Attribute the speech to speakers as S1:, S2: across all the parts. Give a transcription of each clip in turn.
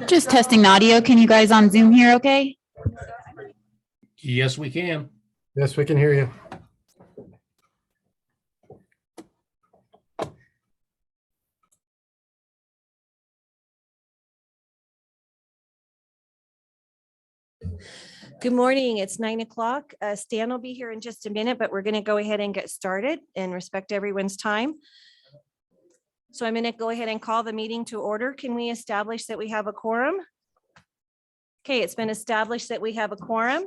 S1: Just testing the audio. Can you guys on Zoom hear okay?
S2: Yes, we can.
S3: Yes, we can hear you.
S4: Good morning. It's 9 o'clock. Stan will be here in just a minute, but we're going to go ahead and get started and respect everyone's time. So I'm going to go ahead and call the meeting to order. Can we establish that we have a quorum? Okay, it's been established that we have a quorum.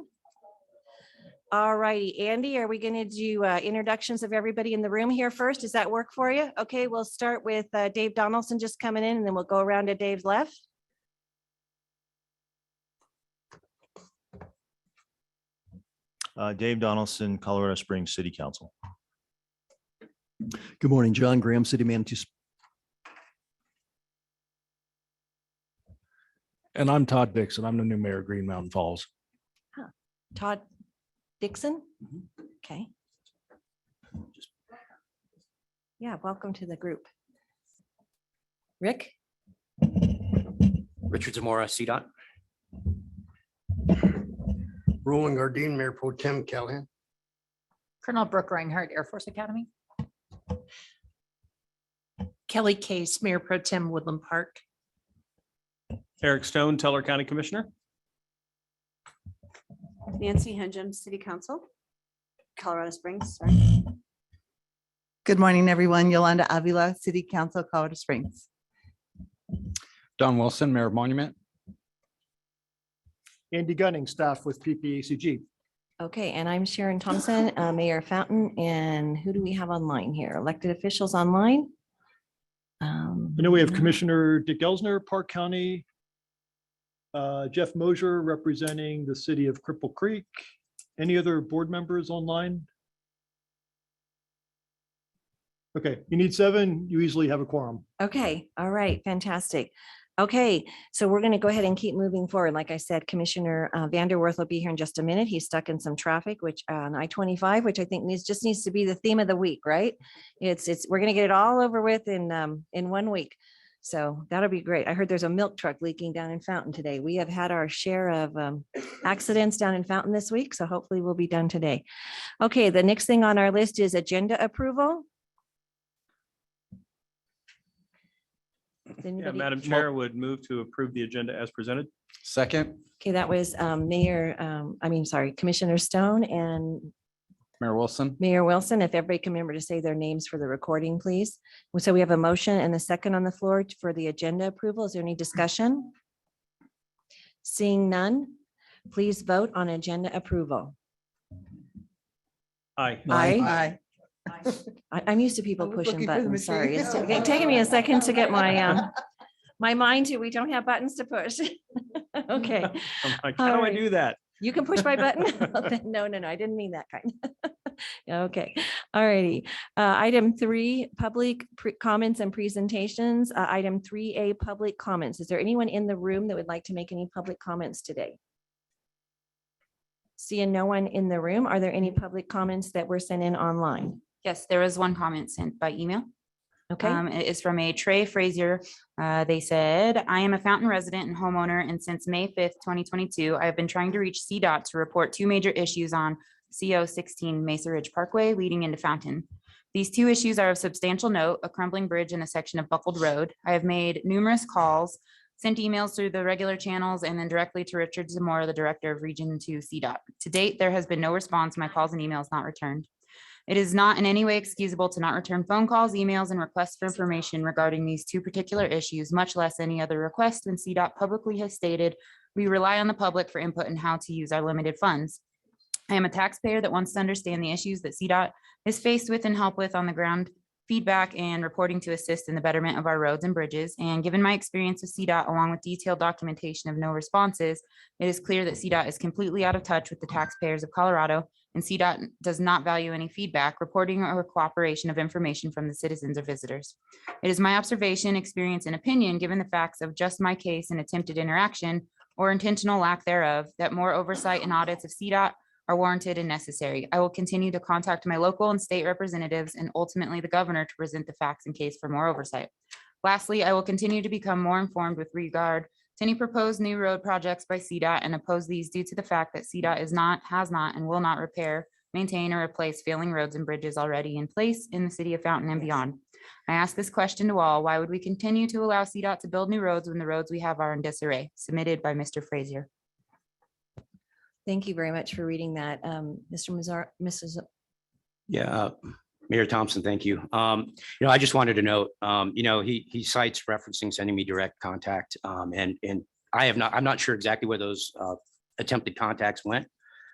S4: All righty, Andy, are we going to do introductions of everybody in the room here first? Does that work for you? Okay, we'll start with Dave Donaldson just coming in, and then we'll go around to Dave's left.
S5: Dave Donaldson, Colorado Springs City Council.
S6: Good morning, John Graham, City Manager.
S7: And I'm Todd Dixon. I'm the new mayor of Green Mountain Falls.
S4: Todd Dixon? Okay. Yeah, welcome to the group. Rick?
S2: Richard Zamora, CDOT.
S3: Roland Gardine, Mayor Pro Tem Callahan.
S1: Colonel Brooke Reinhardt, Air Force Academy.
S8: Kelly Case, Mayor Pro Tem Woodland Park.
S9: Eric Stone, Teller County Commissioner.
S10: Nancy Henjum, City Council, Colorado Springs. Sorry.
S11: Good morning, everyone. Yolanda Avila, City Council, Colorado Springs.
S7: Don Wilson, Mayor of Monument.
S6: Andy Gunning, staff with PPACG.
S4: Okay, and I'm Sharon Thompson, Mayor of Fountain, and who do we have online here? Elected officials online?
S6: I know we have Commissioner Dick Elsner, Park County. Jeff Mosier representing the city of Cripple Creek. Any other board members online? Okay, you need 7. You easily have a quorum.
S4: Okay, all right, fantastic. Okay, so we're going to go ahead and keep moving forward. Like I said, Commissioner Vanderwerth will be here in just a minute. He's stuck in some traffic, which on I-25, which I think needs to be the theme of the week, right? We're going to get it all over with in 1 week. So that'll be great. I heard there's a milk truck leaking down in Fountain today. We have had our share of accidents down in Fountain this week, so hopefully we'll be done today. Okay, the next thing on our list is agenda approval.
S9: Yeah, Madam Chair would move to approve the agenda as presented.
S7: Second,
S4: Okay, that was Commissioner Stone and
S7: Mayor Wilson.
S4: Mayor Wilson. If everybody can remember to say their names for the recording, please. So we have a motion and a second on the floor for the agenda approval. Is there any discussion? Seeing none, please vote on agenda approval.
S9: Aye.
S4: Aye. I'm used to people pushing buttons. Sorry, it's taking me a second to get my my mind to. We don't have buttons to push. Okay.
S9: I'm like, how do I do that?
S4: You can push my button. No, I didn't mean that kind. Okay. All righty. Item 3, public comments and presentations. Item 3A, public comments. Is there anyone in the room that would like to make any public comments today? Seeing no one in the room, are there any public comments that were sent in online?
S1: Yes, there was one comment sent by email.
S4: Okay.
S1: It is from a Trey Frazier. They said, I am a Fountain resident and homeowner, and since May 5th, 2022, I have been trying to reach CDOT to report 2 major issues on CO 16 Mesa Ridge Parkway leading into Fountain. These 2 issues are of substantial note: a crumbling bridge and a section of buckled road. I have made numerous calls, sent emails through the regular channels, and then directly to Richard Zamora, the director of Region 2 CDOT. To date, there has been no response to my calls and emails not returned. It is not in any way excusable to not return phone calls, emails, and requests for information regarding these 2 particular issues, much less any other request, when CDOT publicly has stated we rely on the public for input and how to use our limited funds. I am a taxpayer that wants to understand the issues that CDOT is faced with and help with on the ground, feedback and reporting to assist in the betterment of our roads and bridges. And given my experience with CDOT, along with detailed documentation of no responses, it is clear that CDOT is completely out of touch with the taxpayers of Colorado, and CDOT does not value any feedback, reporting, or cooperation of information from the citizens or visitors. It is my observation, experience, and opinion, given the facts of just my case and attempted interaction or intentional lack thereof, that more oversight and audits of CDOT are warranted and necessary. I will continue to contact my local and state representatives and ultimately the governor to present the facts in case for more oversight. Lastly, I will continue to become more informed with regard to any proposed new road projects by CDOT and oppose these due to the fact that CDOT has not, and will not repair, maintain, or replace failing roads and bridges already in place in the city of Fountain and beyond. I ask this question to all: why would we continue to allow CDOT to build new roads when the roads we have are in disarray? Submitted by Mr. Frazier.
S4: Thank you very much for reading that. Mr. Mazar, Mrs.
S2: Yeah, Mayor Thompson, thank you. I just wanted to note, he cites referencing sending me direct contact, and I'm not sure exactly where those attempted contacts went,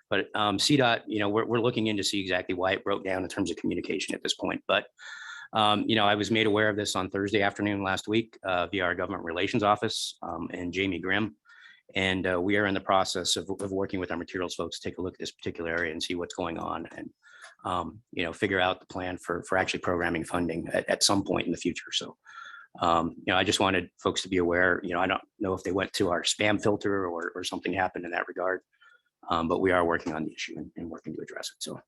S2: but CDOT, we're looking in to see exactly why it broke down in terms of communication at this point. But I was made aware of this on Thursday afternoon last week via our government relations office and Jamie Grimm. And we are in the process of working with our materials folks to take a look at this particular area and see what's going on and, figure out the plan for actually programming funding at some point in the future. So, I just wanted folks to be aware, I don't know if they went to our spam filter or something happened in that regard, but we are working on the issue and working to address it. So.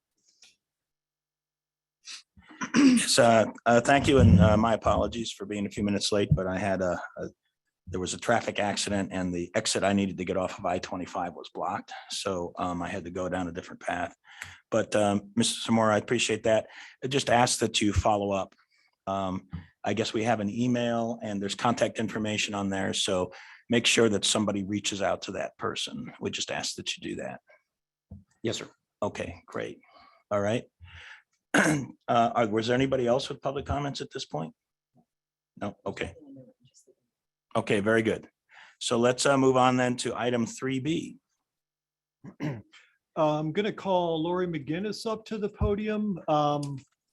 S5: So, thank you, and my apologies for being a few minutes late, but I had there was a traffic accident and the exit I needed to get off of I-25 was blocked. So I had to go down a different path. But Mr. Zamora, I appreciate that. I just ask that you follow up. I guess we have an email and there's contact information on there. So make sure that somebody reaches out to that person. We just ask that you do that.
S2: Yes, sir.
S5: Okay, great. All right. Was there anybody else with public comments at this point? No. Okay. Okay, very good. So let's move on then to item 3B.
S6: I'm going to call Lori McGinnis up to the podium.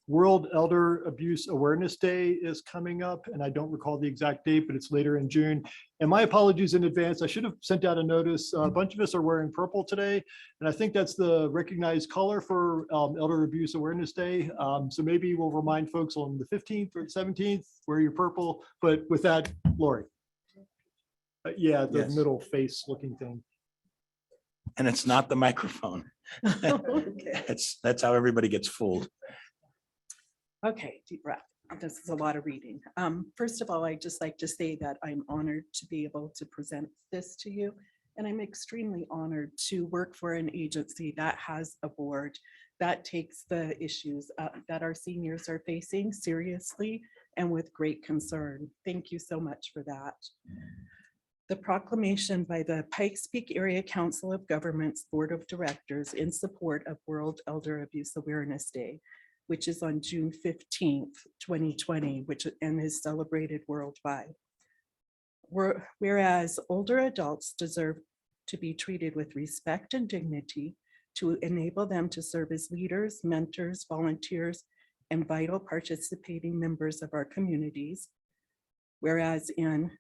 S6: World Elder Abuse Awareness Day is coming up, and I don't recall the exact date, but it's later in June. And my apologies in advance. I should have sent out a notice. A bunch of us are wearing purple today, and I think that's the recognized color for Elder Abuse Awareness Day. So maybe we'll remind folks on the 15th or the 17th, wear your purple. But with that, Lori. Yeah, the
S2: Yes.
S6: middle face looking thing.
S5: And it's not the microphone. That's how everybody gets fooled.
S12: Okay, deep breath. This is a lot of reading. First of all, I'd just like to say that I'm honored to be able to present this to you. And I'm extremely honored to work for an agency that has a board that takes the issues that our seniors are facing seriously and with great concern. Thank you so much for that. The proclamation by the Pikes Peak Area Council of Governments Board of Directors in support of World Elder Abuse Awareness Day, which is on June 15th, 2020, and is celebrated worldwide. Whereas older adults deserve to be treated with respect and dignity to enable them to serve as leaders, mentors, volunteers, and vital participating members of our communities. Whereas in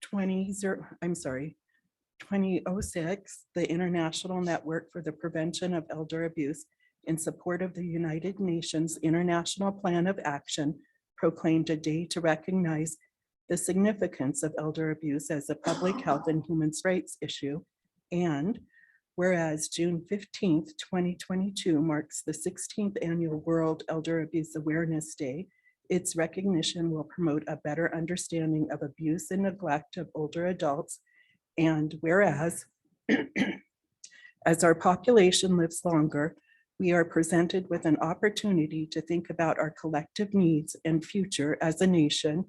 S12: 2006, the International Network for the Prevention of Elder Abuse in support of the United Nations International Plan of Action proclaimed a day to recognize the significance of elder abuse as a public health and human rights issue. And whereas June 15th, 2022 marks the 16th annual World Elder Abuse Awareness Day, its recognition will promote a better understanding of abuse and neglect of older adults. And whereas, as our population lives longer, we are presented with an opportunity to think about our collective needs and future as a nation.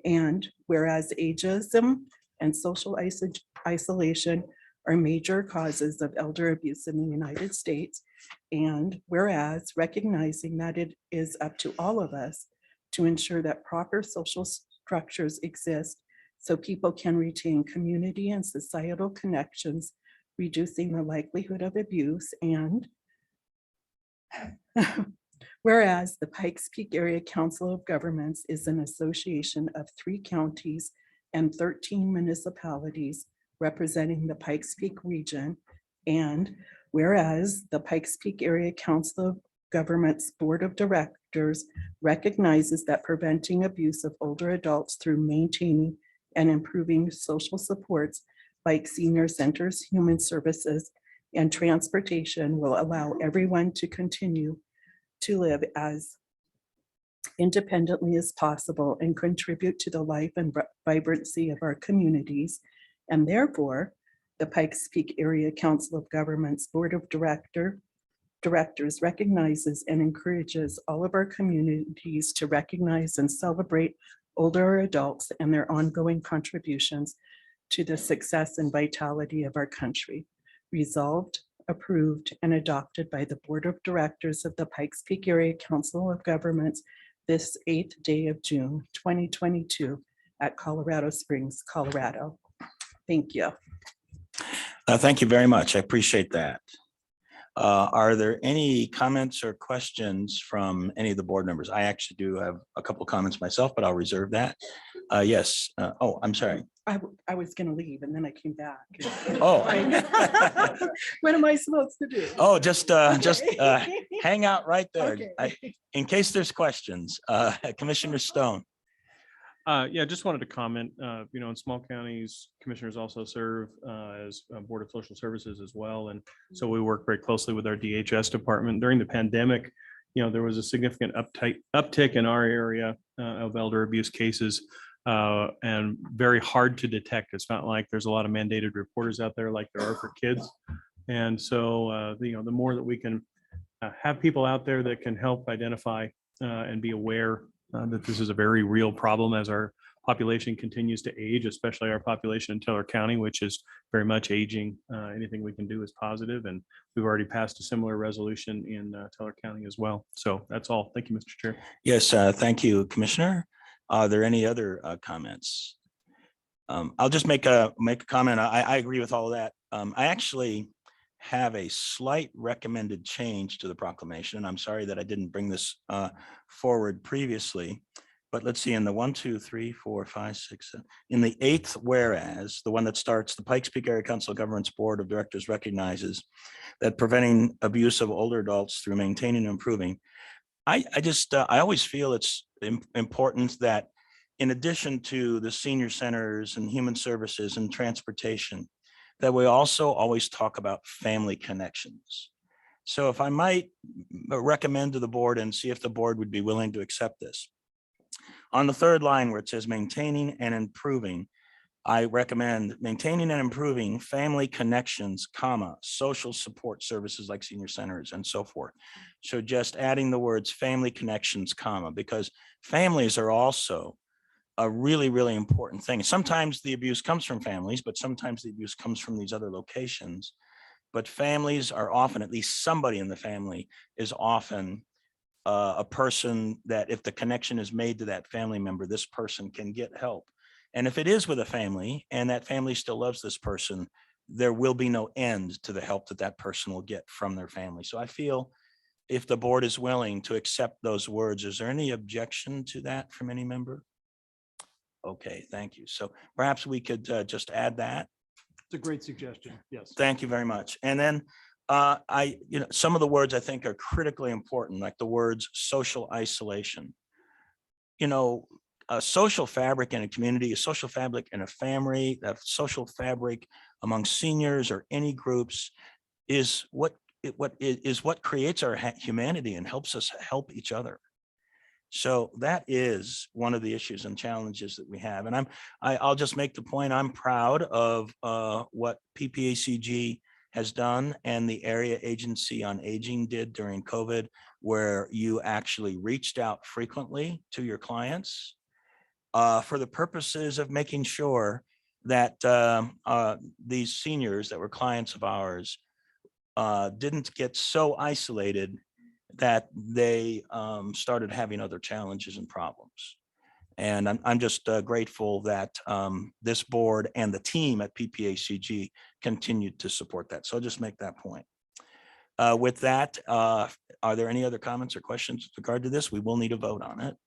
S12: And whereas ageism and social isolation are major causes of elder abuse in the United States, and whereas recognizing that it is up to all of us to ensure that proper social structures exist so people can retain community and societal connections, reducing the likelihood of abuse. And whereas the Pikes Peak Area Council of Governments is an association of 3 counties and 13 municipalities representing the Pikes Peak region. And whereas the Pikes Peak Area Council of Governments Board of Directors recognizes that preventing abuse of older adults through maintaining and improving social supports like senior centers, human services, and transportation will allow everyone to continue to live as independently as possible and contribute to the life and vibrancy of our communities. And therefore, the Pikes Peak Area Council of Governments Board of Directors recognizes and encourages all of our communities to recognize and celebrate older adults and their ongoing contributions to the success and vitality of our country. Resolved, approved, and adopted by the Board of Directors of the Pikes Peak Area Council of Governments this 8th day of June, 2022 at Colorado Springs, Colorado. Thank you.
S5: Thank you very much. I appreciate that. Are there any comments or questions from any of the board members? I actually do have a couple comments myself, but I'll reserve that. Yes. Oh, I'm sorry.
S12: I was going to leave and then I came back.
S5: Oh.
S12: What am I supposed to do?
S5: Oh, just hang out right there.
S12: Okay.
S5: In case there's questions, Commissioner Stone.
S9: Yeah, just wanted to comment, in small counties, commissioners also serve as a Board of Social Services as well. And so we work very closely with our DHS department. During the pandemic, there was a significant uptick in our area of elder abuse cases and very hard to detect. It's not like there's a lot of mandated reporters out there like there are for kids. And so, the more that we can have people out there that can help identify and be aware that this is a very real problem as our population continues to age, especially our population in Teller County, which is very much aging. Anything we can do is positive, and we've already passed a similar resolution in Teller County as well. So that's all. Thank you, Mr. Chair.
S5: Yes, thank you, Commissioner. Are there any other comments? I'll just make a comment. I agree with all of that. I actually have a slight recommended change to the proclamation. And I'm sorry that I didn't bring this forward previously, but let's see, in the 1, 2, 3, 4, 5, 6, 7, in the 8th whereas, the one that starts, the Pikes Peak Area Council of Governments Board of Directors recognizes that preventing abuse of older adults through maintaining and improving. I always feel it's important that in addition to the senior centers and human services and transportation, that we also always talk about family connections. So if I might recommend to the board and see if the board would be willing to accept this. On the 3rd line where it says maintaining and improving, I recommend maintaining and improving family connections, social support services like senior centers and so forth. So just adding the words family connections, because families are also a really, really important thing. Sometimes the abuse comes from families, but sometimes the abuse comes from these other locations. But families are often, at least somebody in the family is often a person that if the connection is made to that family member, this person can get help. And if it is with a family and that family still loves this person, there will be no end to the help that that person will get from their family. So I feel if the board is willing to accept those words, is there any objection to that from any member? Okay, thank you. So perhaps we could just add that.
S6: It's a great suggestion. Yes.
S5: Thank you very much. And then some of the words I think are critically important, like the words social isolation. A social fabric in a community, a social fabric in a family, a social fabric among seniors or any groups is what creates our humanity and helps us help each other. So that is one of the issues and challenges that we have. And I'll just make the point, I'm proud of what PPACG has done and the Area Agency on Aging did during COVID, where you actually reached out frequently to your clients for the purposes of making sure that these seniors that were clients of ours didn't get so isolated that they started having other challenges and problems. And I'm just grateful that this board and the team at PPACG continued to support that. So I'll just make that point. With that, are there any other comments or questions with regard to this? We will need a vote on it.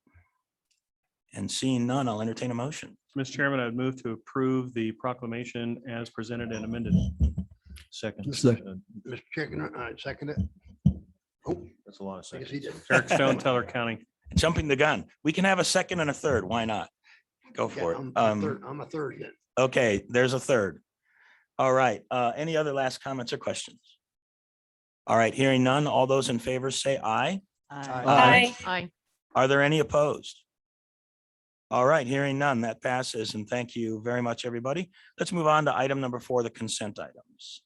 S5: And seeing none, I'll entertain a motion.
S9: Mr. Chairman, I'd move to approve the proclamation as presented and amended.
S7: Second.
S3: Mr. Chicken, I second it. Oh,
S9: That's a lot of
S3: I guess he
S9: seconds.
S3: did.
S9: Eric Stone, Teller County.
S5: Jumping the gun. We can have a second and a third. Why not? Go for it.
S3: I'm a third then.
S5: Okay, there's a third. All right. Any other last comments or questions? All right, hearing none. All those in favor say aye.
S8: Aye.
S5: Are there any opposed? All right, hearing none, that passes, and thank you very much, everybody. Let's move on to item number 4, the consent items.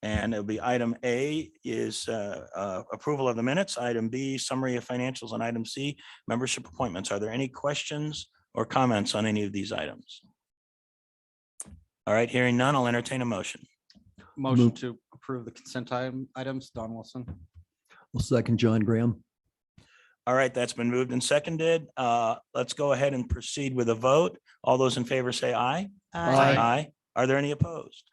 S5: And it'll be item A is approval of the minutes, item B, summary of financials, and item C, membership appointments. Are there any questions or comments on any of these items? All right, hearing none, I'll entertain a motion.
S13: Motion to approve the consent items, Don Wilson.
S14: Well, second, John Graham.
S5: All right, that's been moved and seconded. Let's go ahead and proceed with a vote. All those in favor say aye. Aye. Are there any opposed?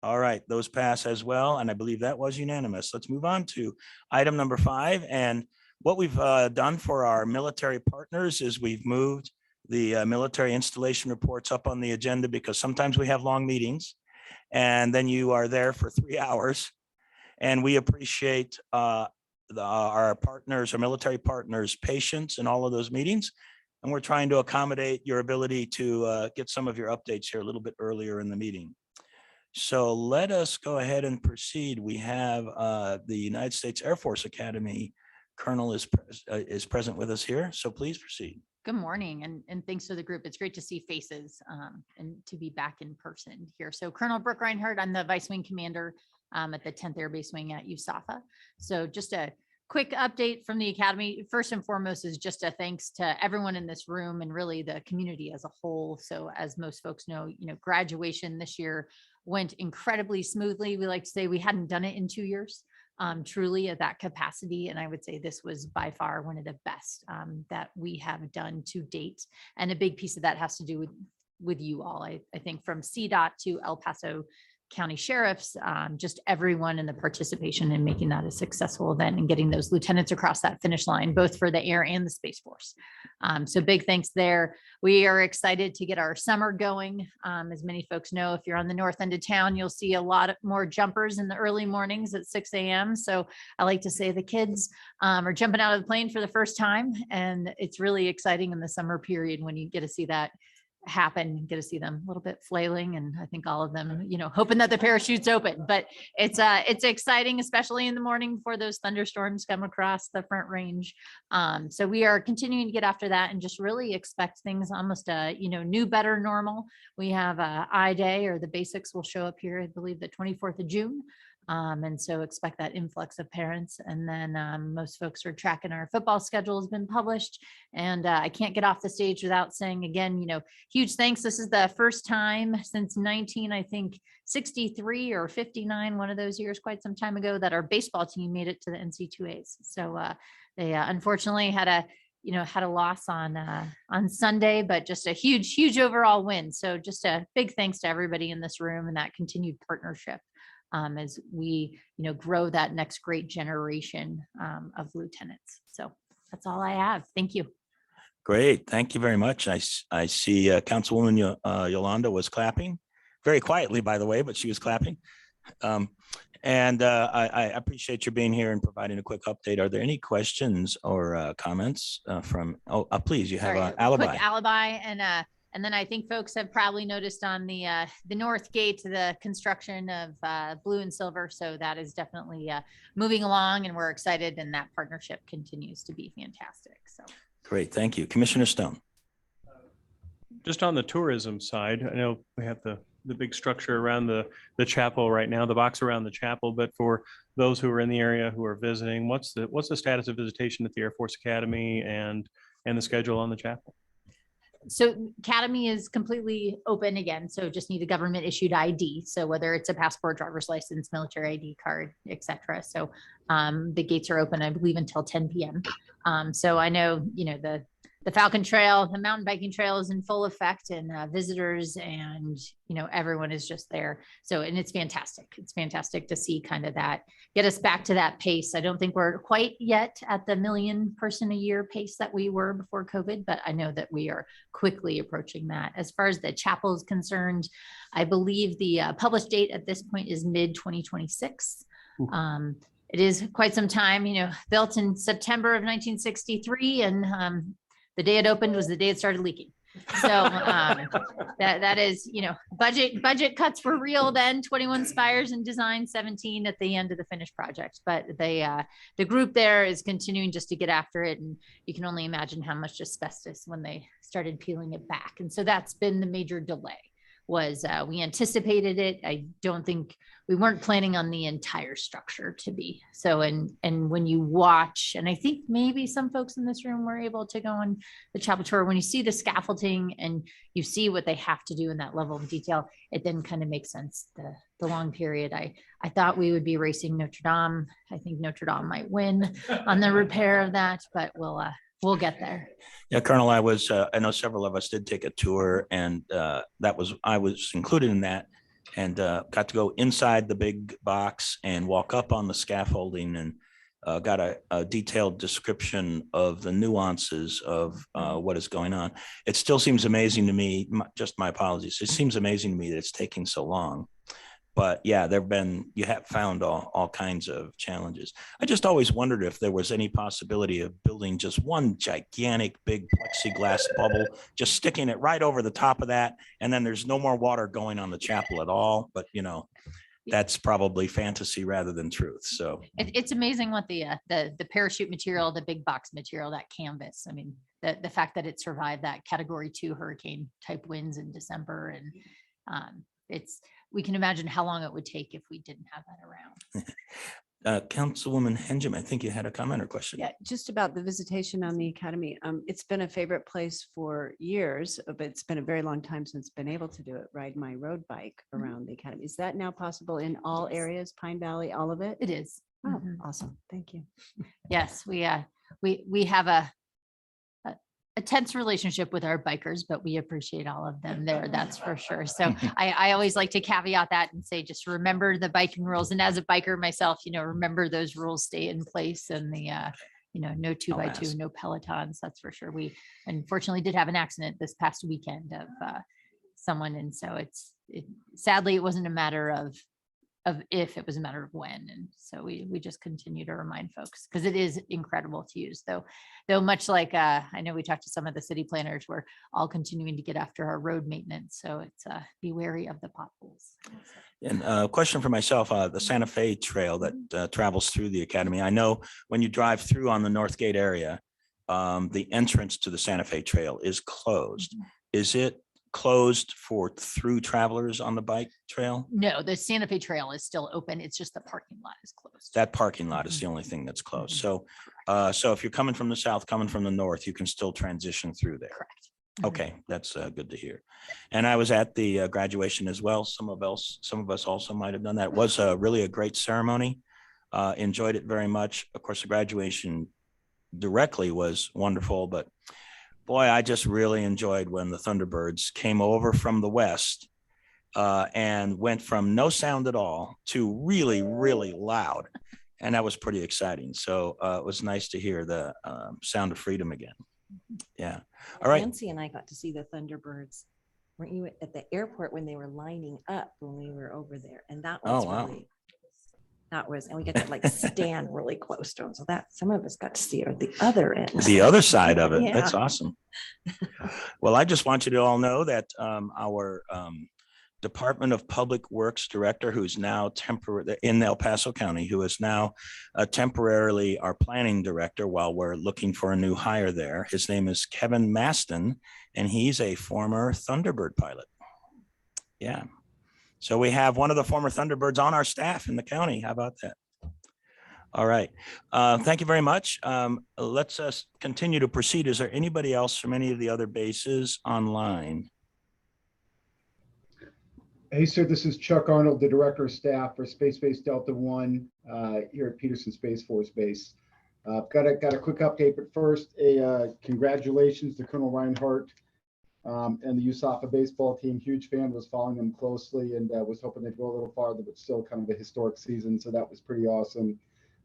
S5: All right, those pass as well, and I believe that was unanimous. Let's move on to item number 5. And what we've done for our military partners is we've moved the military installation reports up on the agenda because sometimes we have long meetings and then you are there for 3 hours. And we appreciate our partners, our military partners' patience in all of those meetings. And we're trying to accommodate your ability to get some of your updates here a little bit earlier in the meeting. So let us go ahead and proceed. We have the United States Air Force Academy Colonel is present with us here. So please proceed.
S15: Good morning and thanks to the group. It's great to see faces and to be back in person here. So Colonel Brooke Reinhardt, I'm the Vice Wing Commander at the 10th Air Base Wing at USAFA. So just a quick update from the Academy. First and foremost is just a thanks to everyone in this room and really the community as a whole. So as most folks know, graduation this year went incredibly smoothly. We like to say we hadn't done it in 2 years. Truly at that capacity. And I would say this was by far one of the best that we have done to date. And a big piece of that has to do with you all. I think from CDOT to El Paso County Sheriffs, just everyone in the participation in making that a successful event and getting those lieutenants across that finish line, both for the Air and the Space Force. So big thanks there. We are excited to get our summer going. As many folks know, if you're on the north end of town, you'll see a lot more jumpers in the early mornings at 6 a.m. So I like to say the kids are jumping out of the plane for the first time. And it's really exciting in the summer period when you get to see that happen, get to see them a little bit flailing, and I think all of them, hoping that the parachute's open. But it's exciting, especially in the morning before those thunderstorms come across the Front Range. So we are continuing to get after that and just really expect things almost new, better, normal. We have I Day, or the basics will show up here, I believe the 24th of June. And so expect that influx of parents. And then most folks are tracking our football schedule has been published. And I can't get off the stage without saying again, huge thanks. This is the first time since 63 or 59, one of those years, quite some time ago, that our baseball team made it to the NC2As. So they unfortunately had a loss on Sunday, but just a huge overall win. So just a big thanks to everybody in this room and that continued partnership as we, grow that next great generation of lieutenants. So that's all I have. Thank you.
S5: Great. Thank you very much. I see Councilwoman Yolanda was clapping very quietly, by the way, but she was clapping. And I appreciate you being here and providing a quick update. Are there any questions or comments from, please, you have an alibi.
S15: Quick alibi. And then I think folks have probably noticed on the north gate, the construction of blue and silver. So that is definitely moving along, and we're excited, and that partnership continues to be fantastic. So
S5: great. Thank you. Commissioner Stone.
S9: Just on the tourism side, I know we have the big structure around the chapel right now, the box around the chapel, but for those who are in the area who are visiting, what's the status of visitation at the Air Force Academy and the schedule on the chapel?
S15: So Academy is completely open again. So just need a government issued ID. So whether it's a passport, driver's license, military ID card, etc. So the gates are open, I believe, until 10 p.m. So I know, the Falcon Trail, the mountain biking trail is in full effect, and visitors and, everyone is just there. So, and it's fantastic. It's fantastic to see kind of that, get us back to that pace. I don't think we're quite yet at the 1 million person a year pace that we were before COVID, but I know that we are quickly approaching that. As far as the chapel is concerned, I believe the published date at this point is mid-2026. It is quite some time, built in September of 1963, and the day it opened was the day it started leaking. So that is, budget cuts were real then, 21 spires and design, 17 at the end of the finished project. But the group there is continuing just to get after it. And you can only imagine how much asbestos when they started peeling it back. And so that's been the major delay. Was we anticipated it. I don't think we weren't planning on the entire structure to be. So, and when you watch, and I think maybe some folks in this room were able to go on the chapel tour, when you see the scaffolding and you see what they have to do in that level of detail, it then kind of makes sense. The long period. I thought we would be racing Notre Dame. I think Notre Dame might win on the repair of that, but we'll get there.
S5: Yeah, Colonel, I know several of us did take a tour, and I was included in that, and got to go inside the big box and walk up on the scaffolding, and got a detailed description of the nuances of what is going on. It still seems amazing to me, just my apologies. It seems amazing to me that it's taking so long. But yeah, you have found all kinds of challenges. I just always wondered if there was any possibility of building just one gigantic big plexiglass bubble, just sticking it right over the top of that. And then there's no more water going on the chapel at all. But, that's probably fantasy rather than truth. So
S15: it's amazing what the parachute material, the big box material, that canvas. I mean, the fact that it survived that Category 2 hurricane type winds in December. And we can imagine how long it would take if we didn't have that around.
S5: Councilwoman Henjum, I think you had a comment or question.
S10: Yeah, just about the visitation on the academy. It's been a favorite place for years, but it's been a very long time since been able to do it. Ride my road bike around the academy. Is that now possible in all areas, Pine Valley, all of it?
S15: It is.
S10: Oh, awesome. Thank you.
S15: Yes, we have a tense relationship with our bikers, but we appreciate all of them there. That's for sure. So I always like to caveat that and say, just remember the biking rules. And as a biker myself, remember those rules stay in place, and the, no 2x2, no Pelotons. That's for sure. We unfortunately did have an accident this past weekend of someone. And so sadly, it wasn't a matter of if, it was a matter of when. And so we just continue to remind folks, because it is incredible to use, though much like I know we talked to some of the city planners, we're all continuing to get after our road maintenance. So it's be wary of the potholes.
S5: And a question for myself, the Santa Fe Trail that travels through the academy. I know when you drive through on the North Gate area, the entrance to the Santa Fe Trail is closed. Is it closed for through travelers on the bike trail?
S15: No, the Santa Fe Trail is still open. It's just the parking lot is closed.
S5: That parking lot is the only thing that's closed. So if you're coming from the south, coming from the north, you can still transition through there.
S15: Correct.
S5: Okay, that's good to hear. And I was at the graduation as well. Some of us also might have done that. It was really a great ceremony. Enjoyed it very much. Of course, the graduation directly was wonderful, but boy, I just really enjoyed when the Thunderbirds came over from the west and went from no sound at all to really, really loud. And that was pretty exciting. So it was nice to hear the sound of freedom again. Yeah. All right.
S4: Nancy and I got to see the Thunderbirds. Weren't you at the airport when they were lining up when we were over there? And that was really, and we got to stand really close to them. So that some of us got to see it at the other end.
S5: The other side of it.
S4: Yeah.
S5: That's awesome. Well, I just want you to all know that our Department of Public Works Director, who's now in El Paso County, who is now temporarily our planning director while we're looking for a new hire there. His name is Kevin Maston, and he's a former Thunderbird pilot. Yeah. So we have one of the former Thunderbirds on our staff in the county. How about that? All right. Thank you very much. Let's continue to proceed. Is there anybody else from any of the other bases online?
S16: Hey, sir, this is Chuck Arnold, the Director of Staff for Space Base Delta One here at Peterson Space Force Base. Got a quick update, but first, congratulations to Colonel Reinhardt and the USAFA baseball team. Huge fan, was following them closely, and was hoping they'd go a little farther, but still kind of a historic season, so that was pretty awesome.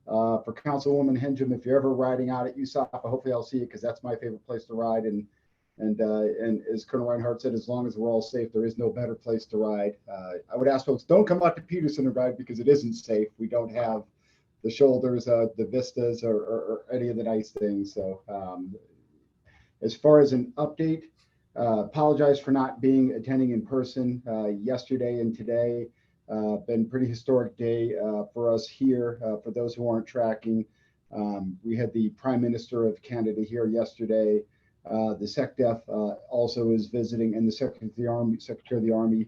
S16: For Councilwoman Henjum, if you're ever riding out at USAFA, hopefully I'll see you, because that's my favorite place to ride. And as Colonel Reinhardt said, as long as we're all safe, there is no better place to ride. I would ask folks, don't come out to Peterson to ride, because it isn't safe. We don't have the shoulders, the vistas, or any of the nice things. So as far as an update, Apologize for not attending in person yesterday and today. Been pretty historic day for us here. For those who aren't tracking, we had the Prime Minister of Canada here yesterday. The SecDef also is visiting, and the Secretary of the Army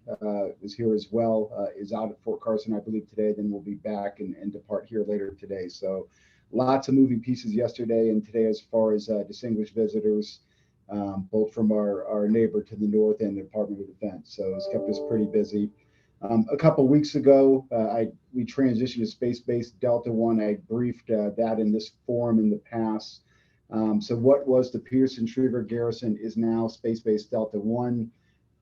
S16: is here as well, is out at Fort Carson, I believe, today, then we'll be back and depart here later today. So lots of moving pieces yesterday and today as far as distinguished visitors, both from our neighbor to the north and the Department of Defense. So it's kept us pretty busy. A couple weeks ago, we transitioned to space-based Delta One. I briefed that in this forum in the past. So what was the Pearson-Schriever Garrison is now space-based Delta One.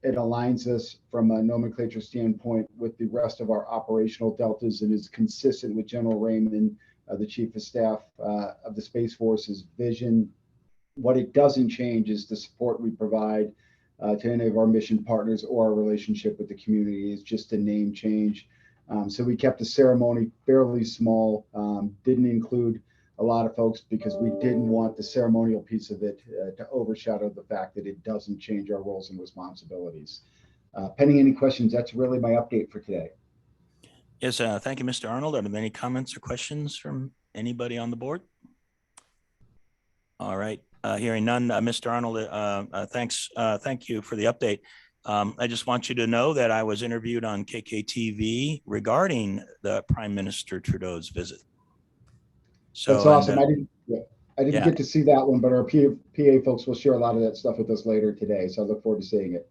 S16: It aligns us from a nomenclature standpoint with the rest of our operational deltas and is consistent with General Raymond, the Chief of Staff of the Space Force's vision. What it doesn't change is the support we provide to any of our mission partners or our relationship with the community. Is just a name change. So we kept the ceremony fairly small, didn't include a lot of folks because we didn't want the ceremonial piece of it to overshadow the fact that it doesn't change our roles and responsibilities. Pending any questions, that's really my update for today.
S5: Yes, thank you, Mr. Arnold. Are there any comments or questions from anybody on the board? All right, hearing none, Mr. Arnold, thanks. Thank you for the update. I just want you to know that I was interviewed on KKTV regarding the Prime Minister Trudeau's visit. So
S16: that's awesome. I didn't
S5: yeah.
S16: get to see that one, but our PA folks will share a lot of that stuff with us later today. So I look forward to seeing it.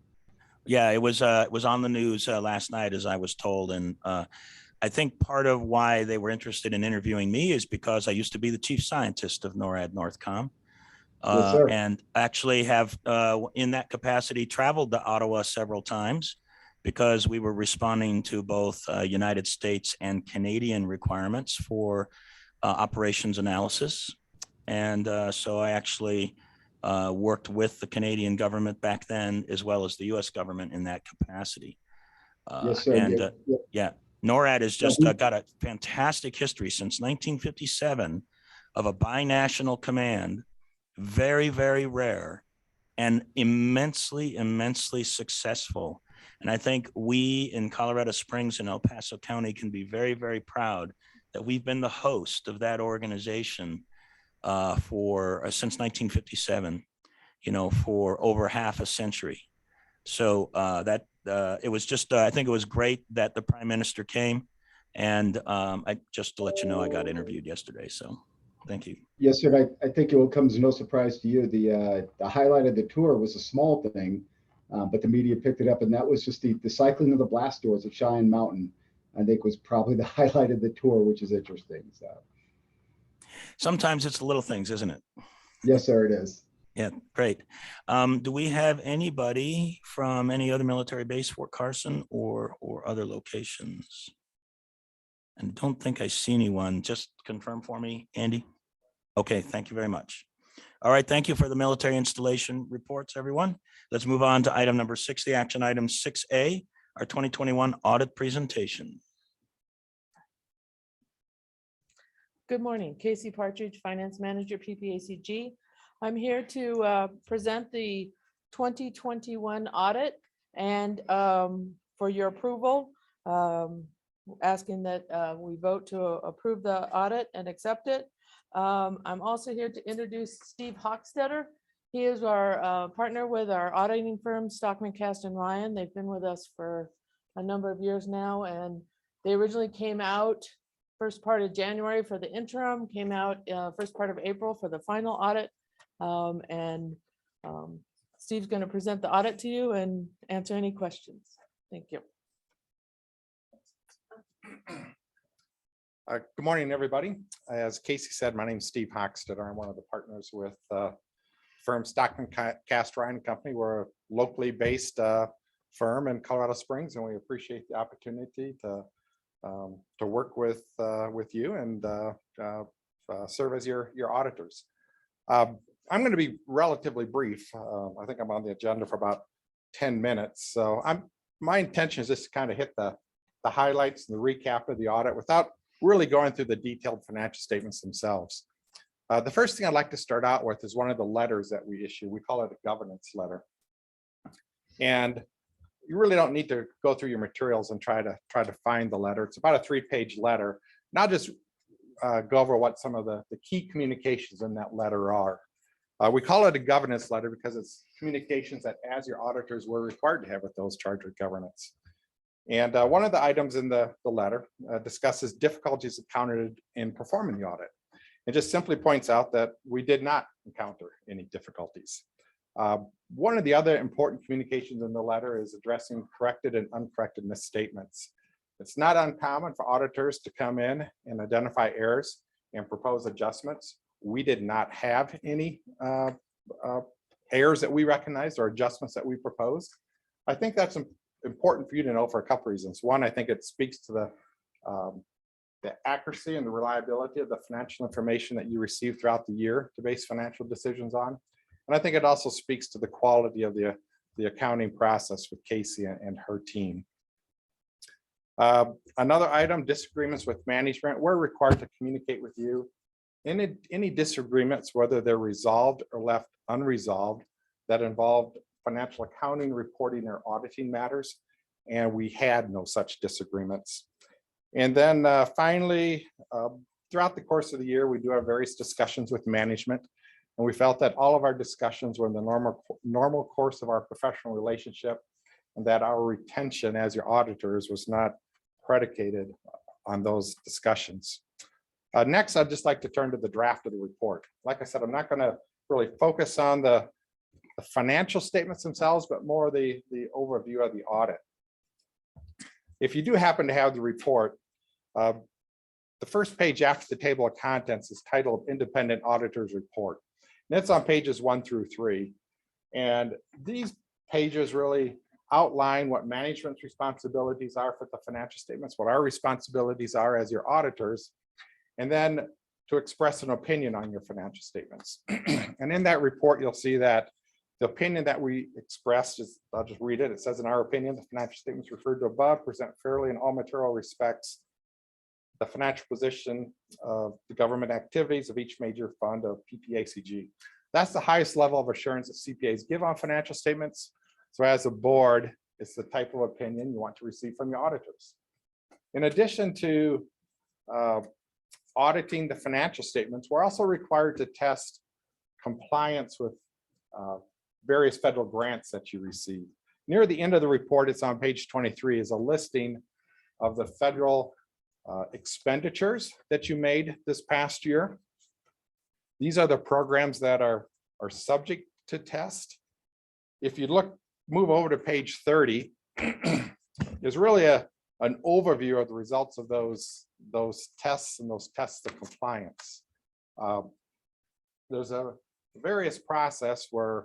S5: Yeah, it was on the news last night, as I was told. And I think part of why they were interested in interviewing me is because I used to be the chief scientist of NORAD Northcom.
S16: Yes, sir.
S5: And actually have in that capacity traveled to Ottawa several times because we were responding to both United States and Canadian requirements for operations analysis. And so I actually worked with the Canadian government back then, as well as the US government in that capacity.
S16: Yes, sir.
S5: And
S16: Yeah.
S5: yeah, NORAD has just got a fantastic history since 1957 of a binational command. Very, very rare and immensely, immensely successful. And I think we in Colorado Springs and El Paso County can be very, very proud that we've been the host of that organization since 1957, for over half a century. So it was just, I think it was great that the Prime Minister came. And just to let you know, I got interviewed yesterday. So thank you.
S16: Yes, sir. I think it will come as no surprise to you. The highlight of the tour was a small thing, but the media picked it up, and that was just the cycling of the blast doors at Cheyenne Mountain. I think was probably the highlight of the tour, which is interesting. So
S5: sometimes it's the little things, isn't it?
S16: Yes, sir, it is.
S5: Yeah, great. Do we have anybody from any other military base, Fort Carson or other locations? And don't think I see anyone. Just confirm for me, Andy. Okay, thank you very much. All right, thank you for the military installation reports, everyone. Let's move on to item number 6, the action item 6A, our 2021 audit presentation.
S17: Good morning, Casey Partridge, Finance Manager, PPACG. I'm here to present the 2021 audit and for your approval, asking that we vote to approve the audit and accept it. I'm also here to introduce Steve Hochstetter. He is our partner with our auditing firm, Stockman, Cast and Ryan. They've been with us for a number of years now, and they originally came out first part of January for the interim, came out first part of April for the final audit. Steve's going to present the audit to you and answer any questions. Thank you.
S18: Good morning, everybody. As Casey said, my name is Steve Hochstetter. I'm one of the partners with firm Stockman, Cast, Ryan Company. We're a locally based firm in Colorado Springs, and we appreciate the opportunity to work with you and serve as your auditors. I'm going to be relatively brief. I think I'm on the agenda for about 10 minutes. So my intention is just to kind of hit the highlights and the recap of the audit without really going through the detailed financial statements themselves. The first thing I'd like to start out with is one of the letters that we issue. We call it a governance letter. And you really don't need to go through your materials and try to find the letter. It's about a 3-page letter. Now just go over what some of the key communications in that letter are. We call it a governance letter because it's communications that as your auditors were required to have with those charged with governance. And one of the items in the letter discusses difficulties encountered in performing the audit. It just simply points out that we did not encounter any difficulties. One of the other important communications in the letter is addressing corrected and uncorrected misstatements. It's not uncommon for auditors to come in and identify errors and propose adjustments. We did not have any errors that we recognized or adjustments that we proposed. I think that's important for you to know for a couple reasons. One, I think it speaks to the accuracy and the reliability of the financial information that you receive throughout the year to base financial decisions on. And I think it also speaks to the quality of the accounting process with Casey and her team. Another item, disagreements with management. We're required to communicate with you. Any disagreements, whether they're resolved or left unresolved, that involved financial accounting, reporting, or auditing matters, and we had no such disagreements. And then finally, throughout the course of the year, we do have various discussions with management, and we felt that all of our discussions were in the normal course of our professional relationship, and that our retention as your auditors was not predicated on those discussions. Next, I'd just like to turn to the draft of the report. Like I said, I'm not going to really focus on the financial statements themselves, but more the overview of the audit. If you do happen to have the report, the first page after the table of contents is titled Independent Auditors Report. And it's on pages 1 through 3. And these pages really outline what management's responsibilities are for the financial statements, what our responsibilities are as your auditors, and then to express an opinion on your financial statements. And in that report, you'll see that the opinion that we expressed is, I'll just read it. It says, in our opinion, the financial statements referred to above present fairly in all material respects the financial position of the government activities of each major fund of PPACG. That's the highest level of assurance that CPAs give on financial statements. So as a board, it's the type of opinion you want to receive from your auditors. In addition to auditing the financial statements, we're also required to test compliance with various federal grants that you receive. Near the end of the report, it's on page 23, is a listing of the federal expenditures that you made this past year. These are the programs that are subject to test. If you move over to page 30, there's really an overview of the results of those tests and those tests of compliance. There's a various process where,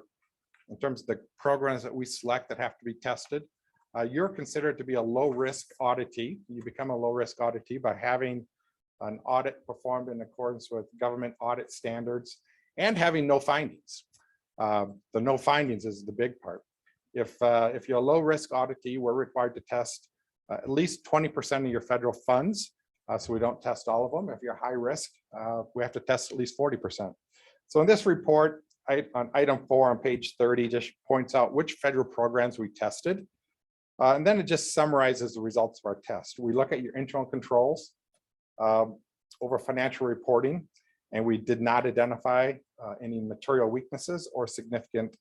S18: in terms of the programs that we select that have to be tested, you're considered to be a low-risk auditee. You become a low-risk auditee by having an audit performed in accordance with government audit standards and having no findings. The no findings is the big part. If you're a low-risk auditee, we're required to test at least 20% of your federal funds. So we don't test all of them. If you're high risk, we have to test at least 40%. So in this report, on item 4 on page 30, just points out which federal programs we tested. And then it just summarizes the results of our test. We look at your internal controls over financial reporting, and we did not identify any material weaknesses or significant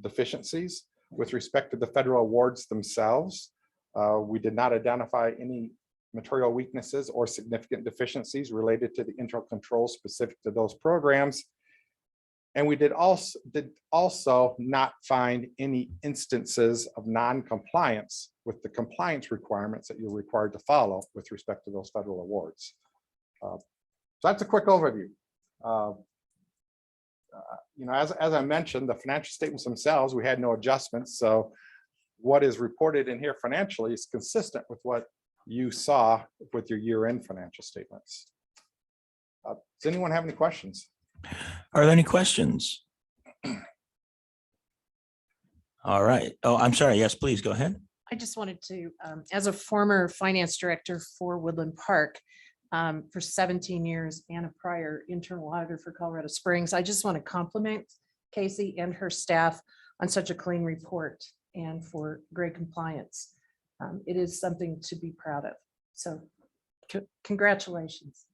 S18: deficiencies. With respect to the federal awards themselves, we did not identify any material weaknesses or significant deficiencies related to the internal controls specific to those programs. And we did also not find any instances of non-compliance with the compliance requirements that you're required to follow with respect to those federal awards. So that's a quick overview. As I mentioned, the financial statements themselves, we had no adjustments. So what is reported in here financially is consistent with what you saw with your year-end financial statements. Does anyone have any questions?
S5: Are there any questions? All right. Oh, I'm sorry. Yes, please go ahead.
S8: I just wanted to, as a former finance director for Woodland Park for 17 years and a prior internal auditor for Colorado Springs, I just want to compliment Casey and her staff on such a clean report and for great compliance. It is something to be proud of. So congratulations.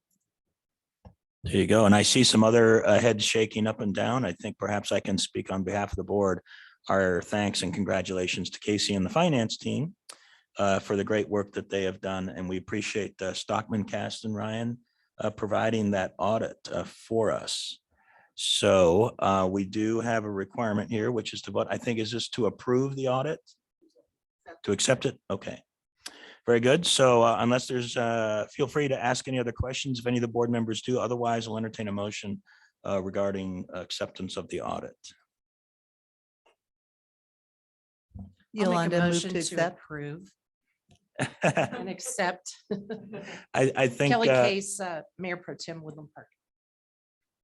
S5: There you go. And I see some other heads shaking up and down. I think perhaps I can speak on behalf of the board. Our thanks and congratulations to Casey and the finance team for the great work that they have done. And we appreciate Stockman, Cast, and Ryan providing that audit for us. So we do have a requirement here, which is to vote. I think, is this to approve the audit? To accept it? Okay. Very good. So unless there's, feel free to ask any other questions if any of the board members do. Otherwise, I'll entertain a motion regarding acceptance of the audit.
S11: Yolanda, move to accept.
S8: Approve and accept.
S5: I think.
S8: Kelly Case, Mayor Pro Tem Woodland Park.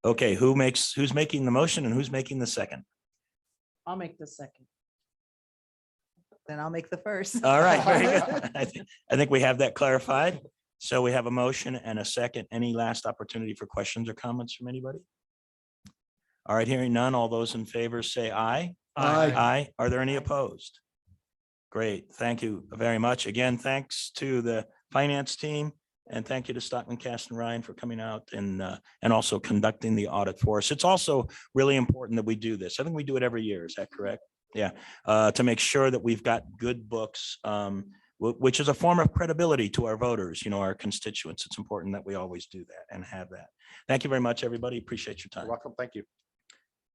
S5: Okay, who's making the motion and who's making the second?
S8: I'll make the second.
S11: Then I'll make the first.
S5: All right, very good. I think we have that clarified. So we have a motion and a second. Any last opportunity for questions or comments from anybody? All right, hearing none. All those in favor say aye.
S3: Aye.
S5: Aye. Are there any opposed? Great. Thank you very much. Again, thanks to the finance team and thank you to Stockman, Cast, and Ryan for coming out and also conducting the audit for us. It's also really important that we do this. I think we do it every year. Is that correct? Yeah. To make sure that we've got good books, which is a form of credibility to our voters, our constituents. It's important that we always do that and have that. Thank you very much, everybody. Appreciate your time.
S18: You're welcome. Thank you.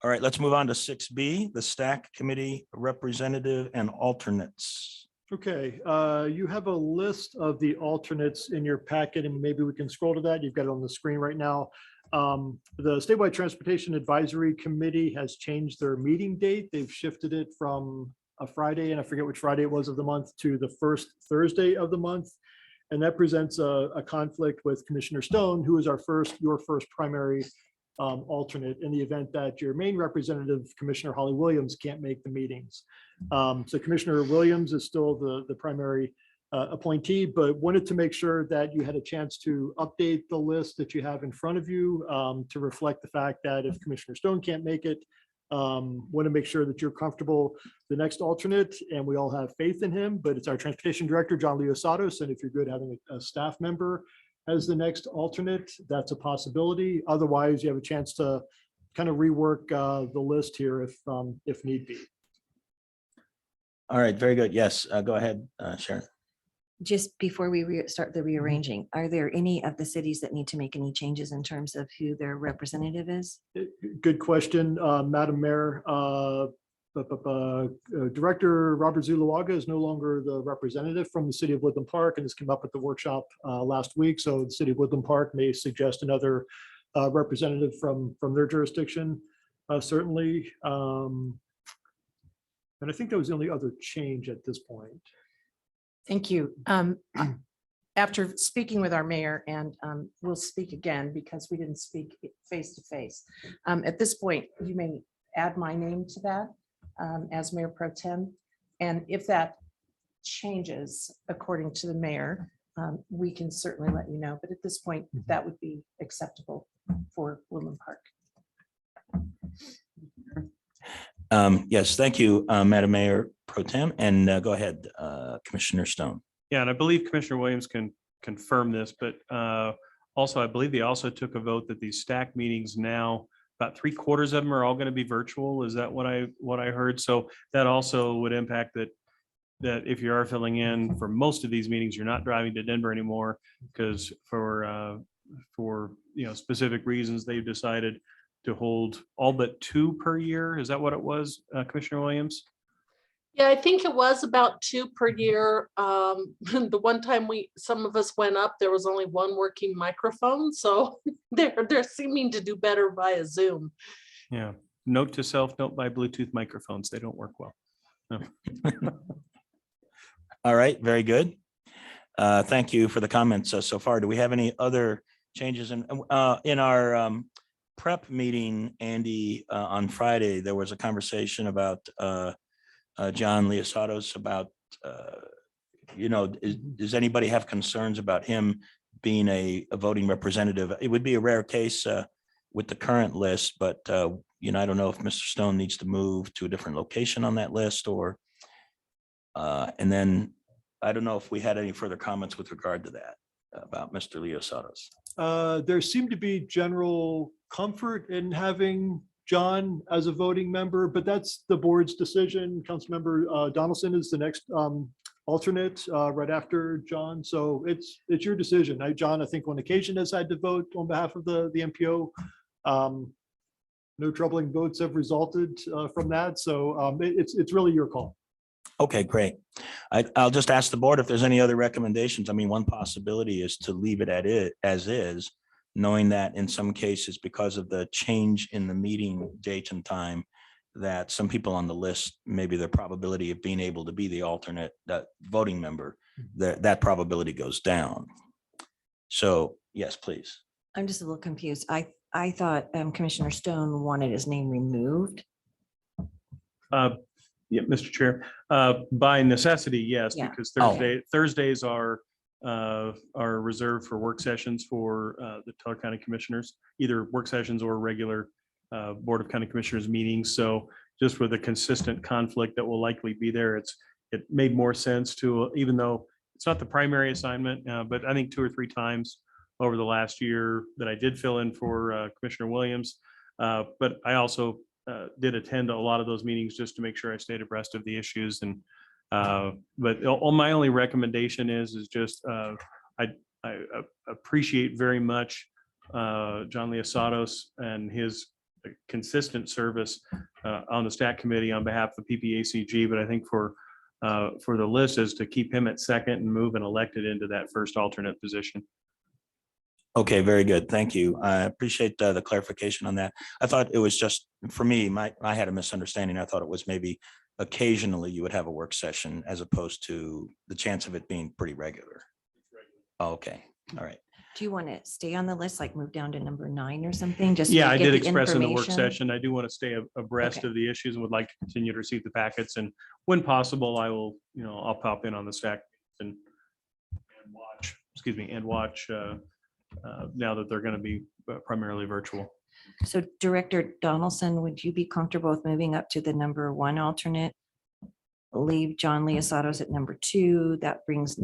S5: All right, let's move on to 6B, the STAC Committee Representative and Alternates.
S6: Okay, you have a list of the alternates in your packet, and maybe we can scroll to that. You've got it on the screen right now. The Statewide Transportation Advisory Committee has changed their meeting date. They've shifted it from a Friday, and I forget which Friday it was of the month, to the first Thursday of the month. And that presents a conflict with Commissioner Stone, who is your first primary alternate in the event that your main representative, Commissioner Holly Williams, can't make the meetings. So Commissioner Williams is still the primary appointee, but wanted to make sure that you had a chance to update the list that you have in front of you to reflect the fact that if Commissioner Stone can't make it, want to make sure that you're comfortable the next alternate, and we all have faith in him, but it's our Transportation Director, John Leosados, and if you're good having a staff member as the next alternate, that's a possibility. Otherwise, you have a chance to kind of rework the list here if need be.
S5: All right, very good. Yes, go ahead, Sharon.
S4: Just before we start the rearranging, are there any of the cities that need to make any changes in terms of who their representative is?
S6: Good question, Madam Mayor. Director Robert Zuluaga is no longer the representative from the city of Woodland Park, and this came up at the workshop last week. So the city of Woodland Park may suggest another representative from their jurisdiction, certainly. And I think that was the only other change at this point.
S8: Thank you. After speaking with our mayor, and we'll speak again because we didn't speak face to face. At this point, you may add my name to that as Mayor Pro Tem. And if that changes according to the mayor, we can certainly let you know. But at this point, that would be acceptable for Woodland Park.
S5: Yes, thank you, Madam Mayor Pro Tem, and go ahead, Commissioner Stone.
S9: Yeah, and I believe Commissioner Williams can confirm this, but also I believe they also took a vote that these STAC meetings now, about 3/4 of them are all going to be virtual. Is that what I heard? So that also would impact that if you are filling in for most of these meetings, you're not driving to Denver anymore because for specific reasons they've decided to hold all but 2 per year. Is that what it was, Commissioner Williams?
S17: Yeah, I think it was about 2 per year. The one time some of us went up, there was only 1 working microphone. So they're seeming to do better via Zoom.
S9: Yeah. Note to self, don't buy Bluetooth microphones. They don't work well. No.
S5: All right, very good. Thank you for the comments so far. Do we have any other changes in our prep meeting, Andy, on Friday? There was a conversation about John Leosados about, does anybody have concerns about him being a voting representative? It would be a rare case with the current list, but I don't know if Mr. Stone needs to move to a different location on that list or and then I don't know if we had any further comments with regard to that about Mr. Leosados.
S6: There seemed to be general comfort in having John as a voting member, but that's the board's decision. Councilmember Donaldson is the next alternate right after John. So it's your decision. John, I think on occasion has had to vote on behalf of the MPO. No troubling votes have resulted from that. So it's really your call.
S5: Okay, great. I'll just ask the board if there's any other recommendations. I mean, one possibility is to leave it at it as is, knowing that in some cases, because of the change in the meeting date and time, that some people on the list, maybe their probability of being able to be the alternate, that voting member, that probability goes down. So yes, please.
S4: I'm just a little confused. I thought Commissioner Stone wanted his name removed.
S9: Yeah, Mr. Chair, by necessity, yes,
S4: Yeah.
S9: because
S5: Oh.
S9: Thursdays are reserved for work sessions for the Teller County Commissioners, either work sessions or regular Board of County Commissioners meetings. So just with a consistent conflict that will likely be there, it made more sense to, even though it's not the primary assignment, but I think 2 or 3 times over the last year that I did fill in for Commissioner Williams. But I also did attend a lot of those meetings just to make sure I stayed abreast of the issues. And but my only recommendation is just I appreciate very much John Leosados and his consistent service on the STAT committee on behalf of PPACG. But I think for the list is to keep him at second and move an elected into that first alternate position.
S5: Okay, very good. Thank you. I appreciate the clarification on that. I thought it was just, for me, I had a misunderstanding. I thought it was maybe occasionally you would have a work session as opposed to the chance of it being pretty regular. Oh, okay, all right.
S4: Do you want to stay on the list, like move down to number 9 or something? Just
S9: Yeah,
S4: to
S9: I
S4: get
S9: did
S4: the
S9: express in the work
S4: information?
S9: session. I do want to stay abreast
S4: Okay.
S9: of the issues and would like to continue to receive the packets. And when possible, I will, I'll pop in on the stack and watch, now that they're going to be primarily virtual.
S4: So Director Donaldson, would you be comfortable with moving up to the number 1 alternate? Leave John Leosados at number 2. That brings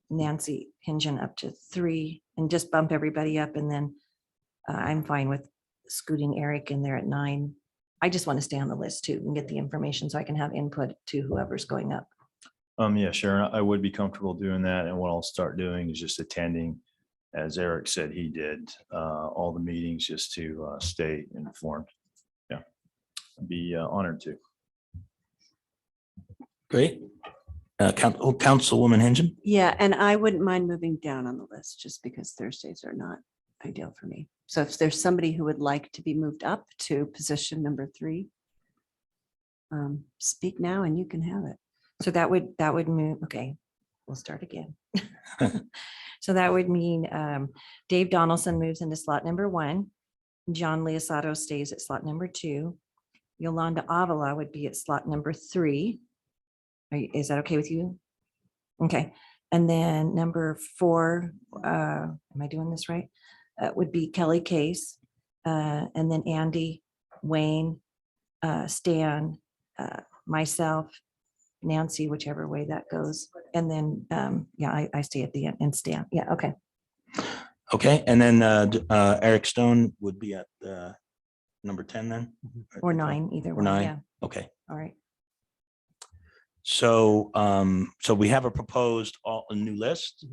S4: Nancy Hingen up to 3 and just bump everybody up. And then I'm fine with scooting Eric in there at 9. I just want to stay on the list too and get the information so I can have input to whoever's going up.
S19: Yeah, Sharon, I would be comfortable doing that. And what I'll start doing is just attending, as Eric said he did, all the meetings just to stay informed. Yeah, I'd be honored to.
S5: Great. Councilwoman Hingen.
S10: Yeah, and I wouldn't mind moving down on the list just because Thursdays are not ideal for me. So if there's somebody who would like to be moved up to position number 3, speak now and you can have it.
S4: So that would move. Okay, we'll start again. So that would mean Dave Donaldson moves into slot number 1. John Leosados stays at slot number 2. Yolanda Avila would be at slot number 3. Is that okay with you? Okay. And then number 4, am I doing this right? Would be Kelly Case. And then Andy, Wayne, Stan, myself, Nancy, whichever way that goes. And then, yeah, I stay at the end and Stan. Yeah, okay.
S5: Okay, and then Eric Stone would be at number 10 then?
S4: Or 9, either
S5: Or
S4: one.
S5: 9?
S4: Yeah.
S5: Okay.
S4: All right.
S5: So, so we have a new list.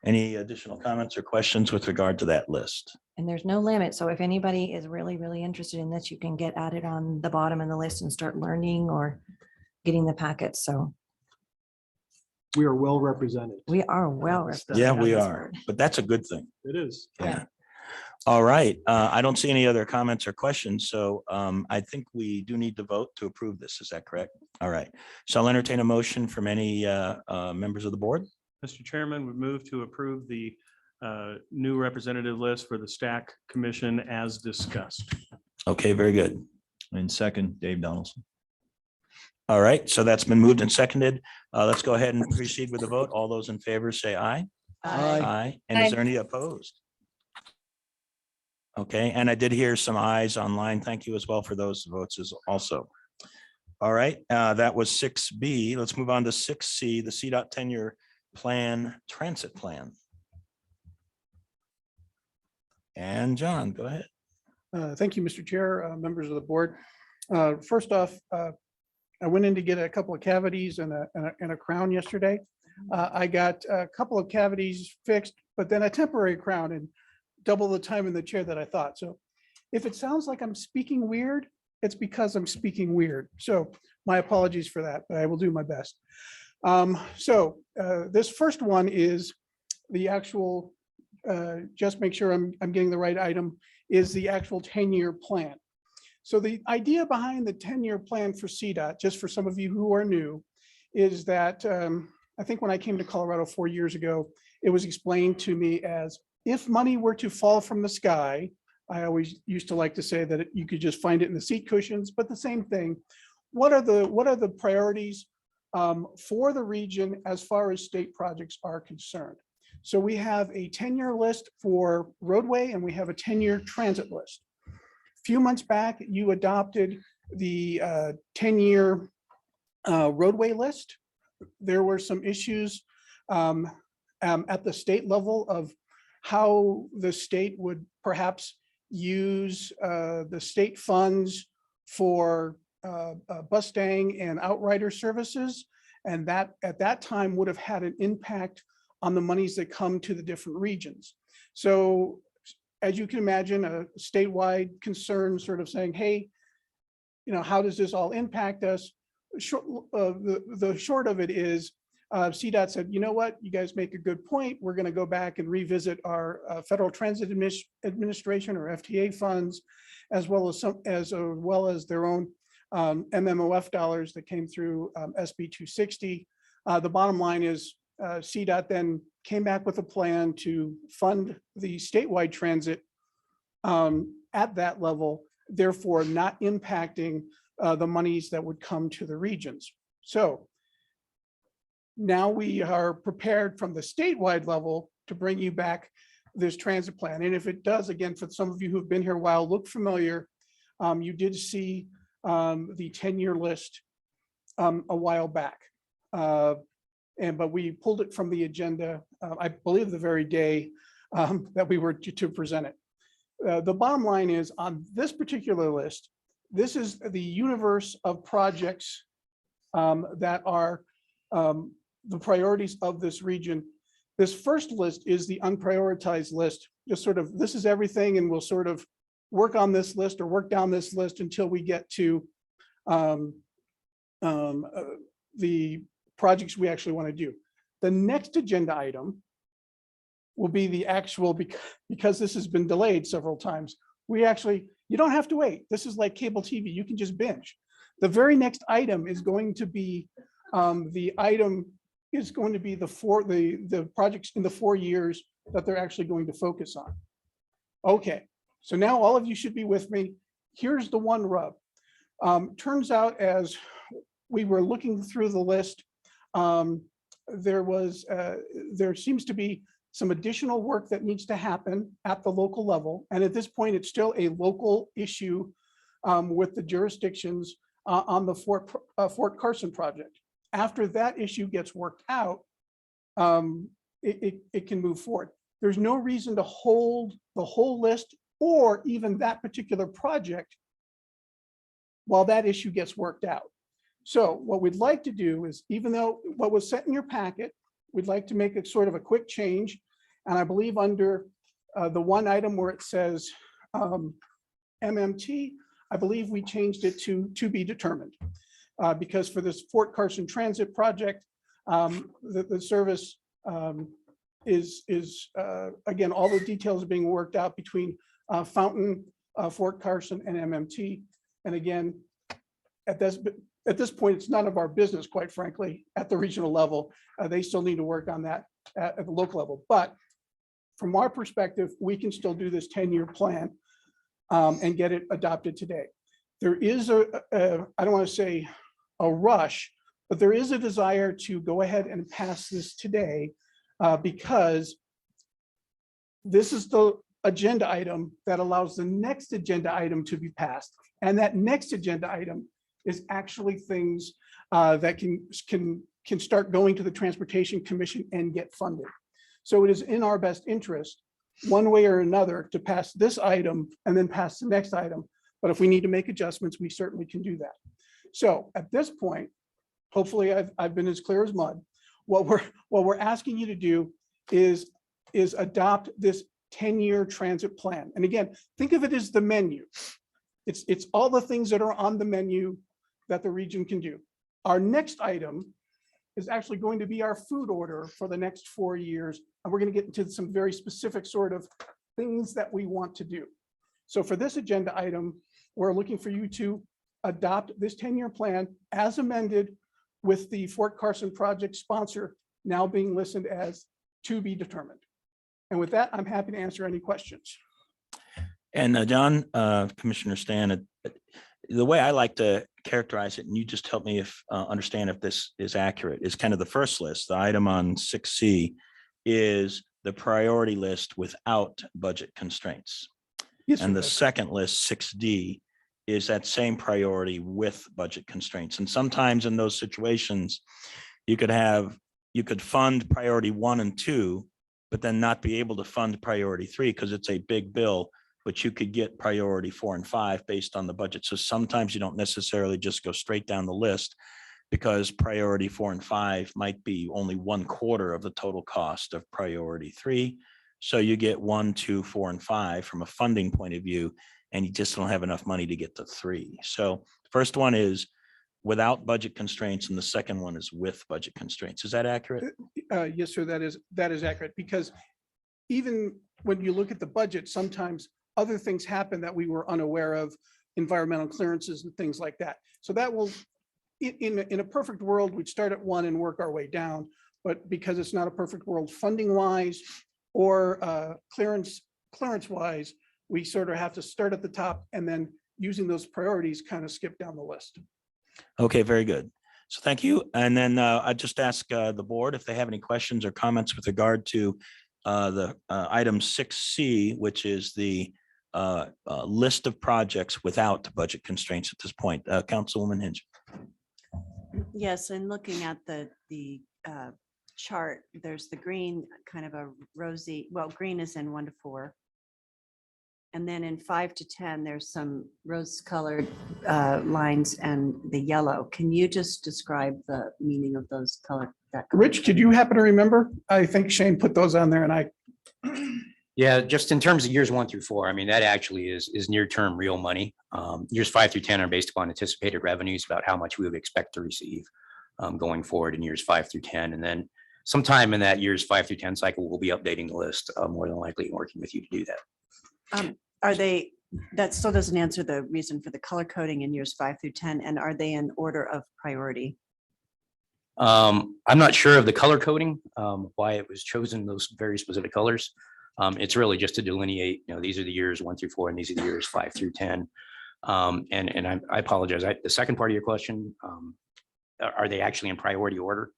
S5: Any additional comments or questions with regard to that list?
S4: And there's no limit. So if anybody is really, really interested in this, you can get added on the bottom of the list and start learning or getting the packets. So
S6: We are well represented.
S4: we are well represented.
S5: Yeah,
S4: on
S5: we
S4: this
S5: are,
S4: board.
S5: but that's a good thing.
S6: It is.
S5: Yeah. All right. I don't see any other comments or questions. So I think we do need to vote to approve this. Is that correct? All right. So I'll entertain a motion from any members of the board.
S9: Mr. Chairman, we move to approve the new representative list for the STAC Commission as discussed.
S5: Okay, very good.
S19: And second, Dave Donaldson.
S5: All right. So that's been moved and seconded. Let's go ahead and proceed with the vote. All those in favor say aye.
S10: Aye.
S5: Aye. And is there any opposed? Okay, and I did hear some ayes online. Thank you as well for those votes as also. All right, that was 6B. Let's move on to 6C, the CDOT 10-year plan, transit plan. And John, go ahead.
S20: Thank you, Mr. Chair, members of the board. First off, I went in to get a couple of cavities and a crown yesterday. I got a couple of cavities fixed, but then a temporary crown and double the time in the chair that I thought. So if it sounds like I'm speaking weird, it's because I'm speaking weird. So my apologies for that, but I will do my best. This first one is the actual, just make sure I'm getting the right item, is the actual 10-year plan. So the idea behind the 10-year plan for CDOT, just for some of you who are new, is that I think when I came to Colorado 4 years ago, it was explained to me as if money were to fall from the sky. I always used to like to say that you could just find it in the seat cushions, but the same thing. What are the priorities for the region as far as state projects are concerned? So we have a 10-year list for roadway and we have a 10-year transit list. A few months back, you adopted the 10-year roadway list. There were some issues at the state level of how the state would perhaps use the state funds for Mustang and Outrider services. And that at that time would have had an impact on the monies that come to the different regions. So as you can imagine, a statewide concern sort of saying, hey, how does this all impact us? The short of it is CDOT said, you know what, you guys make a good point. We're going to go back and revisit our Federal Transit Administration or FTA funds, as well as their own MMOF dollars that came through SB 260. The bottom line is CDOT then came back with a plan to fund the statewide transit at that level, therefore not impacting the monies that would come to the regions. So now we are prepared from the statewide level to bring you back this transit plan. And if it does, again, for some of you who've been here a while, look familiar. You did see the 10-year list a while back. But we pulled it from the agenda, I believe the very day that we were to present it. The bottom line is on this particular list, this is the universe of projects that are the priorities of this region. This first list is the unprioritized list. Just sort of, this is everything, and we'll sort of work on this list or work down this list until we get to the projects we actually want to do. The next agenda item will be the actual, because this has been delayed several times. You don't have to wait. This is like cable TV. You can just binge. The very next item is going to be the projects in the 4 years that they're actually going to focus on. Okay, so now all of you should be with me. Here's the one rub. Turns out as we were looking through the list, there seems to be some additional work that needs to happen at the local level. And at this point, it's still a local issue with the jurisdictions on the Fort Carson project. After that issue gets worked out, it can move forward. There's no reason to hold the whole list or even that particular project while that issue gets worked out. So what we'd like to do is, even though what was set in your packet, we'd like to make it sort of a quick change. And I believe under the one item where it says MMT, I believe we changed it to be determined. Because for this Fort Carson Transit project, the service is again, all the details are being worked out between Fountain, Fort Carson, and MMT. And again, at this point, it's none of our business, quite frankly, at the regional level. They still need to work on that at the local level. But from our perspective, we can still do this 10-year plan and get it adopted today. There is I don't want to say a rush, but there is a desire to go ahead and pass this today because this is agenda item that allows the next agenda item to be passed. And that next agenda item is actually things that can start going to the Transportation Commission and get funded. So it is in our best interest, one way or another, to pass this item and then pass the next item. But if we need to make adjustments, we certainly can do that. So at this point, hopefully I've been as clear as mud. What we're asking you to do is adopt this 10-year transit plan. And again, think of it as the menu. It's all the things that are on the menu that the region can do. Our next item is actually going to be our food order for the next 4 years. And we're going to get into some very specific sort of things that we want to do. So for this agenda item, we're looking for you to adopt this 10-year plan as amended, with the Fort Carson project sponsor now being listed as to be determined. And with that, I'm happy to answer any questions.
S5: And John, Commissioner Stan, the way I like to characterize it, and you just help me if understand if this is accurate, is kind of the first list. The item on 6C is the priority list without budget constraints.
S20: Yes,
S5: and
S20: sir.
S5: the second list, 6D, is that same priority with budget constraints. And sometimes in those situations, you could fund priority 1 and 2, but then not be able to fund priority 3 because it's a big bill, but you could get priority 4 and 5 based on the budget. So sometimes you don't necessarily just go straight down the list, because priority 4 and 5 might be only 1/4 of the total cost of priority 3. So you get 1, 2, 4, and 5 from a funding point of view, and you just don't have enough money to get to 3. So the first one is without budget constraints, and the second one is with budget constraints. Is that accurate?
S20: Yes, sir, that is accurate, because even when you look at the budget, sometimes other things happen that we were unaware of, environmental clearances and things like that. So that will, in a perfect world, we'd start at 1 and work our way down. But because it's not a perfect world funding wise or clearance wise, we sort of have to start at the top and then using those priorities kind of skip down the list.
S5: Okay, very good. So thank you. And then I just ask the board if they have any questions or comments with regard to the item 6C, which is the list of projects without budget constraints at this point. Councilwoman Hinge.
S10: Yes, and looking at the chart, there's the green, kind of a rosy, well, green is in 1 to 4. And then in 5 to 10, there's some rose-colored lines and the yellow. Can you just describe the meaning of those color?
S20: Rich, did you happen to remember? I think Shane put those on there, and I.
S2: Yeah, just in terms of years 1 through 4, I mean, that actually is near-term real money. Years 5 through 10 are based upon anticipated revenues, about how much we would expect to receive going forward in years 5 through 10. And then sometime in that years 5 through 10 cycle, we'll be updating the list, more than likely, and working with you to do that.
S10: Are they, that still doesn't answer the reason for the color coding in years 5 through 10, and are they in order of priority?
S2: I'm not sure of the color coding, why it was chosen those very specific colors. It's really just to delineate, these are the years 1 through 4, and these are the years 5 through 10. And I apologize. The second part of your question, are they actually in priority order?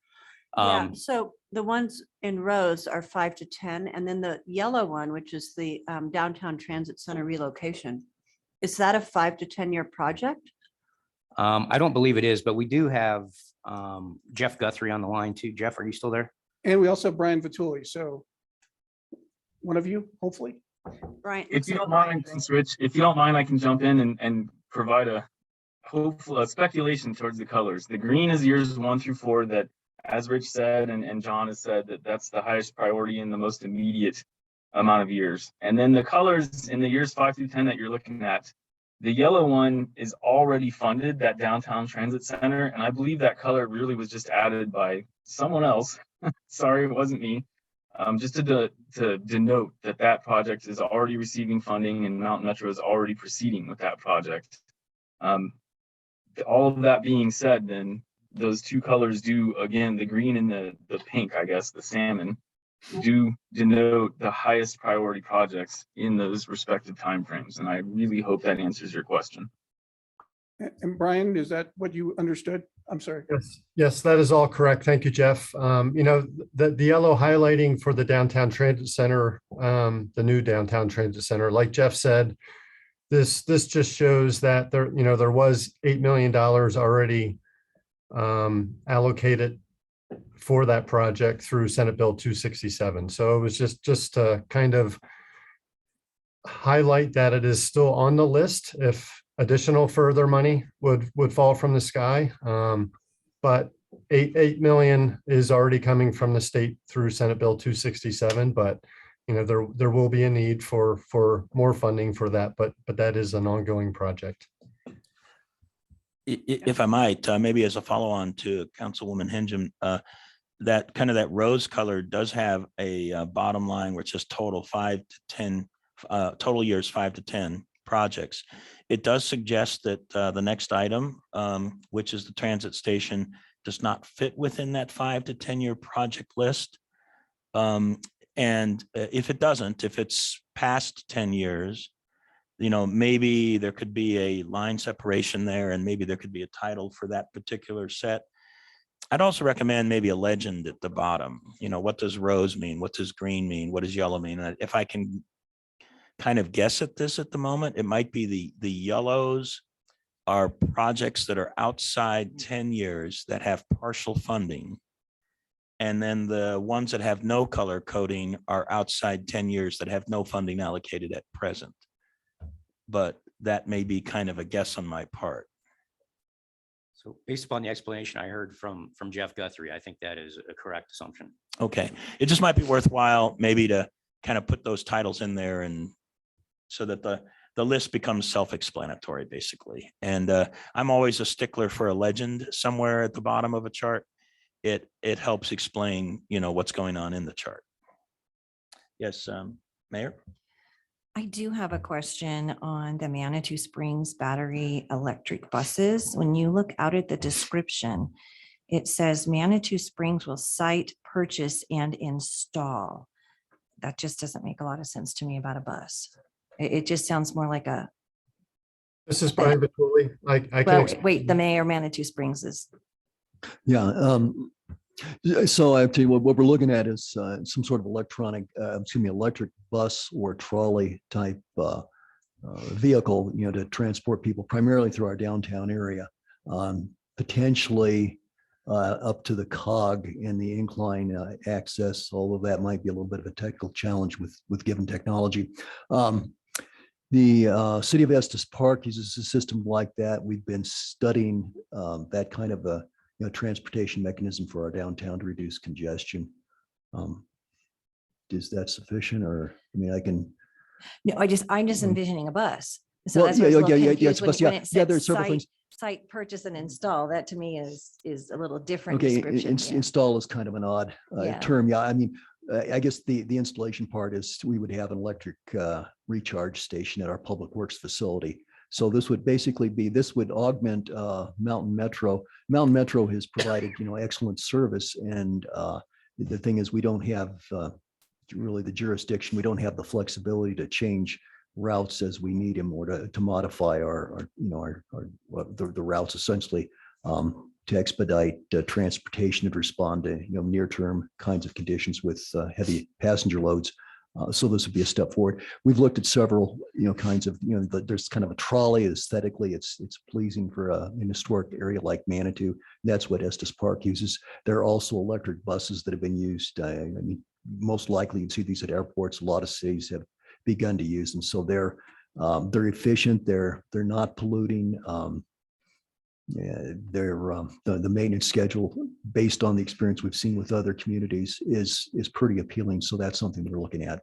S10: Yeah, so the ones in rows are 5 to 10, and then the yellow one, which is the downtown transit center relocation, is that a 5 to 10 year project?
S2: I don't believe it is, but we do have Jeff Guthrie on the line too. Jeff, are you still there?
S20: And we also have Brian Vituli. So one of you, hopefully.
S10: Brian.
S21: If you don't mind, thanks, Rich. If you don't mind, I can jump in and provide a hopeful speculation towards the colors. The green is years 1 through 4 that, as Rich said, and John has said, that's the highest priority in the most immediate amount of years. And then the colors in the years 5 through 10 that you're looking at, the yellow one is already funded, that downtown transit center. And I believe that color really was just added by someone else. Sorry, it wasn't me. Just to denote that project is already receiving funding and Mountain Metro is already proceeding with that project. All of that being said, then those two colors do, again, the green and the pink, I guess, the salmon, do denote the highest priority projects in those respective timeframes. And I really hope that answers your question.
S20: And Brian, is that what you understood? I'm sorry.
S1: Yes, that is all correct. Thank you, Jeff. The yellow highlighting for the downtown transit center, the new downtown transit center, like Jeff said, this just shows that there was $8 million already allocated for that project through Senate Bill 267. So it was just to kind of highlight that it is still on the list if additional further money would fall from the sky. But 8 million is already coming from the state through Senate Bill 267. But there will be a need for more funding for that. But that is an ongoing project.
S5: If I might, maybe as a follow-on to Councilwoman Hingham, that rose color does have a bottom line where it says total 5 to 10, total years 5 to 10 projects. It does suggest that the next item, which is the transit station, does not fit within that 5 to 10 year project list. And if it doesn't, if it's past 10 years, maybe there could be a line separation there, and maybe there could be a title for that particular set. I'd also recommend maybe a legend at the bottom. What does rose mean? What does green mean? What does yellow mean? If I can kind of guess at this at the moment, it might be the yellows are projects that are outside 10 years that have partial funding. And then the ones that have no color coding are outside 10 years that have no funding allocated at present. But that may be kind of a guess on my part.
S2: So based upon the explanation I heard from Jeff Guthrie, I think that is a correct assumption.
S5: Okay, it just might be worthwhile maybe to kind of put those titles in there, and so that the list becomes self-explanatory, basically. And I'm always a stickler for a legend somewhere at the bottom of a chart. It helps explain, what's going on in the chart. Yes, Mayor?
S4: I do have a question on the Manitou Springs battery electric buses. When you look out at the description, it says Manitou Springs will site, purchase, and install. That just doesn't make a lot of sense to me about a bus. It just sounds more like a.
S1: This is Brian Vituli. I can
S4: Well,
S1: explain.
S4: wait, the mayor Manitou Springs is.
S14: Yeah. So I tell you what we're looking at is some sort of electric bus or trolley type vehicle, to transport people primarily through our downtown area, potentially up to the cog and the incline access, although that might be a little bit of a technical challenge with given technology. The city of Estes Park uses a system like that. We've been studying that kind of a transportation mechanism for our downtown to reduce congestion. Is that sufficient, or I can?
S4: No, I'm just envisioning a bus. So
S14: Well,
S4: that's why I was a little
S14: yes,
S4: confused when
S14: bus,
S4: when it said
S14: there's several things.
S4: Site, purchase, and install. That to me is a little different
S14: Okay,
S4: description. Yeah.
S14: install is kind of an odd
S4: Yeah.
S14: term. Yeah, I guess the installation part is we would have an electric recharge station at our public works facility. So this would basically this would augment Mountain Metro. Mountain Metro has provided, excellent service. And the thing is, we don't have really the jurisdiction. We don't have the flexibility to change routes as we need them, or to modify the routes essentially to expedite transportation and respond to near-term kinds of conditions with heavy passenger loads. So this would be a step forward. We've looked at several kinds of there's kind of a trolley. Aesthetically, it's pleasing for an historic area like Manitou. That's what Estes Park uses. There are also electric buses that have been used. Most likely you'd see these at airports. A lot of cities have begun to use them. So they're efficient. They're not polluting. The maintenance schedule, based on the experience we've seen with other communities, is pretty appealing. So that's something we're looking at.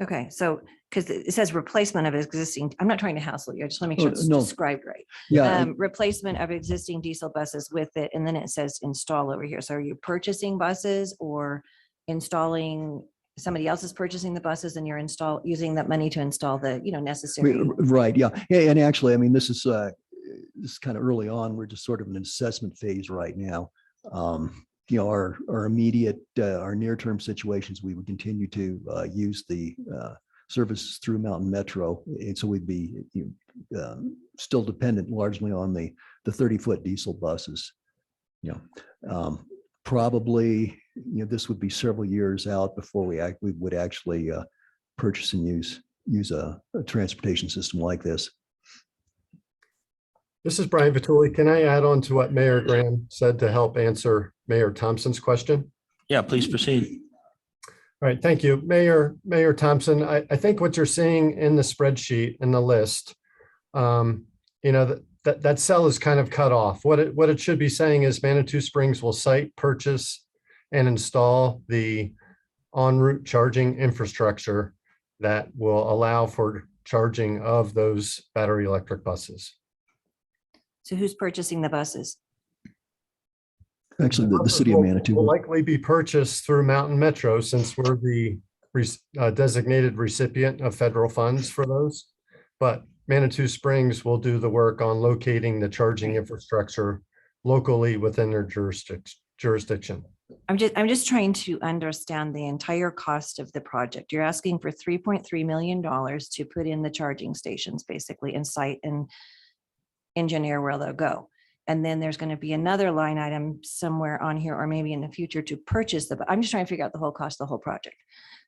S4: Okay, so because it says replacement of existing, I'm not trying to hassle you. I just want to make sure it's
S14: no.
S4: described right.
S14: Yeah.
S4: Replacement of existing diesel buses with it, and then it says install over here. So are you purchasing buses or installing? Somebody else is purchasing the buses, and you're using that money to install the necessary.
S14: Right. Yeah. And actually, this is kind of early on. We're just sort of in an assessment phase right now. Our immediate, our near-term situations, we would continue to use the services through Mountain Metro. And so we'd be still dependent largely on the 30-foot diesel buses. Probably, this would be several years out before we would actually purchase and use a transportation system like this.
S1: This is Brian Vituli. Can I add on to what Mayor Graham said to help answer Mayor Thompson's question?
S5: Yeah, please proceed.
S1: All right, thank you. Mayor Thompson, I think what you're seeing in the spreadsheet in the list, that cell is kind of cut off. What it should be saying is Manitou Springs will site, purchase, and install the en route charging infrastructure that will allow for charging of those battery electric buses.
S4: So who's purchasing the buses?
S14: Actually, the city of Manitou
S1: will likely be purchased through Mountain Metro, since we're the designated recipient of federal funds for those. But Manitou Springs will do the work on locating the charging infrastructure locally within their jurisdiction.
S4: I'm just trying to understand the entire cost of the project. You're asking for $3.3 million to put in the charging stations, basically, and site and engineer where they'll go. And then there's going to be another line item somewhere on here, or maybe in the future, to purchase the, I'm just trying to figure out the whole cost of the whole project.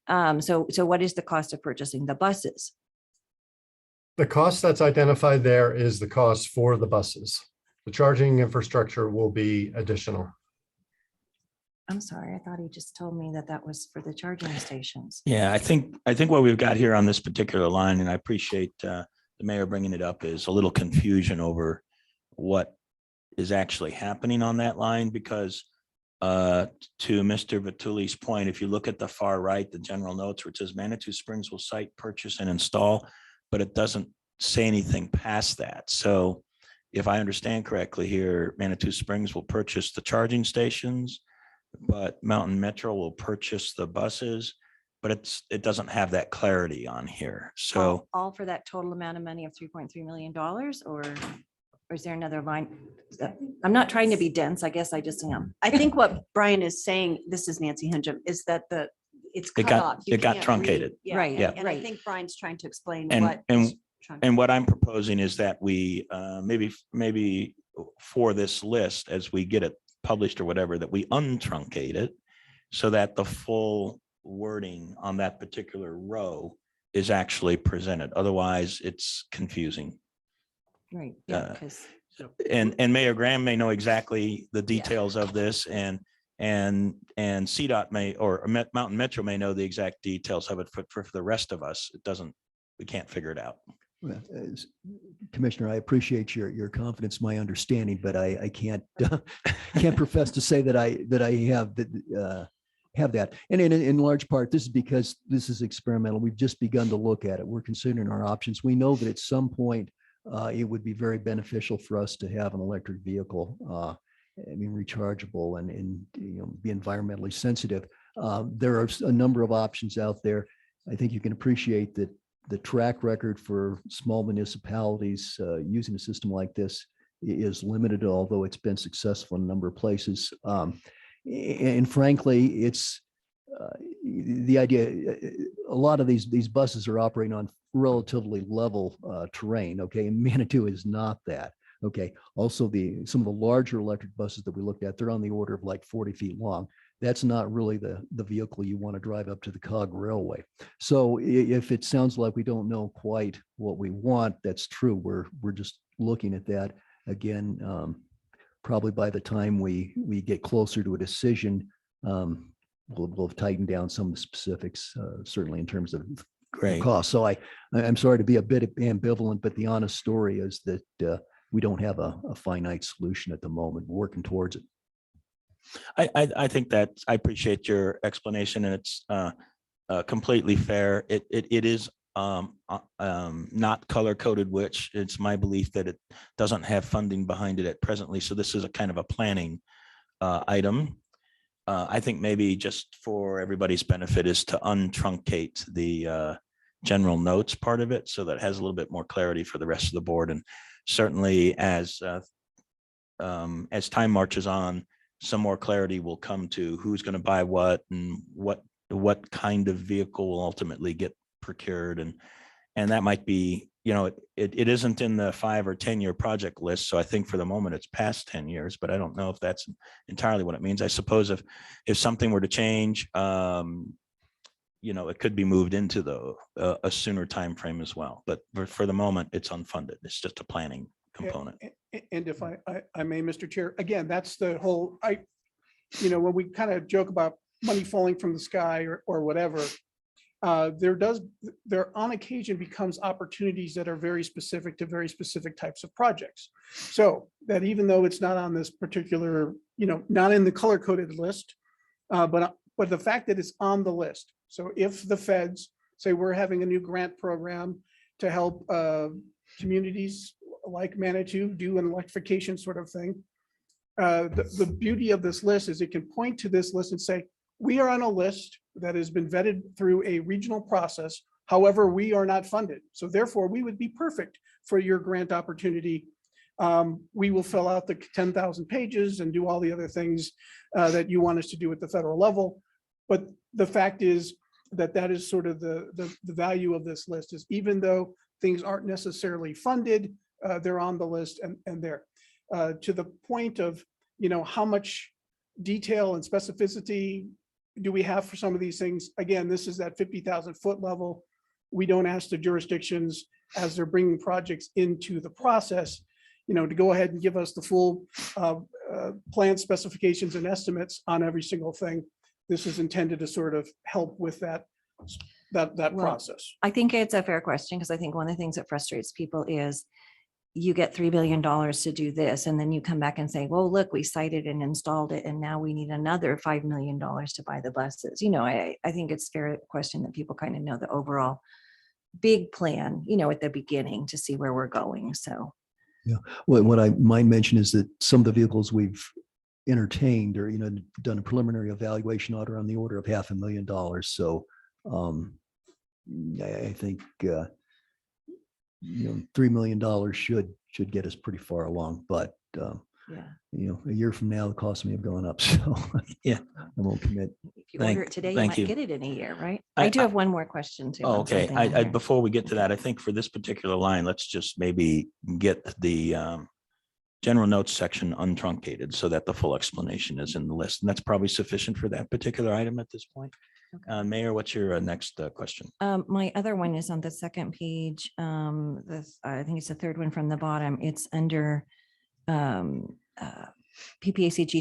S4: So what is the cost of purchasing the buses?
S1: The cost that's identified there is the cost for the buses. The charging infrastructure will be additional.
S4: I'm sorry, I thought he just told me that was for the charging stations.
S5: Yeah, I think what we've got here on this particular line, and I appreciate the mayor bringing it up, is a little confusion over what is actually happening on that line, because to Mr. Vituli's point, if you look at the far right, the general notes where it says Manitou Springs will site, purchase, and install, but it doesn't say anything past that. So if I understand correctly here, Manitou Springs will purchase the charging stations, but Mountain Metro will purchase the buses, but it doesn't have that clarity on here. So
S4: all for that total amount of money of $3.3 million, or is there another line? I'm not trying to be dense. I guess I just am.
S10: I think what Brian is saying, this is Nancy Hunjum, is that it's cut off. You
S5: it got
S10: can't
S5: truncated.
S10: Yeah,
S4: Right,
S5: yeah.
S10: And I think Brian's trying to explain
S5: And
S10: what. is truncated.
S5: and what I'm proposing is that we maybe for this list, as we get it published or whatever, that we untruncate it so that the full wording on that particular row is actually presented. Otherwise, it's confusing.
S4: Right. Yeah. Because
S5: And Mayor Graham may know exactly the details of this, and CDOT may, or Mountain Metro may know the exact details of it. For the rest of us, we can't figure it out.
S14: Well, Commissioner, I appreciate your confidence, my understanding, but I can't profess to say that I have that. And in large part, this is because this is experimental. We've just begun to look at it. We're considering our options. We know that at some point it would be very beneficial for us to have an electric vehicle, rechargeable and be environmentally sensitive. There are a number of options out there. I think you can appreciate that the track record for small municipalities using a system like this is limited, although it's been successful in a number of places. And frankly, it's the idea, a lot of these buses are operating on relatively level terrain, okay? And Manitou is not that, okay? Also, some of the larger electric buses that we looked at, they're on the order of like 40 feet long. That's not really the vehicle you want to drive up to the Cog Railway. So if it sounds like we don't know quite what we want, that's true. We're just looking at that again. Probably by the time we get closer to a decision, we'll have tightened down some of the specifics, certainly in terms of cost. So I'm sorry to be a bit ambivalent, but the honest story is that we don't have a finite solution at the moment. We're working towards it.
S5: I think that I appreciate your explanation, and it's completely fair. It is not color coded, which it's my belief that it doesn't have funding behind it at presently. So this is a kind of a planning item. I think maybe just for everybody's benefit is to untruncate the general notes part of it, so that it has a little bit more clarity for the rest of the board. And certainly as time marches on, some more clarity will come to who's going to buy what and what kind of vehicle will ultimately get procured, and that might be, it isn't in the 5 or 10 year project list. So I think for the moment it's past 10 years, but I don't know if that's entirely what it means. I suppose if something were to change, it could be moved into a sooner time frame as well. But for the moment, it's unfunded. It's just a planning component.
S20: And if I may, Mr. Chair, again, that's the whole, when we kind of joke about money falling from the sky or whatever, there on occasion becomes opportunities that are very specific to very specific types of projects. So that even though it's not on this particular, not in the color coded list, but the fact that it's on the list. So if the feds say we're having a new grant program to help communities like Manitou do an electrification sort of thing, the beauty of this list is it can point to this list and say, we are on a list that has been vetted through a regional process. However, we are not funded. So therefore, we would be perfect for your grant opportunity. We will fill out the 10,000 pages and do all the other things that you want us to do at the federal level. But the fact is that is sort of the value of this list, is even though things aren't necessarily funded, they're on the list and there. To the point of, how much detail and specificity do we have for some of these things? Again, this is that 50,000 foot level. We don't ask the jurisdictions as they're bringing projects into the process, to go ahead and give us the full plan specifications and estimates on every single thing. This is intended to sort of help with that process.
S4: I think it's a fair question, because I think one of the things that frustrates people is you get $3 billion to do this, and then you come back and say, well, look, we sited and installed it, and now we need another $5 million to buy the buses. I think it's fair question that people kind of know the overall big plan, at the beginning, to see where we're going. So
S14: Yeah, well, what I might mention is that some of the vehicles we've entertained or, done a preliminary evaluation on the order of $500,000. So I think, $3 million should get us pretty far along, but a year from now, the cost may have gone up. So yeah, I won't commit.
S4: if you order it today, you might get it in a year, right? I do have one more question too. on
S5: Okay,
S4: something on here.
S5: before we get to that, I think for this particular line, let's just maybe get the general notes section untruncated so that the full explanation is in the list. And that's probably sufficient for that particular item at this point. Mayor, what's your next question?
S4: My other one is on the second page. I think it's the third one from the bottom. It's under PPACG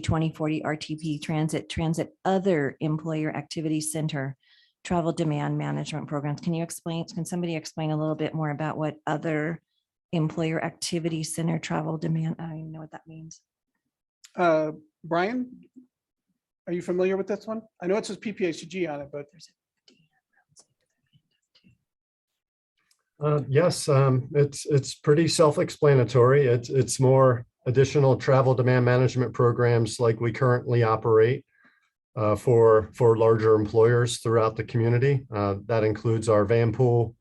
S4: 2040 RTP Transit Other Employer Activity Center Travel Demand Management Programs. Can somebody explain a little bit more about what Other Employer Activity Center Travel Demand? I don't even know what that means.
S20: Brian, are you familiar with this one? I know it says PPACG on it, but
S1: Yes, it's pretty self-explanatory. It's more additional travel demand management programs like we currently operate for larger employers throughout the community. That includes our van pool,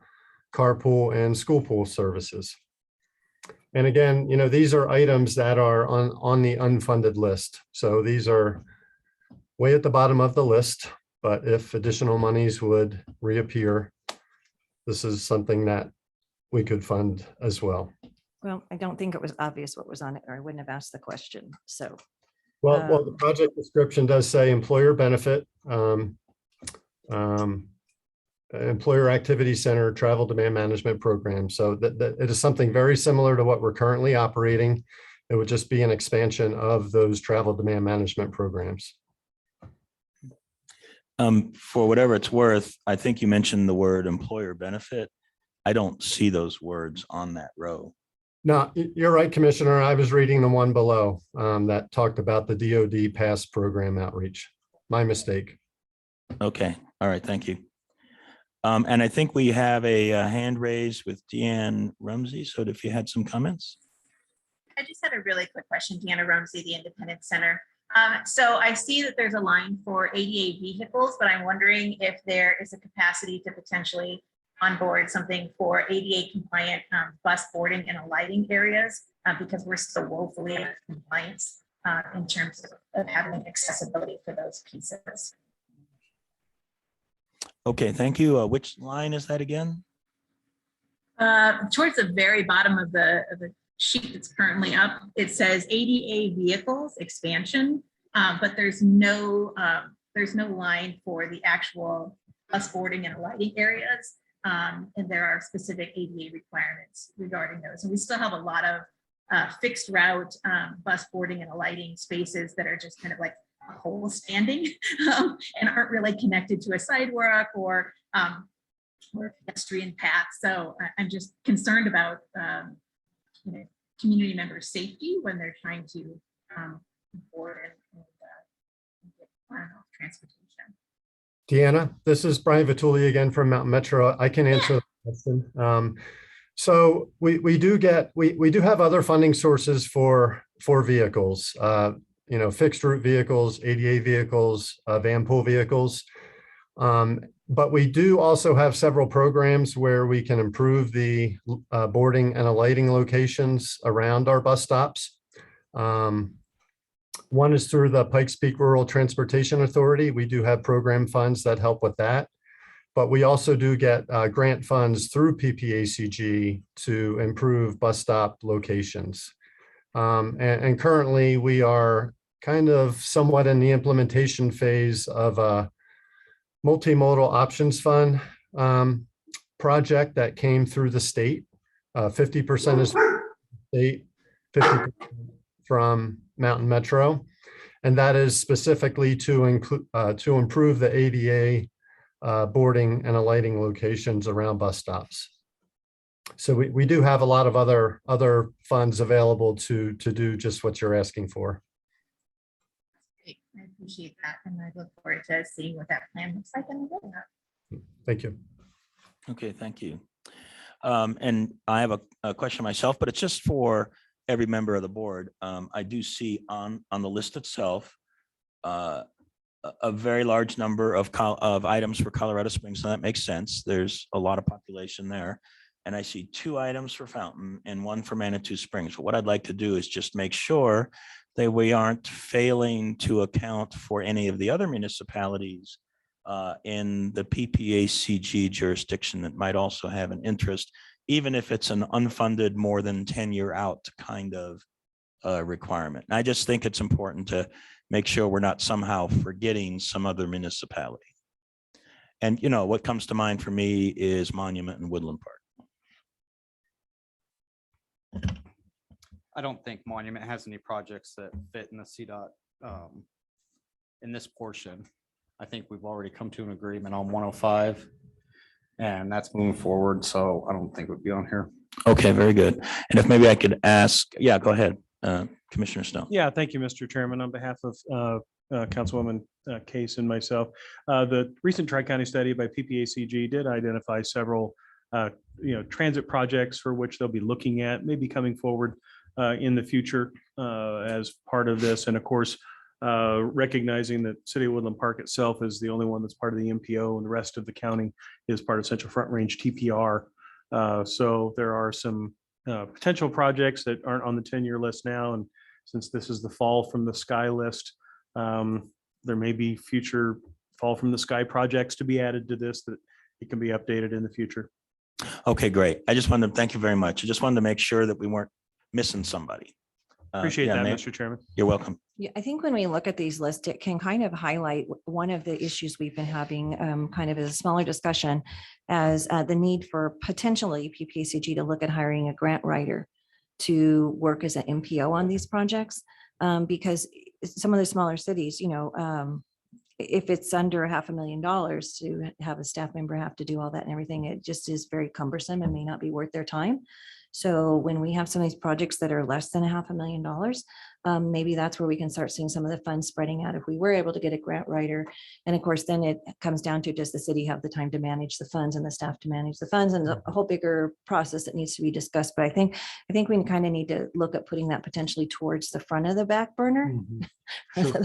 S1: carpool, and school pool services. And again, these are items that are on the unfunded list. So these are way at the bottom of the list, but if additional monies would reappear, this is something that we could fund as well.
S4: Well, I don't think it was obvious what was on it, or I wouldn't have asked the question. So,
S1: Well, the project description does say employer benefit, employer activity center, travel demand management program. So that it is something very similar to what we're currently operating. It would just be an expansion of those travel demand management programs.
S5: For whatever it's worth, I think you mentioned the word employer benefit. I don't see those words on that row.
S1: No, you're right, Commissioner. I was reading the one below that talked about the DoD PASS program outreach. My mistake.
S5: Okay. All right. Thank you. And I think we have a hand raised with Deanne Rumsey. So if you had some comments.
S12: I just had a really quick question, Deanna Rumsey, the Independent Center. So I see that there's a line for ADA vehicles, but I'm wondering if there is a capacity to potentially onboard something for ADA compliant bus boarding and alighting areas, because we're still woefully out of compliance in terms of having accessibility for those pieces.
S5: Okay, thank you. Which line is that again?
S12: Towards the very bottom of the sheet that's currently up, it says ADA vehicles expansion, but there's no line for the actual bus boarding and alighting areas. And there are specific ADA requirements regarding those. And we still have a lot of fixed route bus boarding and alighting spaces that are just kind of like a hole standing and aren't really connected to a sidewalk or pedestrian path. So I'm just concerned about community members' safety when they're trying to board and I don't know, transportation.
S1: Deanna, this is Brian Vituli again from Mountain Metro. I can answer the question. So we do have other funding sources for vehicles, fixed route vehicles, ADA vehicles, van pool vehicles. But we do also have several programs where we can improve the boarding and alighting locations around our bus stops. One is through the Pikes Peak Rural Transportation Authority. We do have program funds that help with that. But we also do get grant funds through PPACG to improve bus stop locations. And currently we are kind of somewhat in the implementation phase of a multimodal options fund project that came through the state. 50% is state, 50% from Mountain Metro. And that is specifically to improve the ADA boarding and alighting locations around bus stops. So we do have a lot of other funds available to do just what you're asking for.
S12: Great. I appreciate that. And I look forward to seeing what that plan looks like.
S1: Thank you.
S5: Okay, thank you. And I have a question myself, but it's just for every member of the board. I do see on the list itself a very large number of items for Colorado Springs, so that makes sense. There's a lot of population there. And I see 2 items for Fountain and 1 for Manitou Springs. What I'd like to do is just make sure that we aren't failing to account for any of the other municipalities in the PPACG jurisdiction that might also have an interest, even if it's an unfunded more than 10-year out kind of requirement. And I just think it's important to make sure we're not somehow forgetting some other municipality. And what comes to mind for me is Monument and Woodland Park.
S13: I don't think Monument has any projects that fit in the CDOT in this portion. I think we've already come to an agreement on 105 and that's moving forward. So I don't think it would be on here.
S5: Okay, very good. And if maybe I could ask, yeah, go ahead, Commissioner Snow.
S9: Yeah, thank you, Mr. Chairman. On behalf of Councilwoman Case and myself, the recent Tri-County study by PPACG did identify several transit projects for which they'll be looking at, maybe coming forward in the future as part of this. And of course, recognizing that City of Woodland Park itself is the only one that's part of the MPO and the rest of the county is part of Central Front Range TPR. So there are some potential projects that aren't on the 10-year list now. And since this is the fall from the sky list, there may be future fall from the sky projects to be added to this that it can be updated in the future.
S5: Okay, great. I just wanted to thank you very much. I just wanted to make sure that we weren't missing somebody.
S9: Appreciate
S5: yeah,
S9: that,
S5: Mayor.
S9: Mr. Chairman.
S5: You're welcome.
S4: Yeah, I think when we look at these lists, it can kind of highlight one of the issues we've been having kind of as a smaller discussion as the need for potentially PPACG to look at hiring a grant writer to work as an MPO on these projects. Because some of the smaller cities, if it's under $500,000 to have a staff member have to do all that and everything, it just is very cumbersome and may not be worth their time. So when we have some of these projects that are less than $500,000, maybe that's where we can start seeing some of the funds spreading out if we were able to get a grant writer. And of course, then it comes down to, does the city have the time to manage the funds and the staff to manage the funds, and a whole bigger process that needs to be discussed. But I think we kind of need to look at putting that potentially towards the front of the back burner. Sure.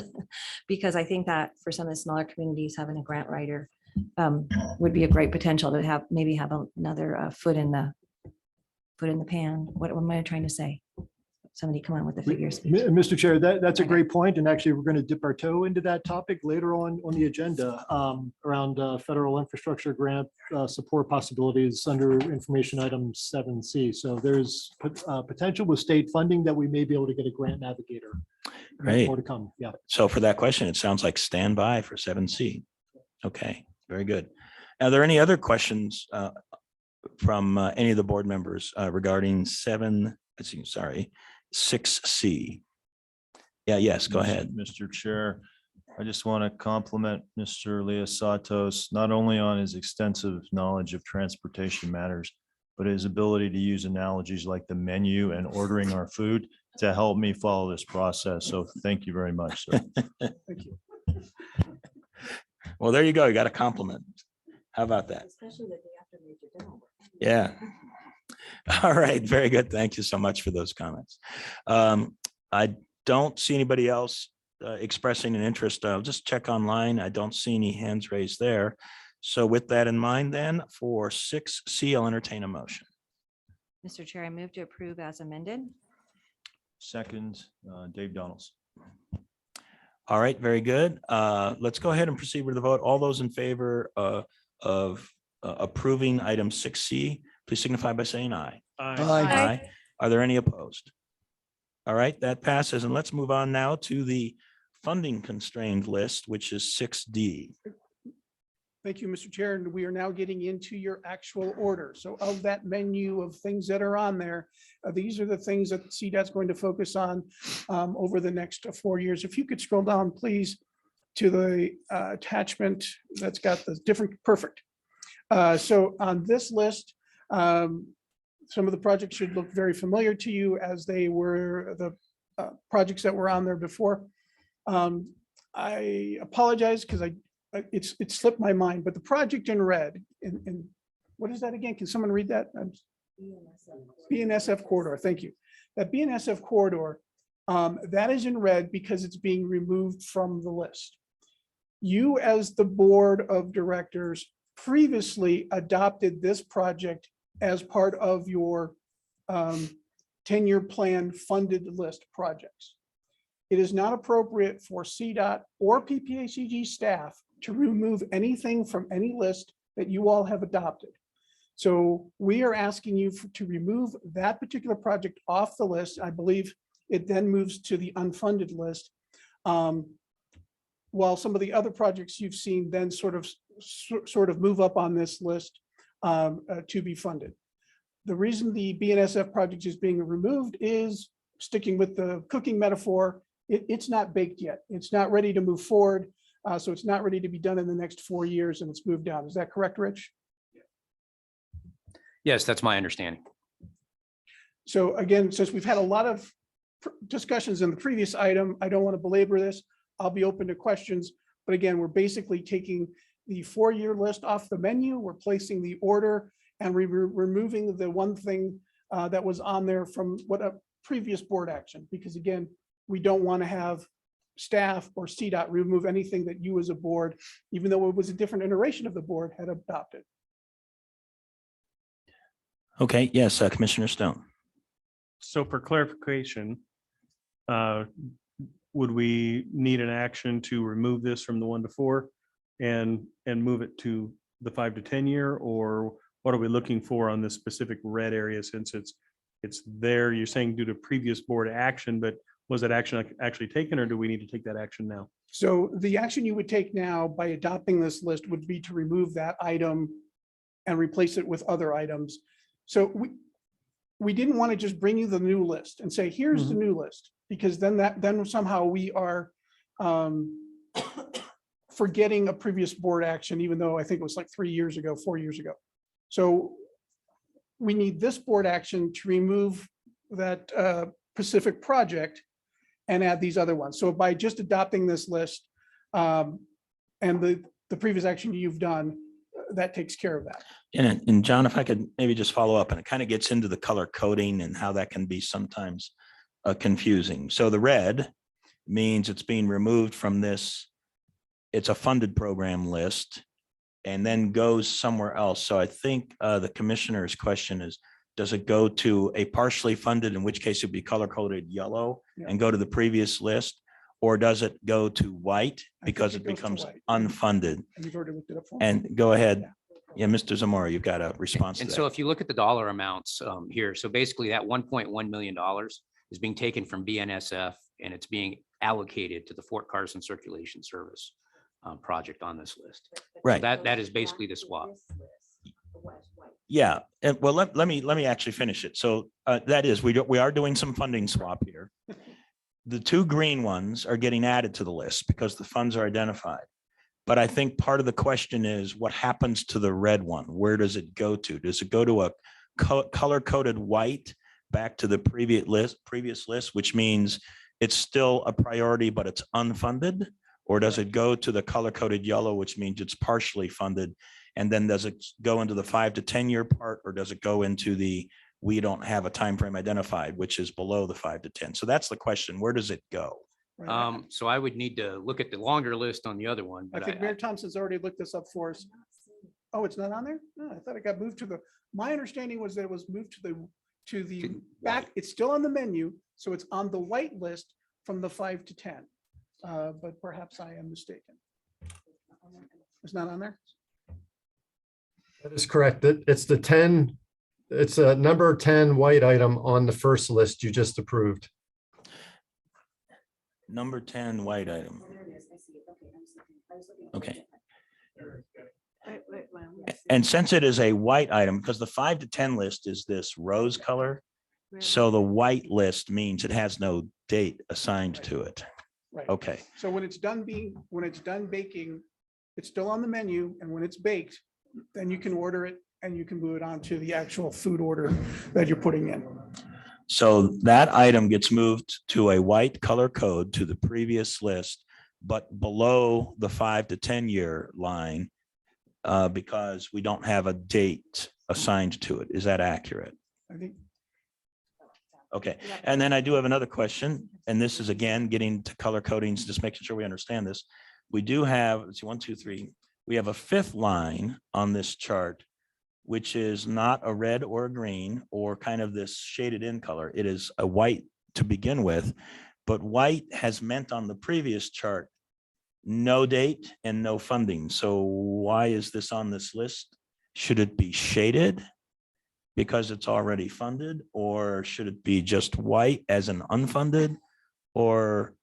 S4: Because I think that for some of the smaller communities, having a grant writer would be a great potential to have another foot in the pan. What am I trying to say? somebody come on with the figures.
S6: Mr. Chair, that's a great point. And actually, we're going to dip our toe into that topic later on the agenda around federal infrastructure grant support possibilities under information item 7C. So there's potential with state funding that we may be able to get a grant navigator.
S5: Great.
S6: More to come. Yeah.
S5: So for that question, it sounds like standby for 7C. Okay, very good. Are there any other questions from any of the board members regarding 6C? Yeah, yes, go ahead.
S19: Mr. Chair, I just want to compliment Mr. Leosatos, not only on his extensive knowledge of transportation matters, but his ability to use analogies like the menu and ordering our food to help me follow this process. So thank you very much, sir.
S6: Thank you.
S5: Well, there you go. You got a compliment. How about that?
S4: Especially the day after major demo.
S5: Yeah. All right. Very good. Thank you so much for those comments. I don't see anybody else expressing an interest. I'll just check online. I don't see any hands raised there. So with that in mind, then for 6C, I'll entertain a motion.
S4: Mr. Chair, I move to approve as amended.
S19: Second, Dave Donaldson.
S5: All right. Very good. Let's go ahead and proceed with the vote. All those in favor of approving item 6C, please signify by saying aye.
S6: Aye.
S5: Are there any opposed? All right, that passes. And let's move on now to the funding constrained list, which is 6D.
S20: Thank you, Mr. Chair. And we are now getting into your actual order. So of that menu of things that are on there, these are the things that CDOT's going to focus on over the next 4 years. If you could scroll down, please, to the attachment that's got the different, perfect. So on this list, some of the projects should look very familiar to you as they were the projects that were on there before. I apologize because it slipped my mind, but the project in red, and what is that again? Can someone read that? BNSF corridor, thank you. That BNSF corridor, that is in red because it's being removed from the list. You, as the board of directors, previously adopted this project as part of your 10-year plan funded list projects. It is not appropriate for CDOT or PPACG staff to remove anything from any list that you all have adopted. So we are asking you to remove that particular project off the list. I believe it then moves to the unfunded list. While some of the other projects you've seen then sort of move up on this list to be funded. The reason the BNSF project is being removed is, sticking with the cooking metaphor, it's not baked yet. It's not ready to move forward. So it's not ready to be done in the next 4 years, and it's moved down. Is that correct, Rich?
S2: Yes, that's my understanding.
S20: So again, since we've had a lot of discussions in the previous item, I don't want to belabor this. I'll be open to questions. But again, we're basically taking the 4-year list off the menu. We're placing the order, and we're removing the one thing that was on there from what a previous board action, because again, we don't want to have staff or CDOT remove anything that you as a board, even though it was a different iteration of the board, had adopted.
S5: Okay, yes, Commissioner Stone.
S9: So for clarification, would we need an action to remove this from the 1 to 4 and move it to the 5 to 10 year, or what are we looking for on this specific red area, since it's there? You're saying due to previous board action, but was that action actually taken, or do we need to take that action now?
S20: So the action you would take now by adopting this list would be to remove that item and replace it with other items. So we didn't want to just bring you the new list and say, here's the new list, because then somehow we are forgetting a previous board action, even though I think it was like 3 years ago, 4 years ago. So we need this board action to remove that Pacific project and add these other ones. So by just adopting this list and the previous action you've done, that takes care of that.
S5: And John, if I could maybe just follow up, and it kind of gets into the color coding and how that can be sometimes confusing. So the red means it's being removed from this. It's a funded program list and then goes somewhere else. So I think the commissioner's question is, does it go to a partially funded, in which case it'd be color coded yellow and go to the previous list? Or does it go to white because it
S20: it goes to
S5: becomes
S20: white.
S5: unfunded?
S20: And we've already looked it up for
S5: And go ahead. Yeah, Mr. Zamora, you've got a response to
S2: And
S5: that.
S2: so if you look at the dollar amounts here, so basically that $1.1 million is being taken from BNSF and it's being allocated to the Fort Carson Circulation Service project on this list. So
S5: Right.
S2: that is basically the swap.
S5: Yeah, and well, let me actually finish it. So that is, we are doing some funding swap here. The two green ones are getting added to the list because the funds are identified. But I think part of the question is what happens to the red one? Where does it go to? Does it go to a color coded white back to the previous list, which means it's still a priority, but it's unfunded? Or does it go to the color coded yellow, which means it's partially funded? And then does it go into the 5 to 10 year part, or does it go into the we don't have a time frame identified, which is below the 5 to 10? So that's the question. Where does it go?
S2: So I would need to look at the longer list on the other one,
S20: I
S2: but
S20: think Mayor Thompson's already looked this up for us. Oh, it's not on there? No, I thought it got moved to the, my understanding was that it was moved to the back. It's still on the menu, so it's on the white list from the 5 to 10. But perhaps I am mistaken. It's not on there?
S1: That is correct. It's the 10, it's a number 10 white item on the first list you just approved.
S5: Number 10 white item. Okay. And since it is a white item, because the 5 to 10 list is this rose color, so the white list means it has no date assigned to it.
S20: Right.
S5: Okay.
S20: So when it's done baking, it's still on the menu, and when it's baked, then you can order it and you can move it on to the actual food order that you're putting in.
S5: So that item gets moved to a white color code to the previous list, but below the 5 to 10 year line because we don't have a date assigned to it. Is that accurate?
S20: I think.
S5: Okay, and then I do have another question, and this is again getting to color codings, just making sure we understand this. We do have, let's see, 1, 2, 3. We have a fifth line on this chart, which is not a red or a green or kind of this shaded in color. It is a white to begin with, but white has meant on the previous chart no date and no funding. So why is this on this list? Should it be shaded because it's already funded, or should it be just white as an unfunded? Or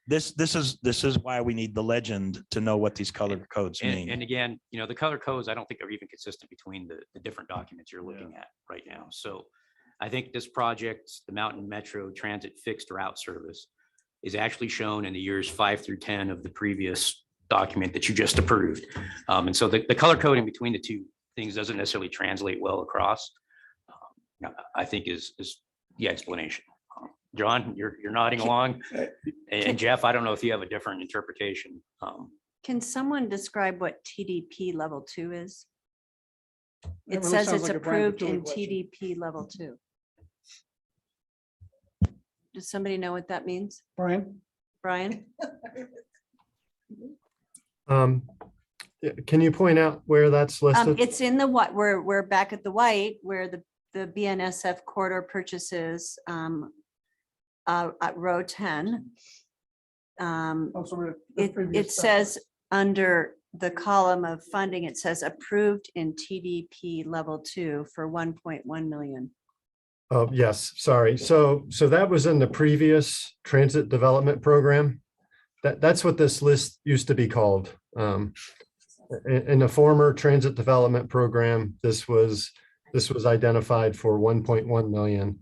S5: this is why we need the legend to know what these color codes mean.
S2: And again, the color codes, I don't think are even consistent between the different documents you're looking at right now. So I think this project, the Mountain Metro Transit Fixed Route Service, is actually shown in the years 5 through 10 of the previous document that you just approved. And so the color coding between the two things doesn't necessarily translate well across, I think is the explanation. John, you're nodding along. And Jeff, I don't know if you have a different interpretation.
S10: Can someone describe what TDP level 2 is?
S20: That
S10: It
S20: really
S10: says
S20: sounds
S10: it's
S20: like a Brian
S10: approved in
S20: Patulli question.
S10: TDP level 2. Does somebody know what that means?
S20: Brian?
S10: Brian?
S1: Can you point out where that's listed?
S10: It's in the what, we're back at the white where the BNSF corridor purchases at row 10. It says under the column of funding, it says approved in TDP level 2 for 1.1 million.
S1: Oh, yes, sorry. So that was in the previous transit development program. That's what this list used to be called. In the former transit development program, this was identified for 1.1 million,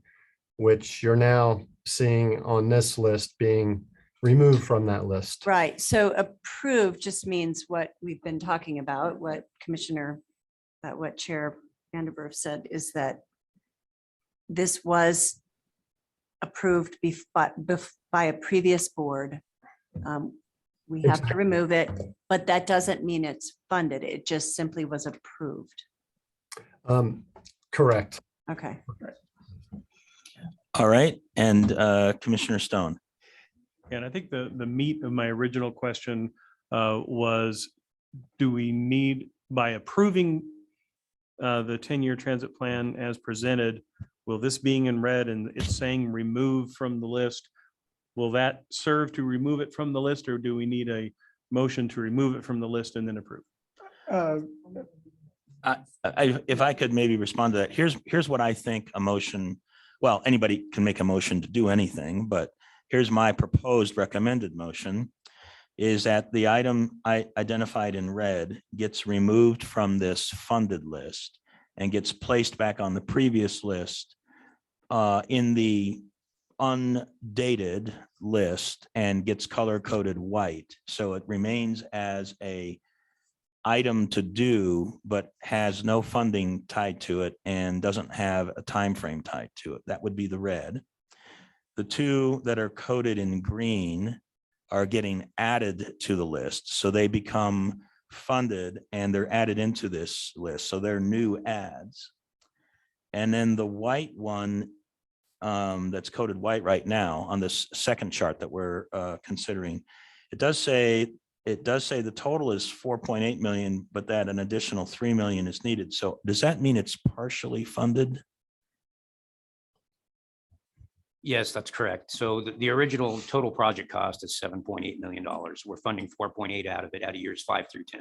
S1: which you're now seeing on this list being removed from that list.
S10: Right. So approved just means what we've been talking about, what what Chair Vanderwerf said is that this was approved by a previous board. We have to remove it, but that doesn't mean it's funded. It just simply was approved.
S1: Correct.
S10: Okay.
S5: All right, and Commissioner Stone.
S9: And I think the meat of my original question was, do we need, by approving the 10-year transit plan as presented, will this being in red and it's saying remove from the list, will that serve to remove it from the list, or do we need a motion to remove it from the list and then approve?
S5: If I could maybe respond to that, here's what I think a motion, well, anybody can make a motion to do anything, but here's my proposed recommended motion, is that the item I identified in red gets removed from this funded list and gets placed back on the previous list in the undated list and gets color coded white. So it remains as a item to do, but has no funding tied to it and doesn't have a time frame tied to it. That would be the red. The two that are coded in green are getting added to the list. So they become funded and they're added into this list. So they're new adds. And then the white one that's coded white right now on this second chart that we're considering, it does say the total is 4.8 million, but that an additional 3 million is needed. So does that mean it's partially funded?
S2: Yes, that's correct. So the original total project cost is $7.8 million. We're funding 4.8 out of it out of years 5 through 10.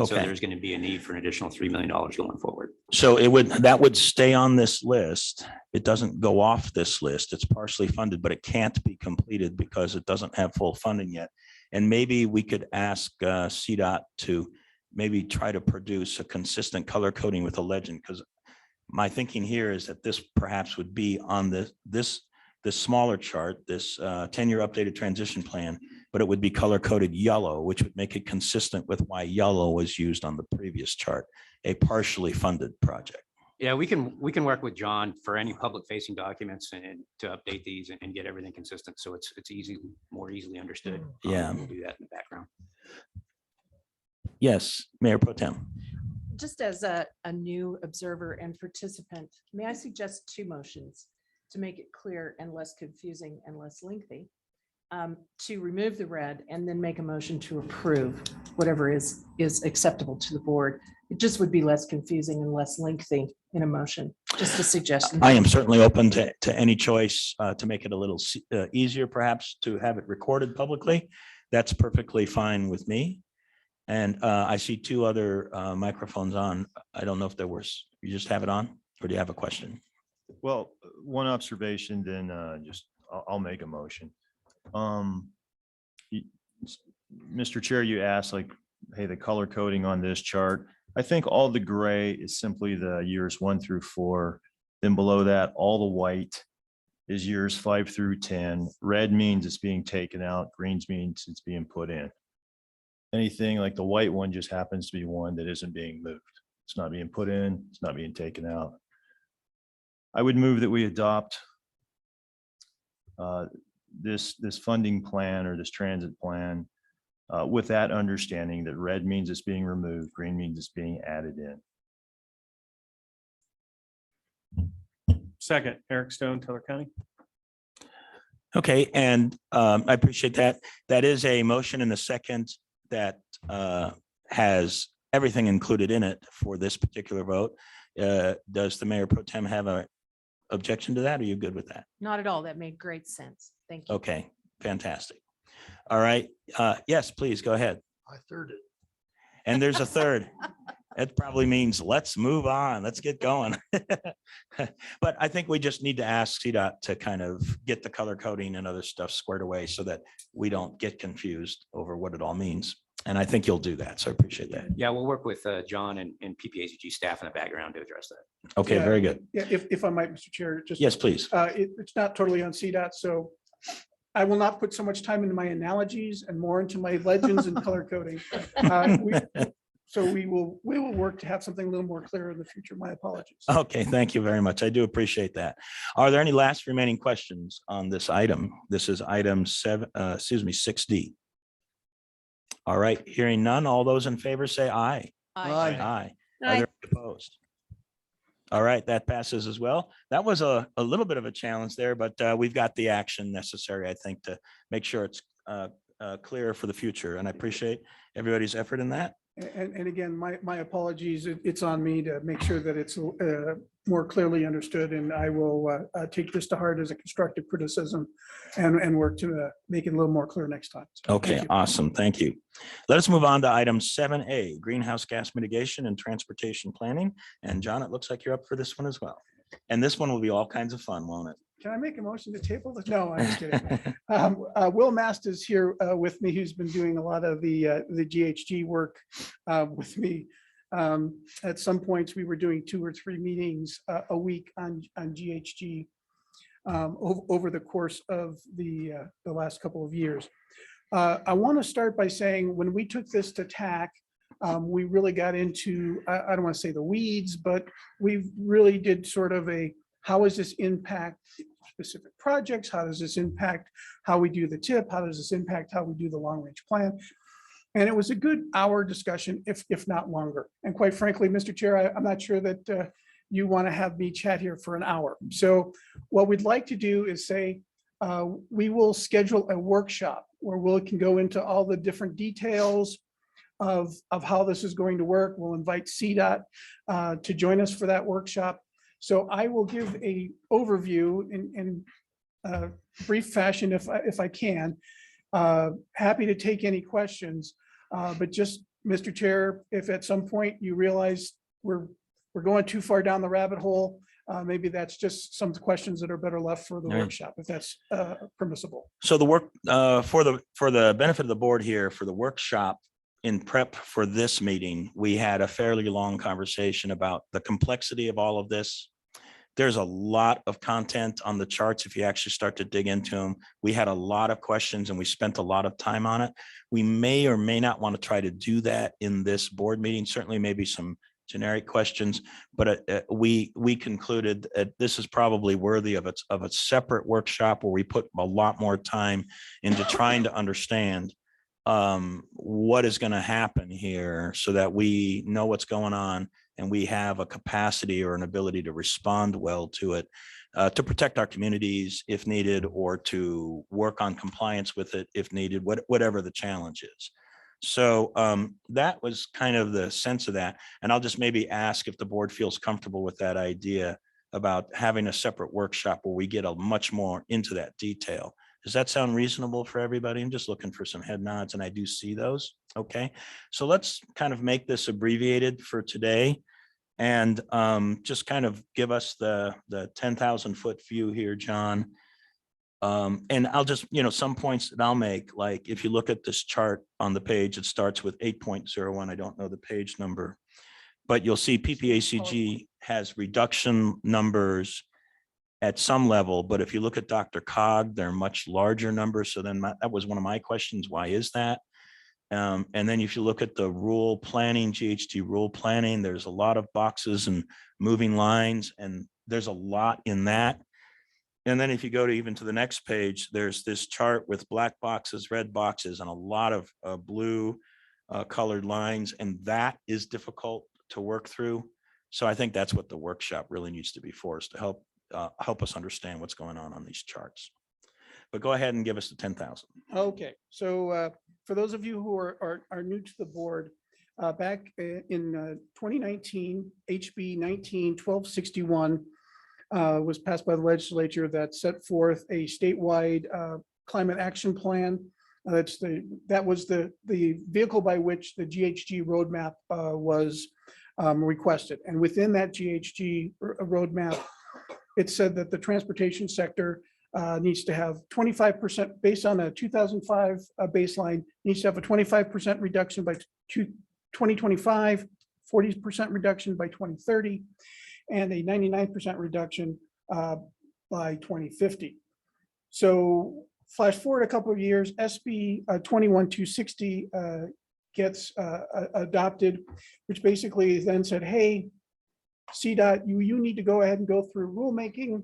S2: So
S5: Okay.
S2: there's going to be a need for an additional $3 million going forward.
S5: So that would stay on this list. It doesn't go off this list. It's partially funded, but it can't be completed because it doesn't have full funding yet. And maybe we could ask CDOT to maybe try to produce a consistent color coding with a legend, because my thinking here is that this perhaps would be on this smaller chart, this 10-year updated transition plan, but it would be color coded yellow, which would make it consistent with why yellow was used on the previous chart, a partially funded project.
S2: Yeah, we can work with John for any public facing documents and to update these and get everything consistent. So it's more easily understood.
S5: Yeah.
S2: We'll do that in the background.
S5: Yes, Mayor Pro Tem.
S8: Just as a new observer and participant, may I suggest two motions to make it clear and less confusing and less lengthy? To remove the red and then make a motion to approve whatever is acceptable to the board. It just would be less confusing and less lengthy in a motion, just a suggestion.
S5: I am certainly open to any choice to make it a little easier, perhaps to have it recorded publicly. That's perfectly fine with me. And I see two other microphones on. I don't know if you just have it on, or do you have a question?
S19: Well, one observation, then I'll make a motion. Mr. Chair, you asked like, hey, the color coding on this chart. I think all the gray is simply the years 1 through 4. Then below that, all the white is years 5 through 10. Red means it's being taken out. Greens means it's being put in. Anything like the white one just happens to be one that isn't being moved. It's not being put in. It's not being taken out. I would move that we adopt this funding plan or this transit plan with that understanding that red means it's being removed, green means it's being added in.
S9: Second, Eric Stone, Teller County.
S5: Okay, and I appreciate that. That is a motion in a second that has everything included in it for this particular vote. Does the Mayor Pro Tem have an objection to that? Are you good with that?
S8: Not at all. That made great sense. Thank you.
S5: Okay, fantastic. All right. Yes, please go ahead.
S3: I thirded.
S5: And there's a third. It probably means let's move on. Let's get going. But I think we just need to ask CDOT to kind of get the color coding and other stuff squared away so that we don't get confused over what it all means. And I think you'll do that. So I appreciate that.
S2: Yeah, we'll work with John and PPACG staff in the background to address that.
S5: Okay,
S20: Yeah.
S5: very good.
S20: Yeah, if I might, Mr. Chair, just.
S5: Yes, please.
S20: It's not totally on CDOT, so I will not put so much time into my analogies and more into my legends and color coding. So we will work to have something a little more clear in the future. My apologies.
S5: Okay, thank you very much. I do appreciate that. Are there any last remaining questions on this item? This is item 6D. All right, hearing none. All those in favor say aye.
S10: Aye.
S5: Aye. Are there any opposed? All right, that passes as well. That was a little bit of a challenge there, but we've got the action necessary, I think, to make sure it's clearer for the future. And I appreciate everybody's effort in that.
S20: And again, my apologies. It's on me to make sure that it's more clearly understood, and I will take this to heart as a constructive criticism and work to make it a little more clear next time. So,
S5: Okay,
S20: thank you.
S5: awesome. Thank you. Let us move on to item 7A, greenhouse gas mitigation and transportation planning. And John, it looks like you're up for this one as well. And this one will be all kinds of fun, won't it?
S20: Can I make a motion to table this? No, I'm just kidding. Will Mast is here with me, who's been doing a lot of the GHG work with me. At some points, we were doing 2 or 3 meetings a week on GHG over the course of the last couple of years. I want to start by saying when we took this to TAC, we really got into, I don't want to say the weeds, but we really did sort of a, how does this impact specific projects? How does this impact how we do the tip? How does this impact how we do the long range plan? And it was a good hour discussion, if not longer. And quite frankly, Mr. Chair, I'm not sure that you want to have me chat here for an hour. So what we'd like to do is say, we will schedule a workshop where we can go into all the different details of how this is going to work. We'll invite CDOT to join us for that workshop. So I will give a overview in brief fashion if I can. Happy to take any questions, but just, Mr. Chair, if at some point you realize we're going too far down the rabbit hole, maybe that's just some questions that are better left for the workshop, if that's permissible.
S5: So the work for the benefit of the board here, for the workshop, in prep for this meeting, we had a fairly long conversation about the complexity of all of this. There's a lot of content on the charts if you actually start to dig into them. We had a lot of questions and we spent a lot of time on it. We may or may not want to try to do that in this board meeting, certainly maybe some generic questions, but we concluded that this is probably worthy of a separate workshop where we put a lot more time into trying to understand what is going to happen here so that we know what's going on and we have a capacity or an ability to respond well to it, to protect our communities if needed, or to work on compliance with it if needed, whatever the challenge is. So that was kind of the sense of that. And I'll just maybe ask if the board feels comfortable with that idea about having a separate workshop where we get a much more into that detail. Does that sound reasonable for everybody? I'm just looking for some head nods and I do see those. Okay, so let's kind of make this abbreviated for today and just kind of give us the 10,000 foot view here, John. And I'll just, some points that I'll make, like if you look at this chart on the page, it starts with 8.01. I don't know the page number, but you'll see PPACG has reduction numbers at some level, but if you look at DRCOG, they're much larger numbers. So then that was one of my questions. Why is that? And then if you look at the rural planning, GHG rural planning, there's a lot of boxes and moving lines, and there's a lot in that. And then if you go to even to the next page, there's this chart with black boxes, red boxes, and a lot of blue colored lines, and that is difficult to work through. So I think that's what the workshop really needs to be for, is to help us understand what's going on these charts. But go ahead and give us the 10,000.
S20: Okay, so for those of you who are new to the board, back in 2019, HB 19-1261 was passed by the legislature that set forth a statewide climate action plan. That was the vehicle by which the GHG roadmap was requested. And within that GHG roadmap, it said that the transportation sector needs to have 25%, based on a 2005 baseline, needs to have a 25% reduction by 2025, 40% reduction by 2030, and a 99% reduction by 2050. So flash forward a couple of years, SB 21260 gets adopted, which basically then said, hey, CDOT, you need to go ahead and go through rulemaking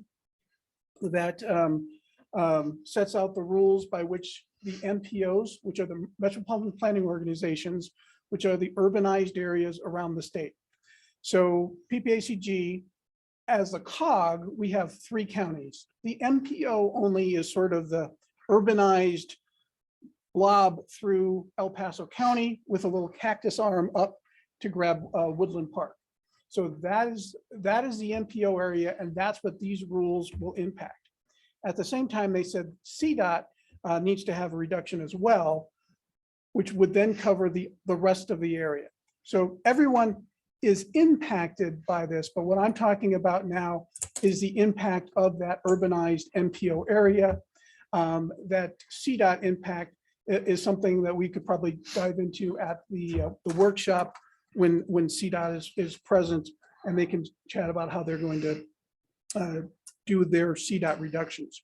S20: that sets out the rules by which the MPOs, which are the Metropolitan Planning Organizations, which are the urbanized areas around the state. So PPACG, as a cog, we have 3 counties. The MPO only is sort of the urbanized blob through El Paso County with a little cactus arm up to grab Woodland Park. So that is the MPO area, and that's what these rules will impact. At the same time, they said CDOT needs to have a reduction as well, which would then cover the rest of the area. So everyone is impacted by this, but what I'm talking about now is the impact of that urbanized MPO area. That CDOT impact is something that we could probably dive into at the workshop when CDOT is present, and they can chat about how they're going to do their CDOT reductions.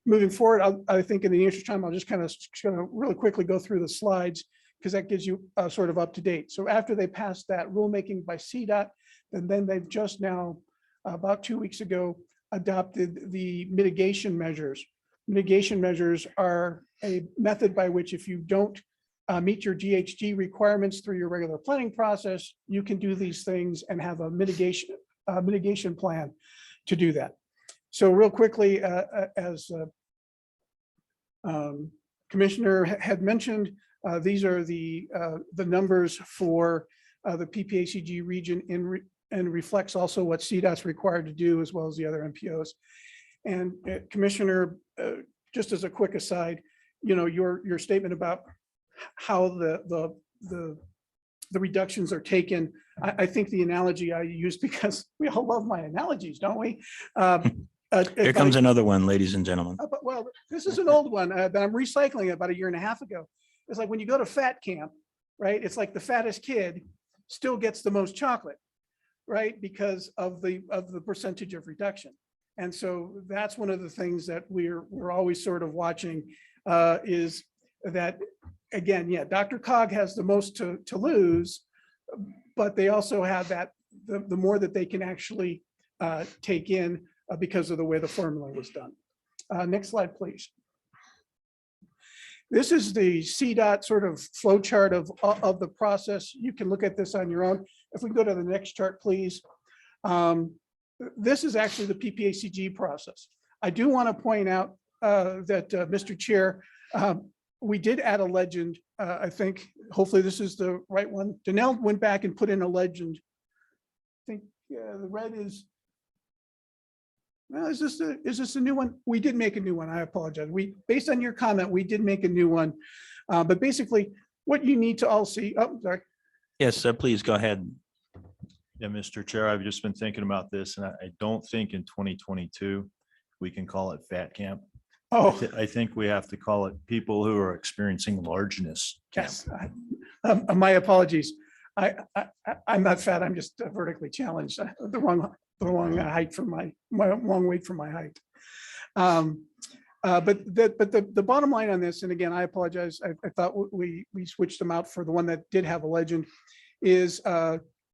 S20: Moving forward, I think in the interest of time, I'll just kind of really quickly go through the slides because that gives you sort of up to date. So after they passed that rulemaking by CDOT, and then they've just now, about 2 weeks ago, adopted the mitigation measures. Mitigation measures are a method by which if you don't meet your GHG requirements through your regular planning process, you can do these things and have a mitigation plan to do that. So real quickly, as Commissioner had mentioned, these are the numbers for the PPACG region and reflects also what CDOT's required to do, as well as the other MPOs. And Commissioner, just as a quick aside, your statement about how the reductions are taken, I think the analogy I use, because we all love my analogies, don't we?
S5: Here comes another one, ladies and gentlemen.
S20: Well, this is an old one that I'm recycling about 1.5 years ago. It's like when you go to fat camp, right? It's like the fattest kid still gets the most chocolate, right? Because of the percentage of reduction. And so that's one of the things that we're always sort of watching is that, again, yeah, Dr. Cog has the most to lose, but they also have that, the more that they can actually take in because of the way the formula was done. Next slide, please. This is the CDOT sort of flow chart of the process. You can look at this on your own. If we go to the next chart, please. This is actually the PPACG process. I do want to point out that, Mr. Chair, we did add a legend. I think hopefully this is the right one. Danelle went back and put in a legend. I think the red is, well, is this a new one? We did make a new one. I apologize. Based on your comment, we did make a new one. But basically what you need to all see, oh, sorry.
S5: Yes, please go ahead.
S19: Yeah, Mr. Chair, I've just been thinking about this, and I don't think in 2022 we can call it fat camp.
S20: Oh,
S19: I think we have to call it people who are experiencing largeness camp.
S20: yes. My apologies. I'm not fat. I'm just vertically challenged. The wrong height for my wrong weight for my height. But the bottom line on this, and again, I apologize. I thought we switched them out for the one that did have a legend, is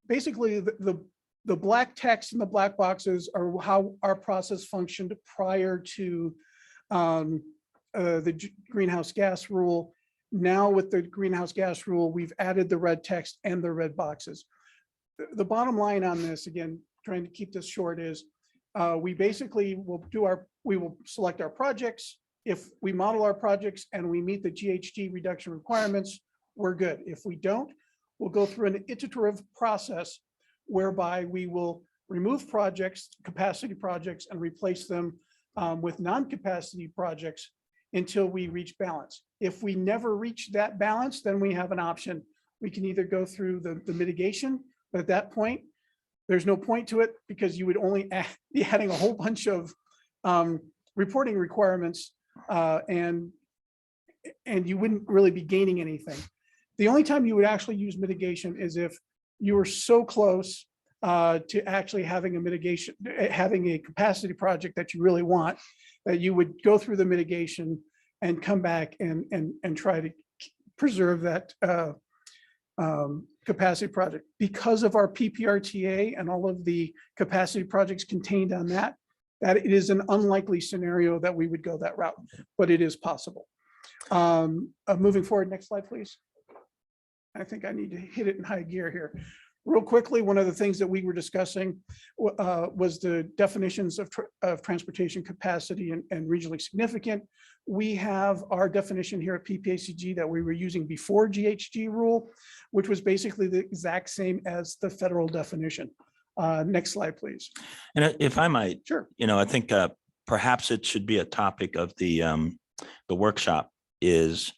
S20: basically the black text and the black boxes are how our process functioned prior to the greenhouse gas rule. Now with the greenhouse gas rule, we've added the red text and the red boxes. The bottom line on this, again, trying to keep this short, is we basically will we will select our projects. If we model our projects and we meet the GHG reduction requirements, we're good. If we don't, we'll go through an iterative process whereby we will remove projects, capacity projects, and replace them with non-capacity projects until we reach balance. If we never reach that balance, then we have an option. We can either go through the mitigation, but at that point, there's no point to it because you would only be adding a whole bunch of reporting requirements and you wouldn't really be gaining anything. The only time you would actually use mitigation is if you were so close to actually having a capacity project that you really want, that you would go through the mitigation and come back and try to preserve that capacity project. Because of our PPRTA and all of the capacity projects contained on that it is an unlikely scenario that we would go that route, but it is possible. Moving forward, next slide, please. I think I need to hit it in high gear here. Real quickly, one of the things that we were discussing was the definitions of transportation capacity and regionally significant. We have our definition here at PPACG that we were using before GHG rule, which was basically the exact same as the federal definition. Next slide, please.
S5: And if I might,
S20: sure.
S5: I think perhaps it should be a topic of the workshop is,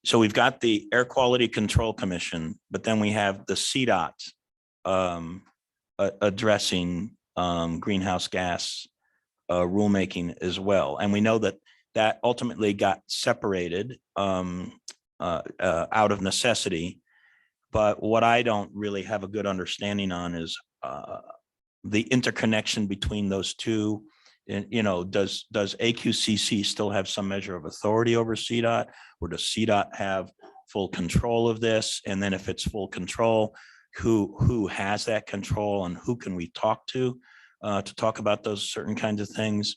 S5: so we've got the Air Quality Control Commission, but then we have the CDOT addressing greenhouse gas rulemaking as well. And we know that ultimately got separated out of necessity. But what I don't really have a good understanding on is the interconnection between those two. And, does AQCC still have some measure of authority over CDOT, or does CDOT have full control of this? And then if it's full control, who has that control, and who can we talk to talk about those certain kinds of things?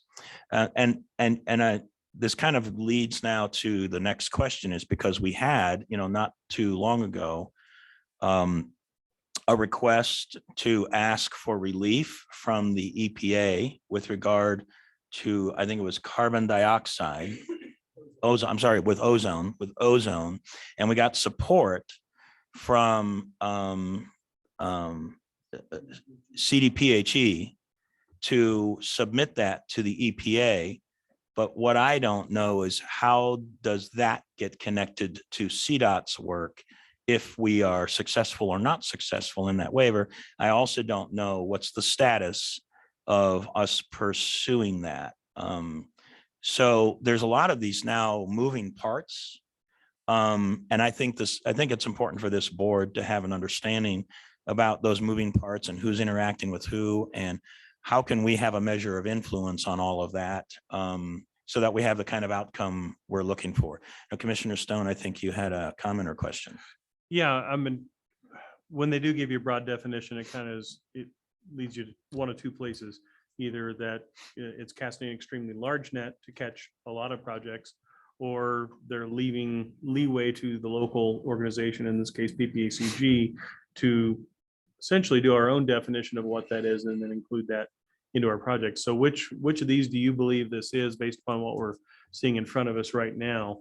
S5: This kind of leads now to the next question, is because we had, not too long ago, a request to ask for relief from the EPA with regard to, I think it was carbon dioxide, ozone, I'm sorry, with ozone, and we got support from CDPHE to submit that to the EPA. But what I don't know is, how does that get connected to CDOT's work if we are successful or not successful in that waiver? I also don't know what's the status of us pursuing that. So there's a lot of these now moving parts. And I think it's important for this board to have an understanding about those moving parts and who's interacting with who, and how can we have a measure of influence on all of that, so that we have the kind of outcome we're looking for. Now, Commissioner Stone, I think you had a comment or question.
S9: Yeah, when they do give you a broad definition, it leads you to one of two places. Either that it's casting an extremely large net to catch a lot of projects, or they're leaving leeway to the local organization, in this case PPACG, to essentially do our own definition of what that is and then include that into our project. So which of these do you believe this is, based upon what we're seeing in front of us right now?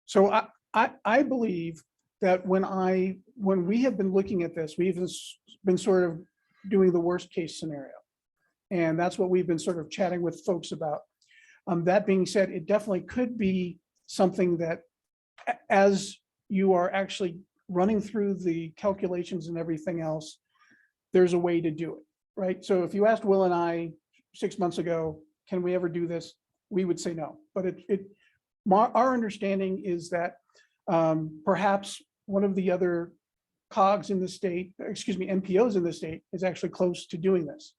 S20: So I believe that when we have been looking at this, we've been sort of doing the worst case scenario. And that's what we've been sort of chatting with folks about. That being said, it definitely could be something that, as you are actually running through the calculations and everything else, there's a way to do it, right? So if you asked Will and I 6 months ago, can we ever do this? We would say no. But our understanding is that perhaps one of the other COGs in the state, NPOs in the state, is actually close to doing this.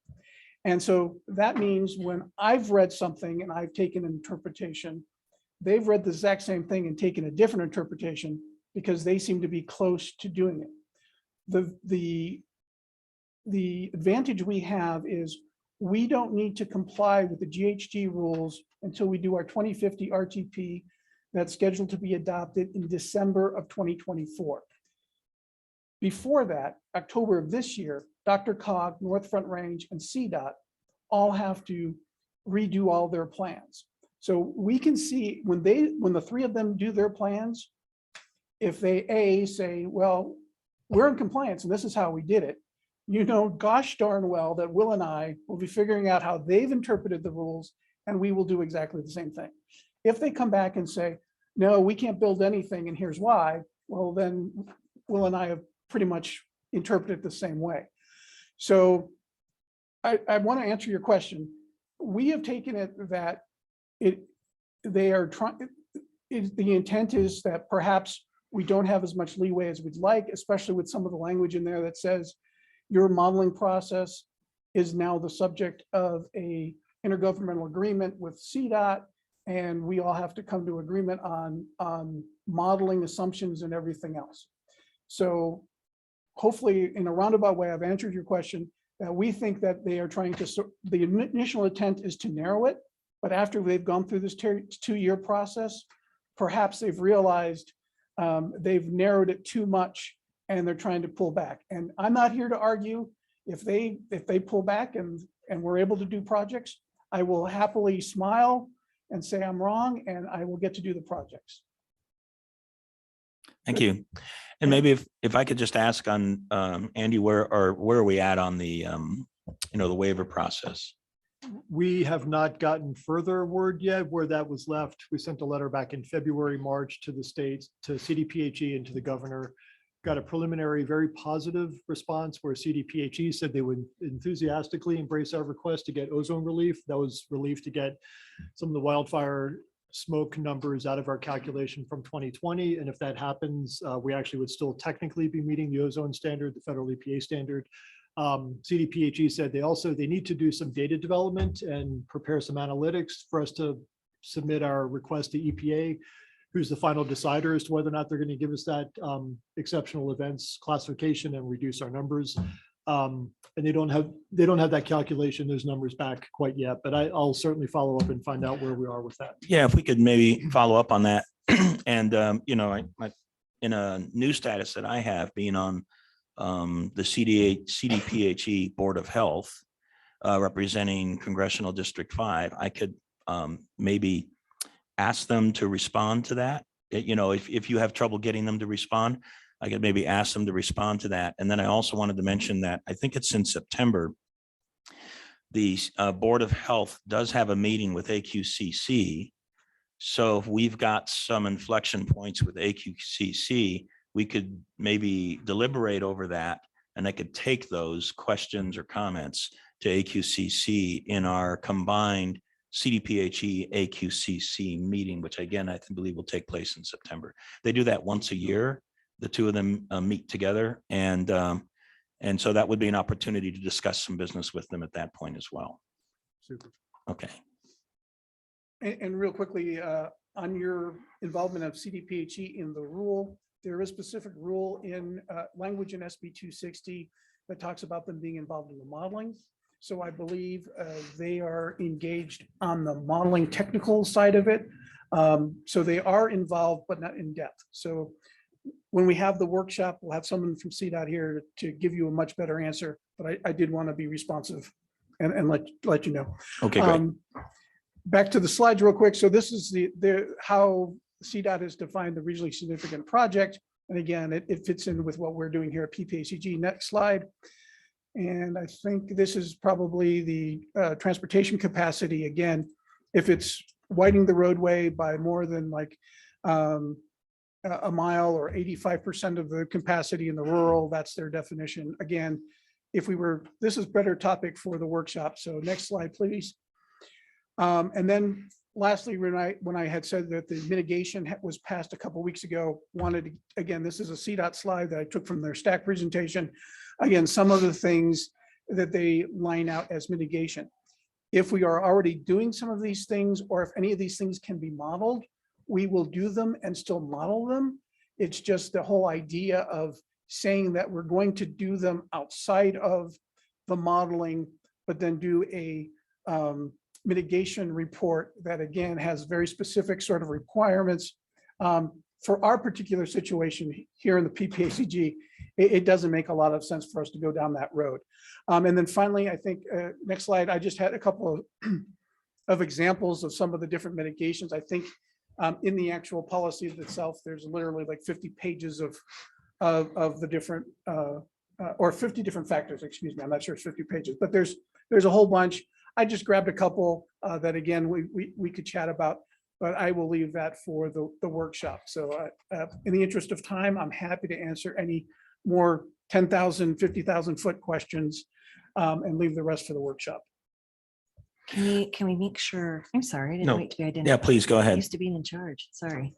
S20: And so that means when I've read something and I've taken an interpretation, they've read the exact same thing and taken a different interpretation, because they seem to be close to doing it. The advantage we have is we don't need to comply with the GHG rules until we do our 2050 RTP that's scheduled to be adopted in December of 2024. Before that, October of this year, DRCOG, North Front Range, and CDOT all have to redo all their plans. So we can see when the three of them do their plans, if they say, well, we're in compliance and this is how we did it, gosh darn well that Will and I will be figuring out how they've interpreted the rules, and we will do exactly the same thing. If they come back and say, no, we can't build anything and here's why, well, then Will and I have pretty much interpreted the same way. So I want to answer your question. We have taken it that the intent is that perhaps we don't have as much leeway as we'd like, especially with some of the language in there that says your modeling process is now the subject of a intergovernmental agreement with CDOT, and we all have to come to agreement on modeling assumptions and everything else. So hopefully, in a roundabout way, I've answered your question, that we think that they are trying to, the initial intent is to narrow it, but after they've gone through this 2-year process, perhaps they've realized they've narrowed it too much, and they're trying to pull back. And I'm not here to argue. If they pull back and we're able to do projects, I will happily smile and say I'm wrong, and I will get to do the projects.
S5: Thank you. And maybe if I could just ask on, Andy, where are we at on the, the waiver process?
S6: We have not gotten further word yet where that was left. We sent a letter back in February, March to the states, to CDPHE and to the governor. Got a preliminary, very positive response where CDPHE said they would enthusiastically embrace our request to get ozone relief. That was relief to get some of the wildfire smoke numbers out of our calculation from 2020. And if that happens, we actually would still technically be meeting the ozone standard, the federal EPA standard. CDPHE said they need to do some data development and prepare some analytics for us to submit our request to EPA, who's the final decider as to whether or not they're going to give us that exceptional events classification and reduce our numbers. And they don't have that calculation, those numbers back quite yet, but I'll certainly follow up and find out where we are with that.
S5: Yeah, if we could maybe follow up on that. And, I in a new status that I have, being on the CDPHE Board of Health, representing Congressional District 5, I could maybe ask them to respond to that. If you have trouble getting them to respond, I could maybe ask them to respond to that. And then I also wanted to mention that I think it's in September, the Board of Health does have a meeting with AQCC. So if we've got some inflection points with AQCC, we could maybe deliberate over that, and I could take those questions or comments to AQCC in our combined CDPHE AQCC meeting, which again, I believe will take place in September. They do that once a year. The two of them meet together, and so that would be an opportunity to discuss some business with them at that point as well.
S6: Super.
S5: Okay.
S20: And real quickly, on your involvement of CDPHE in the rule, there is specific rule in language in SB 260 that talks about them being involved in the modeling. So I believe they are engaged on the modeling technical side of it. So they are involved, but not in depth. So when we have the workshop, we'll have someone from CDOT here to give you a much better answer. But I did want to be responsive and let you know.
S5: Okay, great.
S20: Back to the slides real quick. So this is how CDOT has defined the regionally significant project. And again, it fits in with what we're doing here at PPACG. Next slide. And I think this is probably the transportation capacity. Again, if it's widening the roadway by more than like a mile or 85% of the capacity in the rural, that's their definition. Again, this is better topic for the workshop. So next slide, please. And then lastly, when I had said that the mitigation was passed a couple of weeks ago, again, this is a CDOT slide that I took from their stack presentation. Again, some of the things that they line out as mitigation. If we are already doing some of these things, or if any of these things can be modeled, we will do them and still model them. It's just the whole idea of saying that we're going to do them outside of the modeling, but then do a mitigation report that again has very specific sort of requirements. For our particular situation here in the PPACG, it doesn't make a lot of sense for us to go down that road. And then finally, I think, next slide, I just had a couple of examples of some of the different mitigations. I think in the actual policy itself, there's literally like 50 pages of the different, or 50 different factors, excuse me. I'm not sure it's 50 pages, but there's a whole bunch. I just grabbed a couple that again, we could chat about, but I will leave that for the workshop. So in the interest of time, I'm happy to answer any more 10,000, 50,000 foot questions and leave the rest for the workshop.
S4: Can we make sure? I'm sorry, I didn't
S5: No.
S4: wait to be identified.
S5: Yeah, please go ahead.
S4: Used to being in charge, sorry.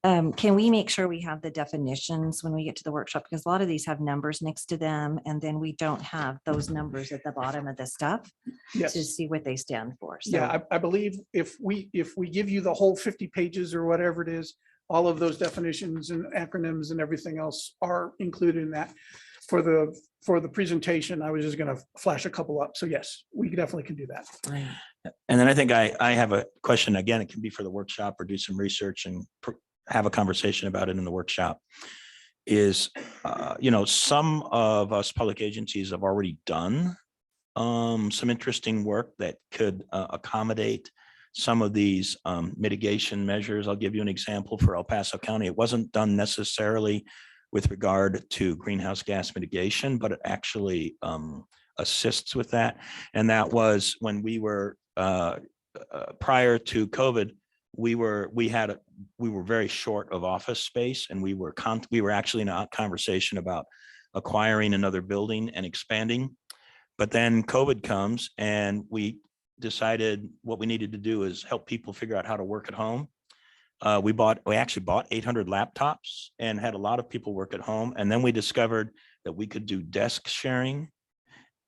S4: Can we make sure we have the definitions when we get to the workshop? Because a lot of these have numbers next to them, and then we don't have those numbers at the bottom of the stuff
S20: Yes.
S4: to see what they stand for. So
S20: Yeah, I believe if we give you the whole 50 pages or whatever it is, all of those definitions and acronyms and everything else are included in that. For the presentation, I was just going to flash a couple up. So yes, we definitely can do that.
S5: And then I think I have a question again. It can be for the workshop or do some research and have a conversation about it in the workshop, is, some of us public agencies have already done some interesting work that could accommodate some of these mitigation measures. I'll give you an example for El Paso County. It wasn't done necessarily with regard to greenhouse gas mitigation, but it actually assists with that. And that was when we were prior to COVID, we were very short of office space, and we were actually in a conversation about acquiring another building and expanding. But then COVID comes, and we decided what we needed to do is help people figure out how to work at home. We actually bought 800 laptops and had a lot of people work at home. And then we discovered that we could do desk sharing.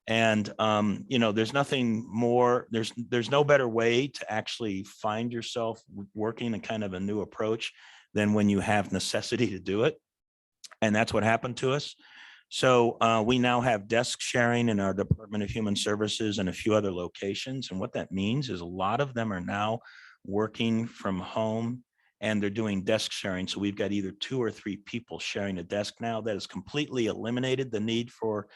S5: And, there's nothing more, there's no better way to actually find yourself working in kind of a new approach than when you have necessity to do it. And that's what happened to us. So we now have desk sharing in our Department of Human Services and a few other locations. And what that means is a lot of them are now working from home, and they're doing desk sharing. So we've got either 2 or 3 people sharing a desk now. That has completely eliminated the need for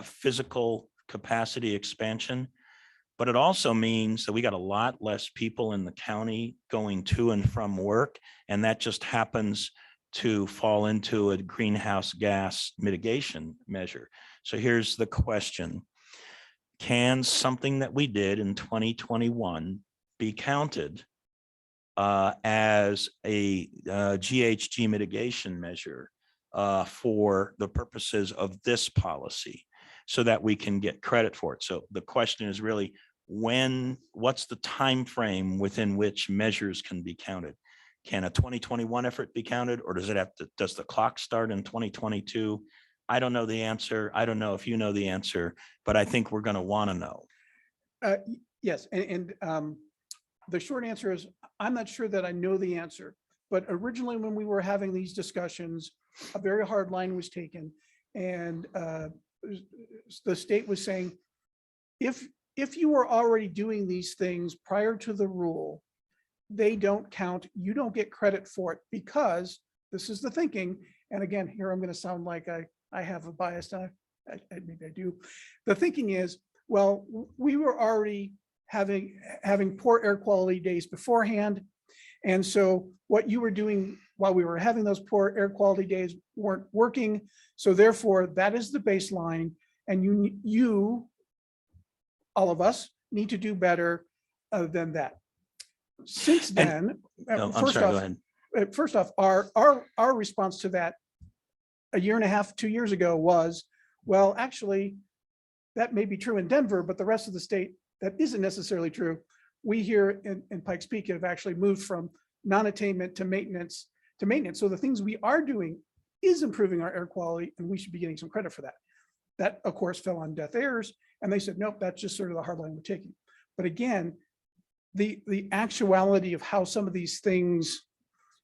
S5: physical capacity expansion. But it also means that we got a lot less people in the county going to and from work. And that just happens to fall into a greenhouse gas mitigation measure. So here's the question. Can something that we did in 2021 be counted as a GHG mitigation measure for the purposes of this policy, so that we can get credit for it? So the question is really, what's the time frame within which measures can be counted? Can a 2021 effort be counted, or does the clock start in 2022? I don't know the answer. I don't know if you know the answer, but I think we're going to want to know.
S20: Yes, and the short answer is, I'm not sure that I know the answer. But originally, when we were having these discussions, a very hard line was taken, and the state was saying, if you were already doing these things prior to the rule, they don't count. You don't get credit for it, because this is the thinking. And again, here I'm going to sound like I have a bias. Maybe I do. The thinking is, well, we were already having poor air quality days beforehand. And so what you were doing while we were having those poor air quality days weren't working. So therefore, that is the baseline. And you, all of us, need to do better than that. Since then, first off, our response to that a year and a half, 2 years ago was, well, actually, that may be true in Denver, but the rest of the state, that isn't necessarily true. We here in Pikes Peak have actually moved from non-attainment to maintenance. So the things we are doing is improving our air quality, and we should be getting some credit for that. That, of course, fell on deaf ears, and they said, nope, that's just sort of the hard line we're taking. But again, the actuality of how some of these things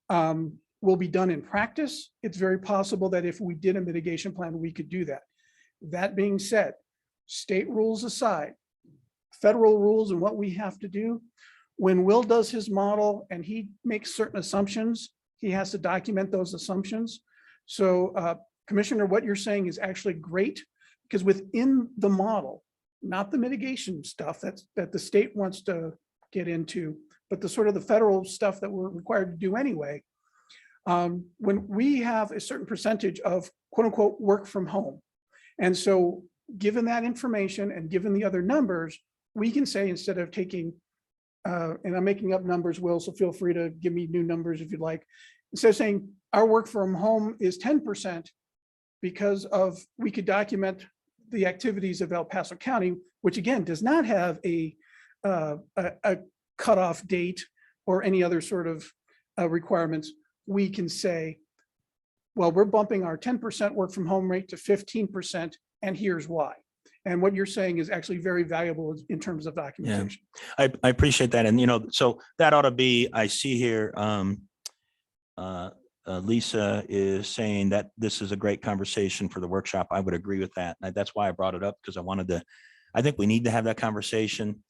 S20: will be done in practice, it's very possible that if we did a mitigation plan, we could do that. That being said, state rules aside, federal rules and what we have to do, when Will does his model and he makes certain assumptions, he has to document those assumptions. So Commissioner, what you're saying is actually great, because within the model, not the mitigation stuff that the state wants to get into, but the sort of the federal stuff that we're required to do anyway, when we have a certain percentage of quote unquote work from home. And so given that information and given the other numbers, we can say, instead of taking, and I'm making up numbers, Will, so feel free to give me new numbers if you'd like. Instead of saying our work from home is 10% because we could document the activities of El Paso County, which again does not have a cutoff date or any other sort of requirements. We can say, well, we're bumping our 10% work from home rate to 15%, and here's why. And what you're saying is actually very valuable in terms of documentation.
S5: Yeah, I appreciate that. And, so that ought to be, I see here, Lisa is saying that this is a great conversation for the workshop. I would agree with that. That's why I brought it up, because I think we need to have that conversation.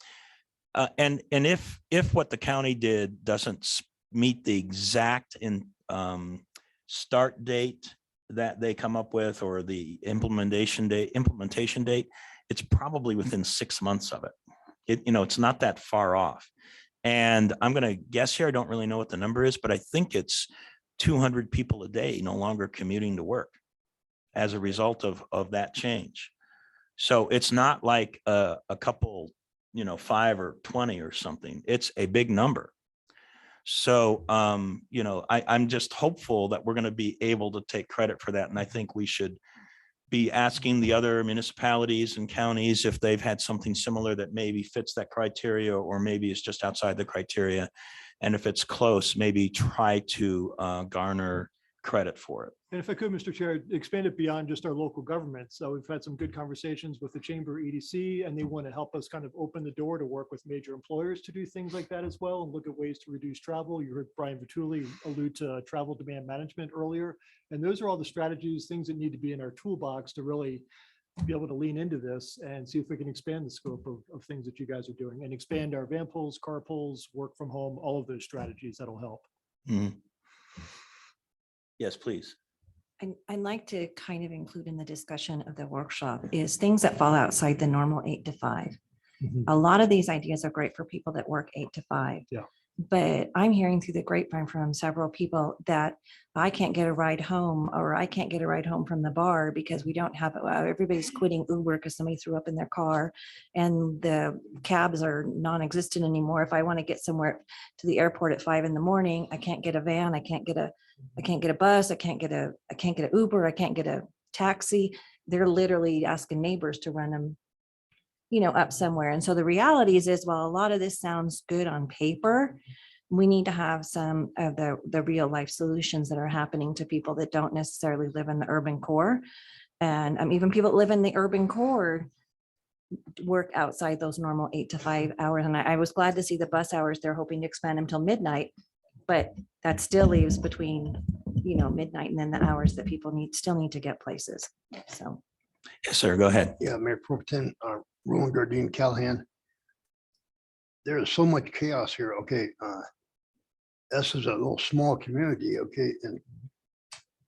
S5: And if what the county did doesn't meet the exact start date that they come up with or the implementation date, it's probably within 6 months of it. It's not that far off. And I'm going to guess here, I don't really know what the number is, but I think it's 200 people a day no longer commuting to work as a result of that change. So it's not like a couple, 5 or 20 or something. It's a big number. So, I'm just hopeful that we're going to be able to take credit for that. And I think we should be asking the other municipalities and counties if they've had something similar that maybe fits that criteria, or maybe it's just outside the criteria. And if it's close, maybe try to garner credit for it.
S6: And if I could, Mr. Chair, expand it beyond just our local governments. So we've had some good conversations with the Chamber EDC, and they want to help us kind of open the door to work with major employers to do things like that as well and look at ways to reduce travel. You heard Brian Vitulli allude to travel demand management earlier. And those are all the strategies, things that need to be in our toolbox to really be able to lean into this and see if we can expand the scope of things that you guys are doing and expand our van pools, car pools, work from home, all of those strategies that'll help.
S5: Mhm. Yes, please.
S4: I'd like to kind of include in the discussion of the workshop is things that fall outside the normal 8 to 5. A lot of these ideas are great for people that work 8 to 5.
S6: Yeah.
S4: But I'm hearing through the grapevine from several people that I can't get a ride home, or I can't get a ride home from the bar because we don't have, everybody's quitting Uber because somebody threw up in their car and the cabs are non-existent anymore. If I want to get somewhere to the airport at 5 a.m, I can't get a van, I can't get a bus, I can't get a Uber, I can't get a taxi. They're literally asking neighbors to run them, up somewhere. And so the reality is, while a lot of this sounds good on paper, we need to have some of the real life solutions that are happening to people that don't necessarily live in the urban core. And even people that live in the urban core work outside those normal 8 to 5 hours. And I was glad to see the bus hours, they're hoping to expand them till midnight, but that still leaves between, midnight and then the hours that people still need to get places. So.
S5: Yes, sir. Go ahead.
S3: Yeah, Mayor Pro Tem, Roland Gardine Callahan. There is so much chaos here. Okay. This is a little small community. Okay.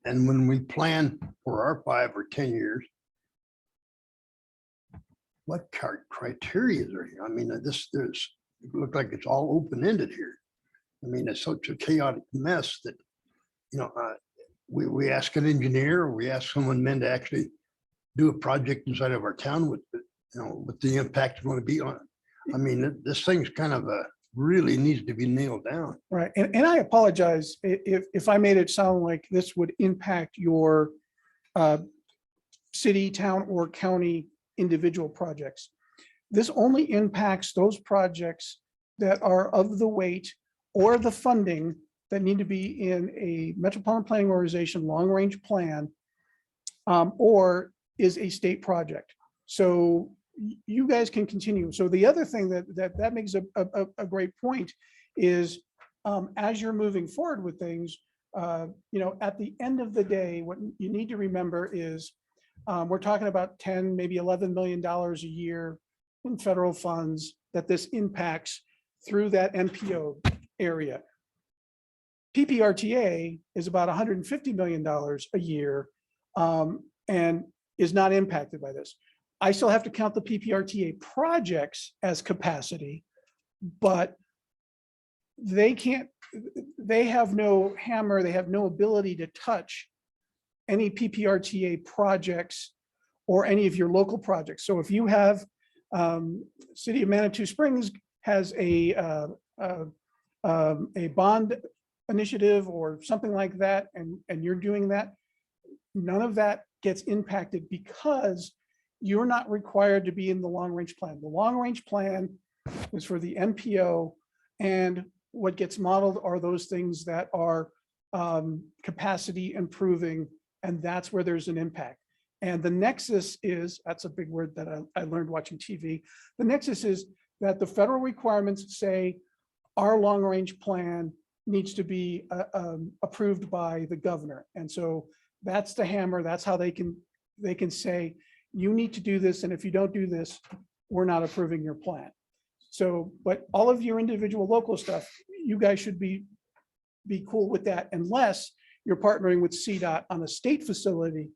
S3: And when we plan for our 5 or 10 years, what criteria are here? I mean, it look like it's all open-ended here. I mean, it's such a chaotic mess that, we ask an engineer, or we ask someone to actually do a project inside of our town with, what the impact is going to be on it. I mean, this thing's kind of really needs to be nailed down.
S20: Right. And I apologize if I made it sound like this would impact your city, town, or county individual projects. This only impacts those projects that are of the weight or the funding that need to be in a metropolitan planning organization long-range plan, or is a state project. So you guys can continue. So the other thing that makes a great point is, as you're moving forward with things, at the end of the day, what you need to remember is we're talking about 10, maybe $11 million a year in federal funds that this impacts through that MPO area. PPRTA is about $150 million a year and is not impacted by this. I still have to count the PPRTA projects as capacity, but they have no hammer, they have no ability to touch any PPRTA projects or any of your local projects. So if you have City of Manitou Springs has a bond initiative or something like that, and you're doing that, none of that gets impacted because you're not required to be in the long range plan. The long range plan is for the MPO, and what gets modeled are those things that are capacity improving, and that's where there's an impact. And the nexus is, that's a big word that I learned watching TV. The nexus is that the federal requirements say our long range plan needs to be approved by the governor. And so that's the hammer. That's how they can say, you need to do this. And if you don't do this, we're not approving your plan. So, but all of your individual local stuff, you guys should be be cool with that unless you're partnering with CDOT on a state facility,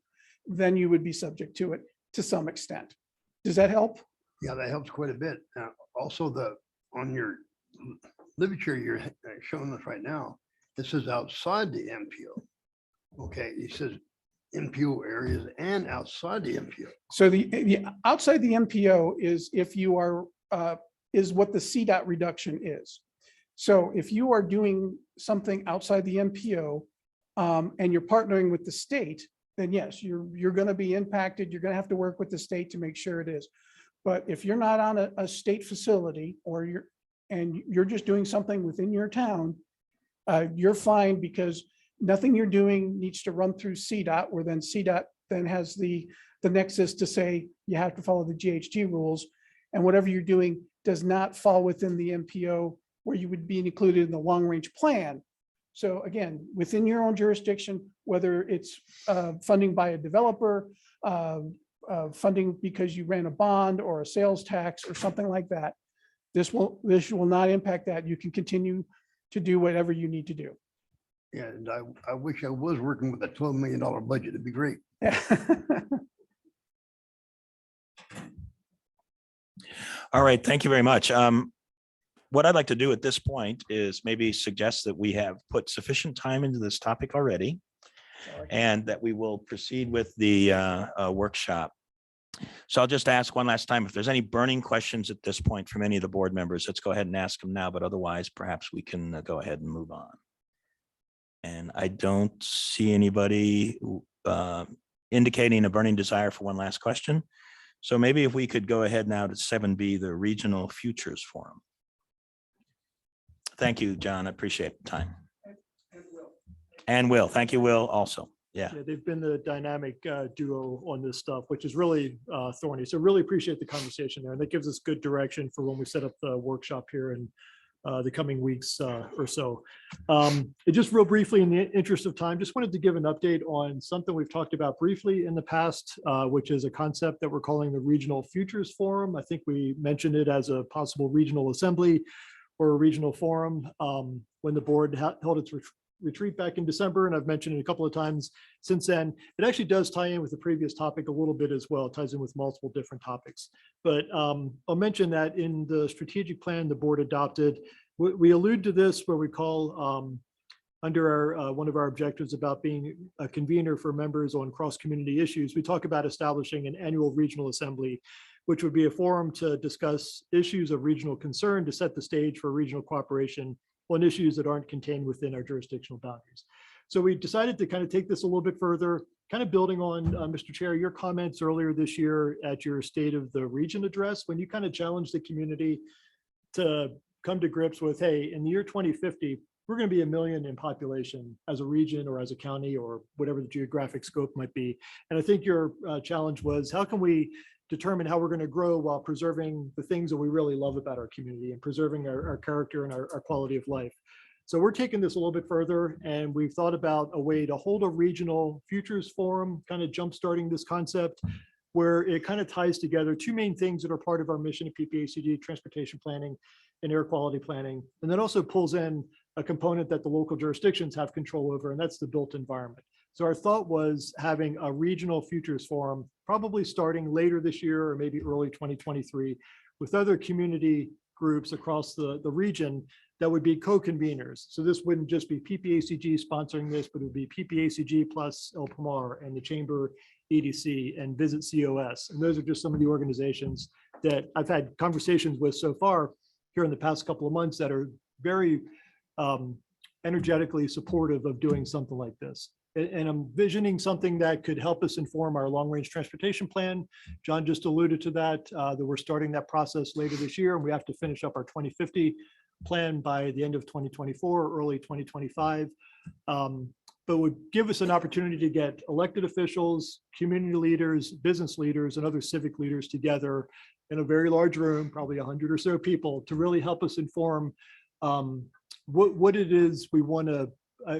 S20: then you would be subject to it to some extent. Does that help?
S3: Yeah, that helps quite a bit. Also, on your literature you're showing us right now, this is outside the MPO. Okay, it says MPO areas and outside the MPO.
S20: So the outside the MPO is if you are, is what the CDOT reduction is. So if you are doing something outside the MPO and you're partnering with the state, then yes, you're going to be impacted. You're going to have to work with the state to make sure it is. But if you're not on a state facility or you're just doing something within your town, you're fine because nothing you're doing needs to run through CDOT, where then CDOT then has the nexus to say you have to follow the GHG rules, and whatever you're doing does not fall within the MPO where you would be included in the long range plan. So again, within your own jurisdiction, whether it's funding by a developer, funding because you ran a bond or a sales tax or something like that, this will not impact that. You can continue to do whatever you need to do.
S3: Yeah, and I wish I was working with a $12 million budget. It'd be great.
S5: All right, thank you very much. What I'd like to do at this point is maybe suggest that we have put sufficient time into this topic already and that we will proceed with the workshop. So I'll just ask one last time, if there's any burning questions at this point from any of the board members, let's go ahead and ask them now, but otherwise perhaps we can go ahead and move on. And I don't see anybody indicating a burning desire for one last question. So maybe if we could go ahead now to 7B, the Regional Futures Forum. Thank you, John. I appreciate the time. And Will, thank you, Will, also. Yeah.
S6: Yeah, they've been the dynamic duo on this stuff, which is really thorny. So really appreciate the conversation there. And that gives us good direction for when we set up the workshop here in the coming weeks or so. And just real briefly, in the interest of time, just wanted to give an update on something we've talked about briefly in the past, which is a concept that we're calling the Regional Futures Forum. I think we mentioned it as a possible regional assembly or a regional forum when the board held its retreat back in December, and I've mentioned it a couple of times since then. It actually does tie in with the previous topic a little bit as well. It ties in with multiple different topics. But I'll mention that in the strategic plan the board adopted, we allude to this where we call under our one of our objectives about being a convener for members on cross-community issues. We talk about establishing an annual regional assembly, which would be a forum to discuss issues of regional concern to set the stage for regional cooperation on issues that aren't contained within our jurisdictional boundaries. So we decided to kind of take this a little bit further, kind of building on, Mr. Chair, your comments earlier this year at your State of the Region address, when you kind of challenged the community to come to grips with, hey, in the year 2050, we're going to be 1 million in population as a region or as a county or whatever the geographic scope might be. And I think your challenge was, how can we determine how we're going to grow while preserving the things that we really love about our community and preserving our character and our quality of life. So we're taking this a little bit further, and we've thought about a way to hold a regional futures forum, kind of jumpstarting this concept, where it kind of ties together two main things that are part of our mission at PPACG: transportation planning and air quality planning. And then also pulls in a component that the local jurisdictions have control over, and that's the built environment. So our thought was having a regional futures forum, probably starting later this year or maybe early 2023, with other community groups across the region that would be co-conveners. So this wouldn't just be PPACG sponsoring this, but it would be PPACG plus El Pomar and the Chamber EDC and Visit COS. And those are just some of the organizations that I've had conversations with so far here in the past couple of months that are very energetically supportive of doing something like this. And I'm visioning something that could help us inform our long-range transportation plan. John just alluded to that, that we're starting that process later this year, and we have to finish up our 2050 plan by the end of 2024, early 2025. But would give us an opportunity to get elected officials, community leaders, business leaders, and other civic leaders together in a very large room, probably 100 or so people, to really help us inform what it is we want to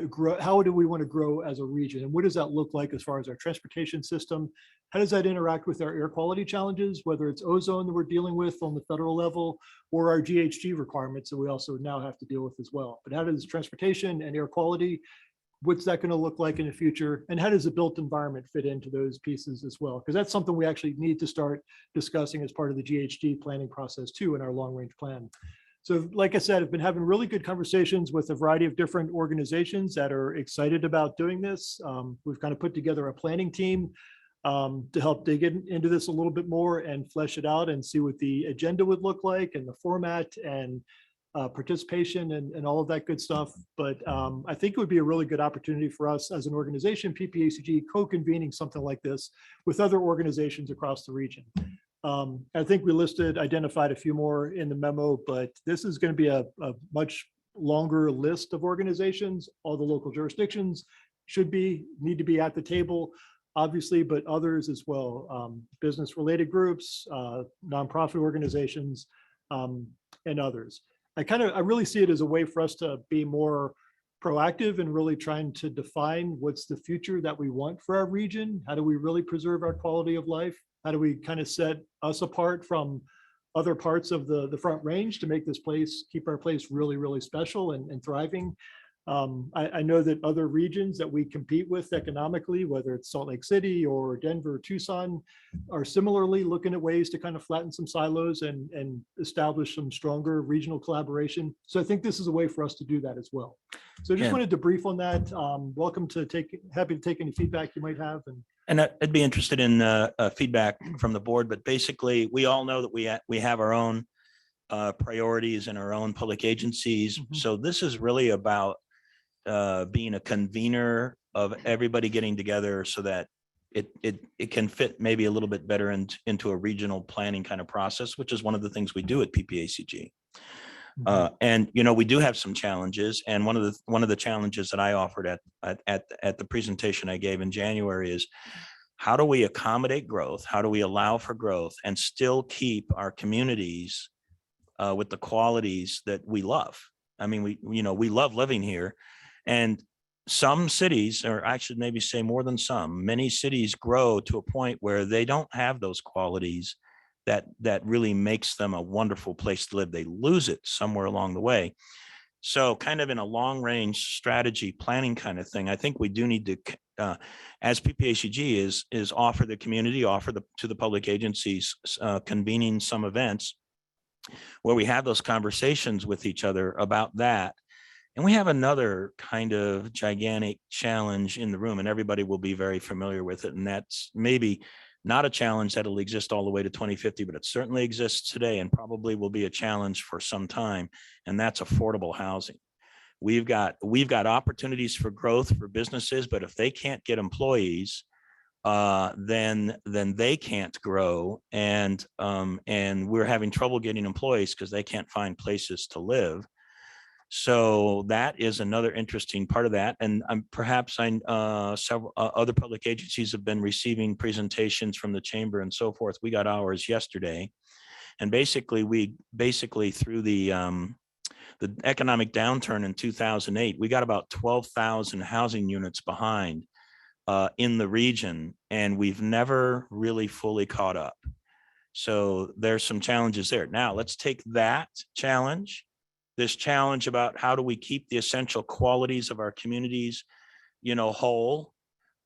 S6: grow, how do we want to grow as a region? And what does that look like as far as our transportation system? How does that interact with our air quality challenges, whether it's ozone that we're dealing with on the federal level or our GHG requirements that we also now have to deal with as well? But how does transportation and air quality, what's that going to look like in the future? And how does the built environment fit into those pieces as well? Because that's something we actually need to start discussing as part of the GHG planning process too in our long range plan. So like I said, I've been having really good conversations with a variety of different organizations that are excited about doing this. We've kind of put together a planning team to help dig into this a little bit more and flesh it out and see what the agenda would look like and the format and participation and all of that good stuff. But I think it would be a really good opportunity for us as an organization, PPACG, co-convening something like this with other organizations across the region. I think we identified a few more in the memo, but this is going to be a much longer list of organizations. All the local jurisdictions need to be at the table, obviously, but others as well, business-related groups, nonprofit organizations, and others. I really see it as a way for us to be more proactive and really trying to define what's the future that we want for our region. How do we really preserve our quality of life? How do we kind of set us apart from other parts of the Front Range to make this place, keep our place really, really special and thriving? I know that other regions that we compete with economically, whether it's Salt Lake City or Denver or Tucson, are similarly looking at ways to kind of flatten some silos and establish some stronger regional collaboration. So I think this is a way for us to do that as well. So I just wanted to brief on that. Happy to take any feedback you might have.
S5: And I'd be interested in feedback from the board, but basically we all know that we have our own priorities and our own public agencies. So this is really about being a convener of everybody getting together so that it can fit maybe a little bit better into a regional planning kind of process, which is one of the things we do at PPACG. And we do have some challenges, and one of the challenges that I offered at the presentation I gave in January is how do we accommodate growth? How do we allow for growth and still keep our communities with the qualities that we love? I mean, we love living here, and some cities, or I should maybe say more than some, many cities grow to a point where they don't have those qualities that really makes them a wonderful place to live. They lose it somewhere along the way. So kind of in a long range strategy planning kind of thing, I think we do need to, as PPACG is offer the community, to the public agencies, convening some events where we have those conversations with each other about that. And we have another kind of gigantic challenge in the room, and everybody will be very familiar with it. And that's maybe not a challenge that'll exist all the way to 2050, but it certainly exists today and probably will be a challenge for some time. And that's affordable housing. We've got opportunities for growth for businesses, but if they can't get employees, then they can't grow. And we're having trouble getting employees because they can't find places to live. So that is another interesting part of that. And perhaps several other public agencies have been receiving presentations from the chamber and so forth. We got ours yesterday. And basically through the economic downturn in 2008, we got about 12,000 housing units behind in the region, and we've never really fully caught up. So there's some challenges there. Now let's take that challenge, this challenge about how do we keep the essential qualities of our communities, whole,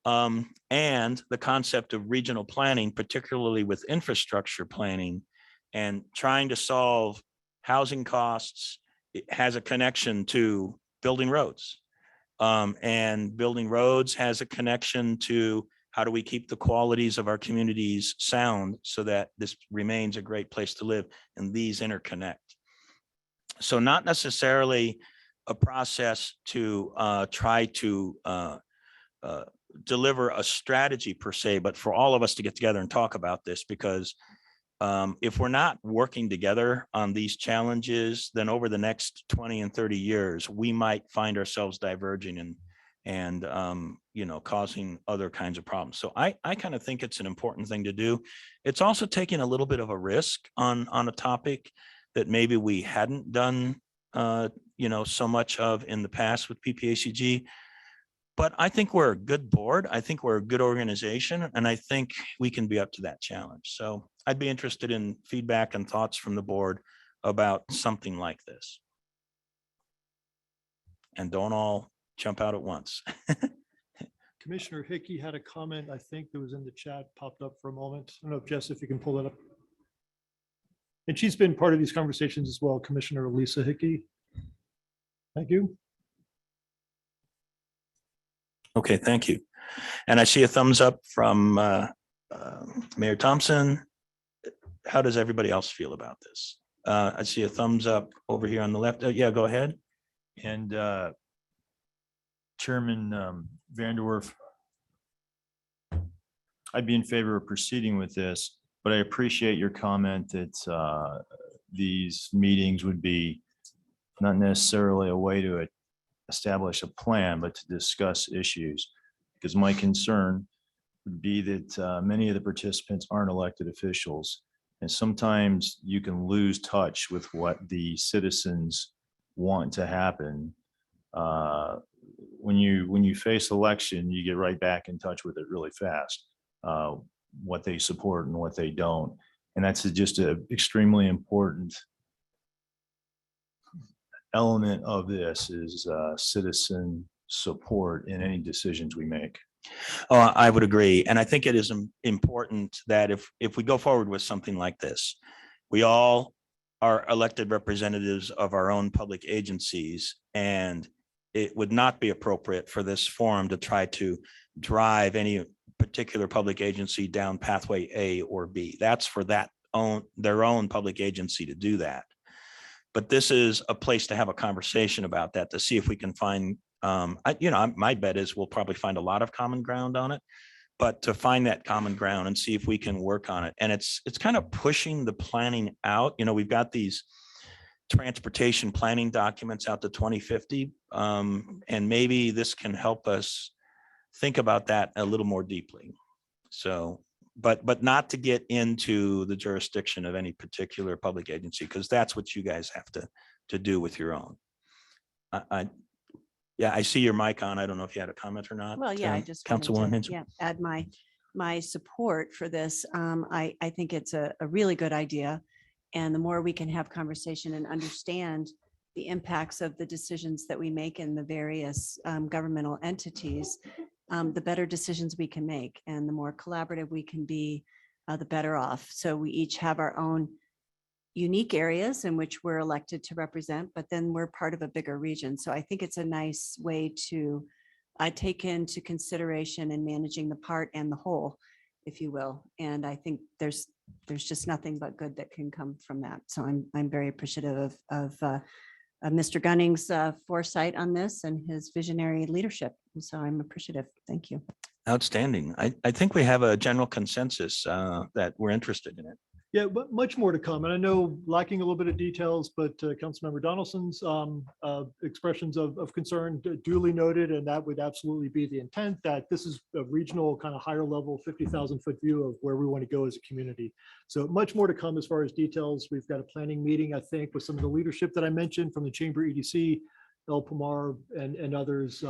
S5: and the concept of regional planning, particularly with infrastructure planning and trying to solve housing costs. It has a connection to building roads, and building roads has a connection to how do we keep the qualities of our communities sound so that this remains a great place to live, and these interconnect. So not necessarily a process to try to deliver a strategy per se, but for all of us to get together and talk about this, because if we're not working together on these challenges, then over the next 20 and 30 years, we might find ourselves diverging and causing other kinds of problems. So I kind of think it's an important thing to do. It's also taking a little bit of a risk on a topic that maybe we hadn't done so much of in the past with PPACG. But I think we're a good board. I think we're a good organization, and I think we can be up to that challenge. So I'd be interested in feedback and thoughts from the board about something like this. And don't all jump out at once.
S6: Commissioner Hickey had a comment, I think that was in the chat, popped up for a moment. I don't know if Jess, if you can pull it up. And she's been part of these conversations as well, Commissioner Lisa Hickey. Thank you.
S5: Okay, thank you. And I see a thumbs up from Mayor Thompson. How does everybody else feel about this? I see a thumbs up over here on the left. Yeah, go ahead.
S19: And Chairman Vanderwerf, I'd be in favor of proceeding with this, but I appreciate your comment that these meetings would be not necessarily a way to establish a plan, but to discuss issues. Because my concern would be that many of the participants aren't elected officials. And sometimes you can lose touch with what the citizens want to happen. When you face election, you get right back in touch with it really fast, what they support and what they don't. And that's just an extremely important element of this is citizen support in any decisions we make.
S5: Oh, I would agree. And I think it is important that if we go forward with something like this, we all are elected representatives of our own public agencies, and it would not be appropriate for this forum to try to drive any particular public agency down pathway A or B. That's for their own public agency to do that. But this is a place to have a conversation about that, to see if we can find, my bet is we'll probably find a lot of common ground on it, but to find that common ground and see if we can work on it. And it's kind of pushing the planning out. We've got these transportation planning documents out to 2050. And maybe this can help us think about that a little more deeply. So, but not to get into the jurisdiction of any particular public agency, because that's what you guys have to do with your own. Yeah, I see your mic on. I don't know if you had a comment or not.
S10: Well, yeah, I just wanted
S5: Councilwoman
S10: to,
S5: Hinson.
S10: add my support for this. I think it's a really good idea. And the more we can have conversation and understand the impacts of the decisions that we make in the various governmental entities, the better decisions we can make, and the more collaborative we can be, the better off. So we each have our own unique areas in which we're elected to represent, but then we're part of a bigger region. So I think it's a nice way to take into consideration in managing the part and the whole, if you will. And I think there's just nothing but good that can come from that. So I'm very appreciative of Mr. Gunning's foresight on this and his visionary leadership. And so I'm appreciative. Thank you.
S5: Outstanding. I think we have a general consensus that we're interested in it.
S6: Yeah, but much more to come. And I know lacking a little bit of details, but Councilmember Donaldson's expressions of concern duly noted, and that would absolutely be the intent, that this is a regional kind of higher level 50,000-foot view of where we want to go as a community. So much more to come as far as details. We've got a planning meeting, I think, with some of the leadership that I mentioned from the Chamber EDC, El Pomar, and others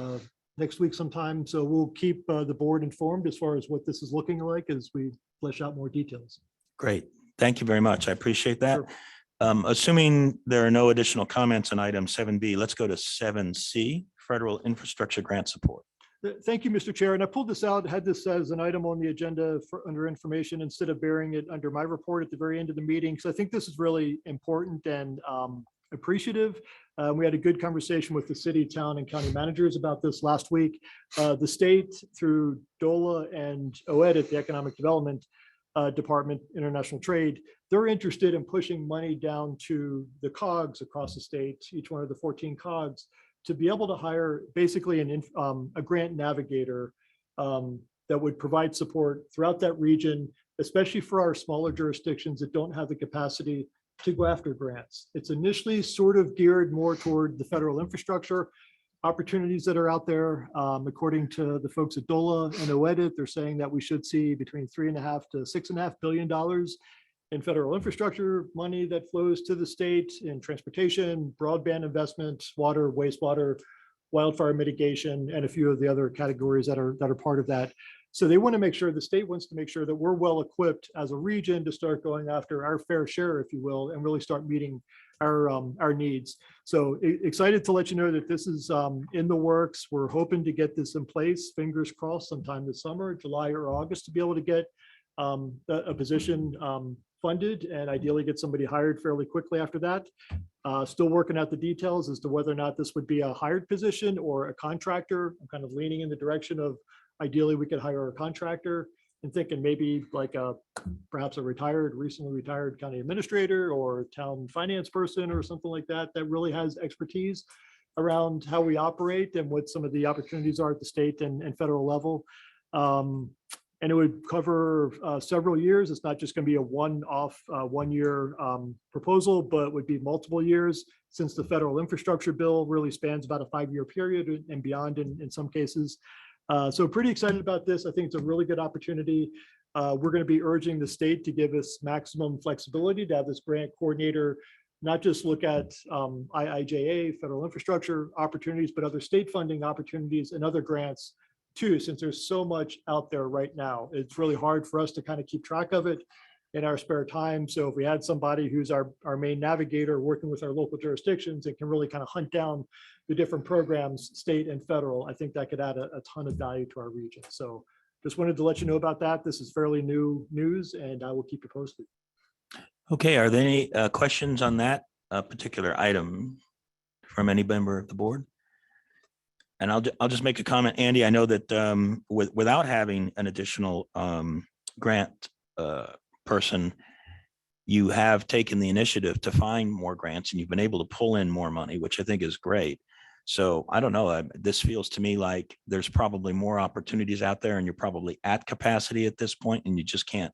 S6: next week sometime. So we'll keep the board informed as far as what this is looking like as we flesh out more details.
S5: Great. Thank you very much. I appreciate that.
S6: Sure.
S5: Assuming there are no additional comments on item 7B, let's go to 7C, federal infrastructure grant support.
S6: Thank you, Mr. Chair. And I pulled this out, had this as an item on the agenda for under information instead of bearing it under my report at the very end of the meeting. So I think this is really important and appreciative. We had a good conversation with the city, town, and county managers about this last week. The state, through DOLA and OEDIT, the Economic Development Department, International Trade, they're interested in pushing money down to the COGs across the state, each one of the 14 COGs, to be able to hire basically a grant navigator that would provide support throughout that region, especially for our smaller jurisdictions that don't have the capacity to go after grants. It's initially sort of geared more toward the federal infrastructure opportunities that are out there. According to the folks at DOLA and OEDIT, they're saying that we should see between $3.5 to $6.5 billion in federal infrastructure money that flows to the state, in transportation, broadband investments, water, wastewater, wildfire mitigation, and a few of the other categories that are part of that. So they want to make sure, the state wants to make sure that we're well equipped as a region to start going after our fair share, if you will, and really start meeting our needs. So excited to let you know that this is in the works. We're hoping to get this in place, fingers crossed, sometime this summer, July or August, to be able to get a position funded and ideally get somebody hired fairly quickly after that. Still working out the details as to whether or not this would be a hired position or a contractor. I'm kind of leaning in the direction of ideally we could hire a contractor, and thinking maybe like perhaps a recently retired county administrator or town finance person or something like that, that really has expertise around how we operate and what some of the opportunities are at the state and federal level. And it would cover several years. It's not just going to be a one-off, one-year proposal, but would be multiple years, since the federal infrastructure bill really spans about a 5-year period and beyond in some cases. So pretty excited about this. I think it's a really good opportunity. We're going to be urging the state to give us maximum flexibility to have this grant coordinator not just look at IIJA, federal infrastructure opportunities, but other state funding opportunities and other grants too, since there's so much out there right now. It's really hard for us to kind of keep track of it in our spare time. So if we had somebody who's our main navigator working with our local jurisdictions and can really kind of hunt down the different programs, state and federal, I think that could add a ton of value to our region. So just wanted to let you know about that. This is fairly new news, and I will keep you posted.
S5: Okay, are there any questions on that particular item from any member of the board? And I'll just make a comment, Andy. I know that without having an additional grant person, you have taken the initiative to find more grants, and you've been able to pull in more money, which I think is great. So I don't know, this feels to me like there's probably more opportunities out there, and you're probably at capacity at this point, and you just can't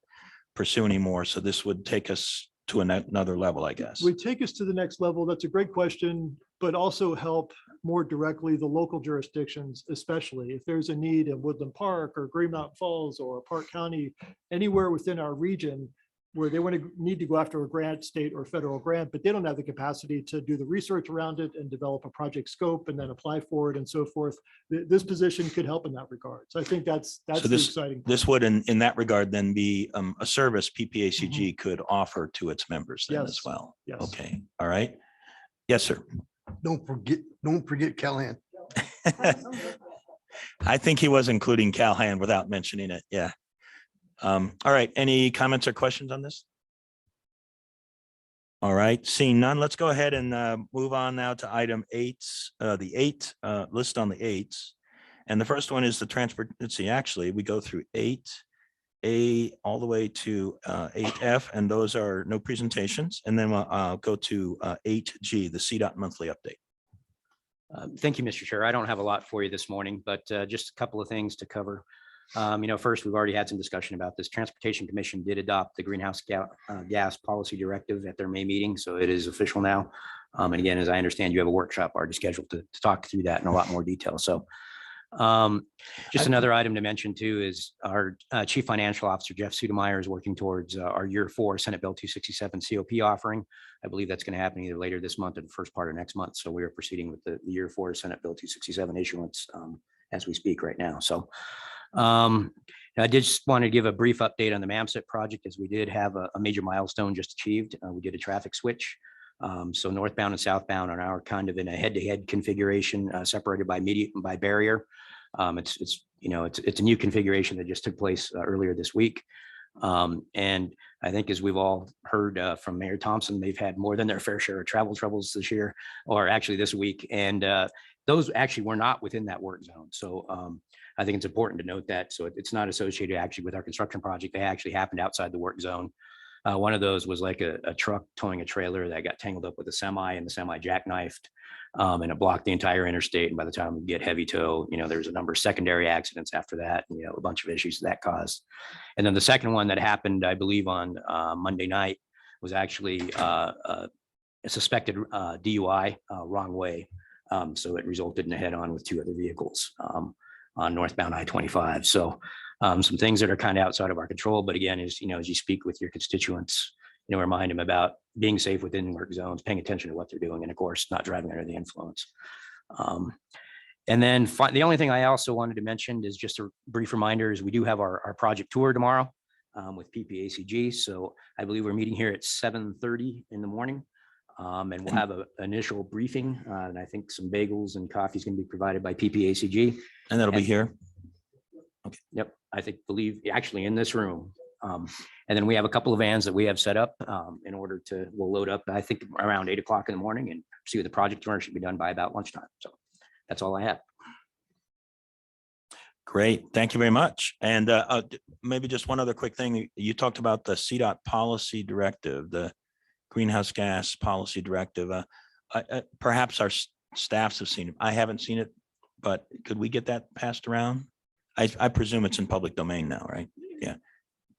S5: pursue anymore. So this would take us to another level, I guess.
S6: Would take us to the next level. That's a great question, but also help more directly the local jurisdictions, especially if there's a need in Woodland Park or Green Mountain Falls or Park County, anywhere within our region where they need to go after a grant, state or federal grant, but they don't have the capacity to do the research around it and develop a project scope and then apply for it and so forth. This position could help in that regard. So I think that's
S5: so
S6: the exciting part.
S5: This would, in that regard, then be a service PPACG could offer to its members then as well.
S6: Yes.
S5: Okay. All right. Yes, sir.
S3: Don't forget Callahan.
S5: I think he was including Callahan without mentioning it. Yeah. All right. Any comments or questions on this? All right. Seeing none, let's go ahead and move on now to item 8, the 8 list on the 8s. And the first one is the transport. Let's see, actually, we go through 8A all the way to 8F, and those are no presentations. And then we'll go to 8G, the CDOT monthly update.
S2: Thank you, Mr. Chair. I don't have a lot for you this morning, but just a couple of things to cover. First, we've already had some discussion about this. Transportation Commission did adopt the greenhouse gas policy directive at their May meeting, so it is official now. And again, as I understand, you have a workshop already scheduled to talk through that in a lot more detail. So just another item to mention too is our Chief Financial Officer, Jeff Sudemeyer, is working towards our year 4 Senate Bill 267 COP offering. I believe that's going to happen either later this month or the first part of next month. So we are proceeding with the year 4 Senate Bill 267 issuance as we speak right now. So I did just want to give a brief update on the MAMSIT project, as we did have a major milestone just achieved. We did a traffic switch. So northbound and southbound are now kind of in a head-to-head configuration, separated by barrier. It's a new configuration that just took place earlier this week. And I think, as we've all heard from Mayor Thompson, they've had more than their fair share of travel troubles this year, or actually this week. And those actually were not within that work zone. So I think it's important to note that. So it's not associated actually with our construction project. They actually happened outside the work zone. One of those was like a truck towing a trailer that got tangled up with a semi, and the semi jackknifed, and it blocked the entire interstate. And by the time we get heavy tow, there's a number of secondary accidents after that, a bunch of issues that caused. And then the second one that happened, I believe on Monday night, was actually a suspected DUI, wrong way. So it resulted in a head-on with 2 other vehicles on northbound I-25. So some things that are kind of outside of our control, but again, as you speak with your constituents, remind them about being safe within work zones, paying attention to what they're doing, and of course, not driving under the influence. And then the only thing I also wanted to mention is just a brief reminder is we do have our project tour tomorrow with PPACG. So I believe we're meeting here at 7:30 in the morning. And we'll have an initial briefing, and I think some bagels and coffee is going to be provided by PPACG.
S5: And that'll be here.
S2: Okay. Yep. Believe actually in this room. And then we have a couple of vans that we have set up in order we'll load up, I think around 8 o'clock in the morning and see what the project tour should be done by about lunchtime. So that's all I have.
S5: Great. Thank you very much. And maybe just one other quick thing. You talked about the CDOT policy directive, the greenhouse gas policy directive. Perhaps our staffs have seen it. I haven't seen it, but could we get that passed around? I presume it's in public domain now, right? Yeah.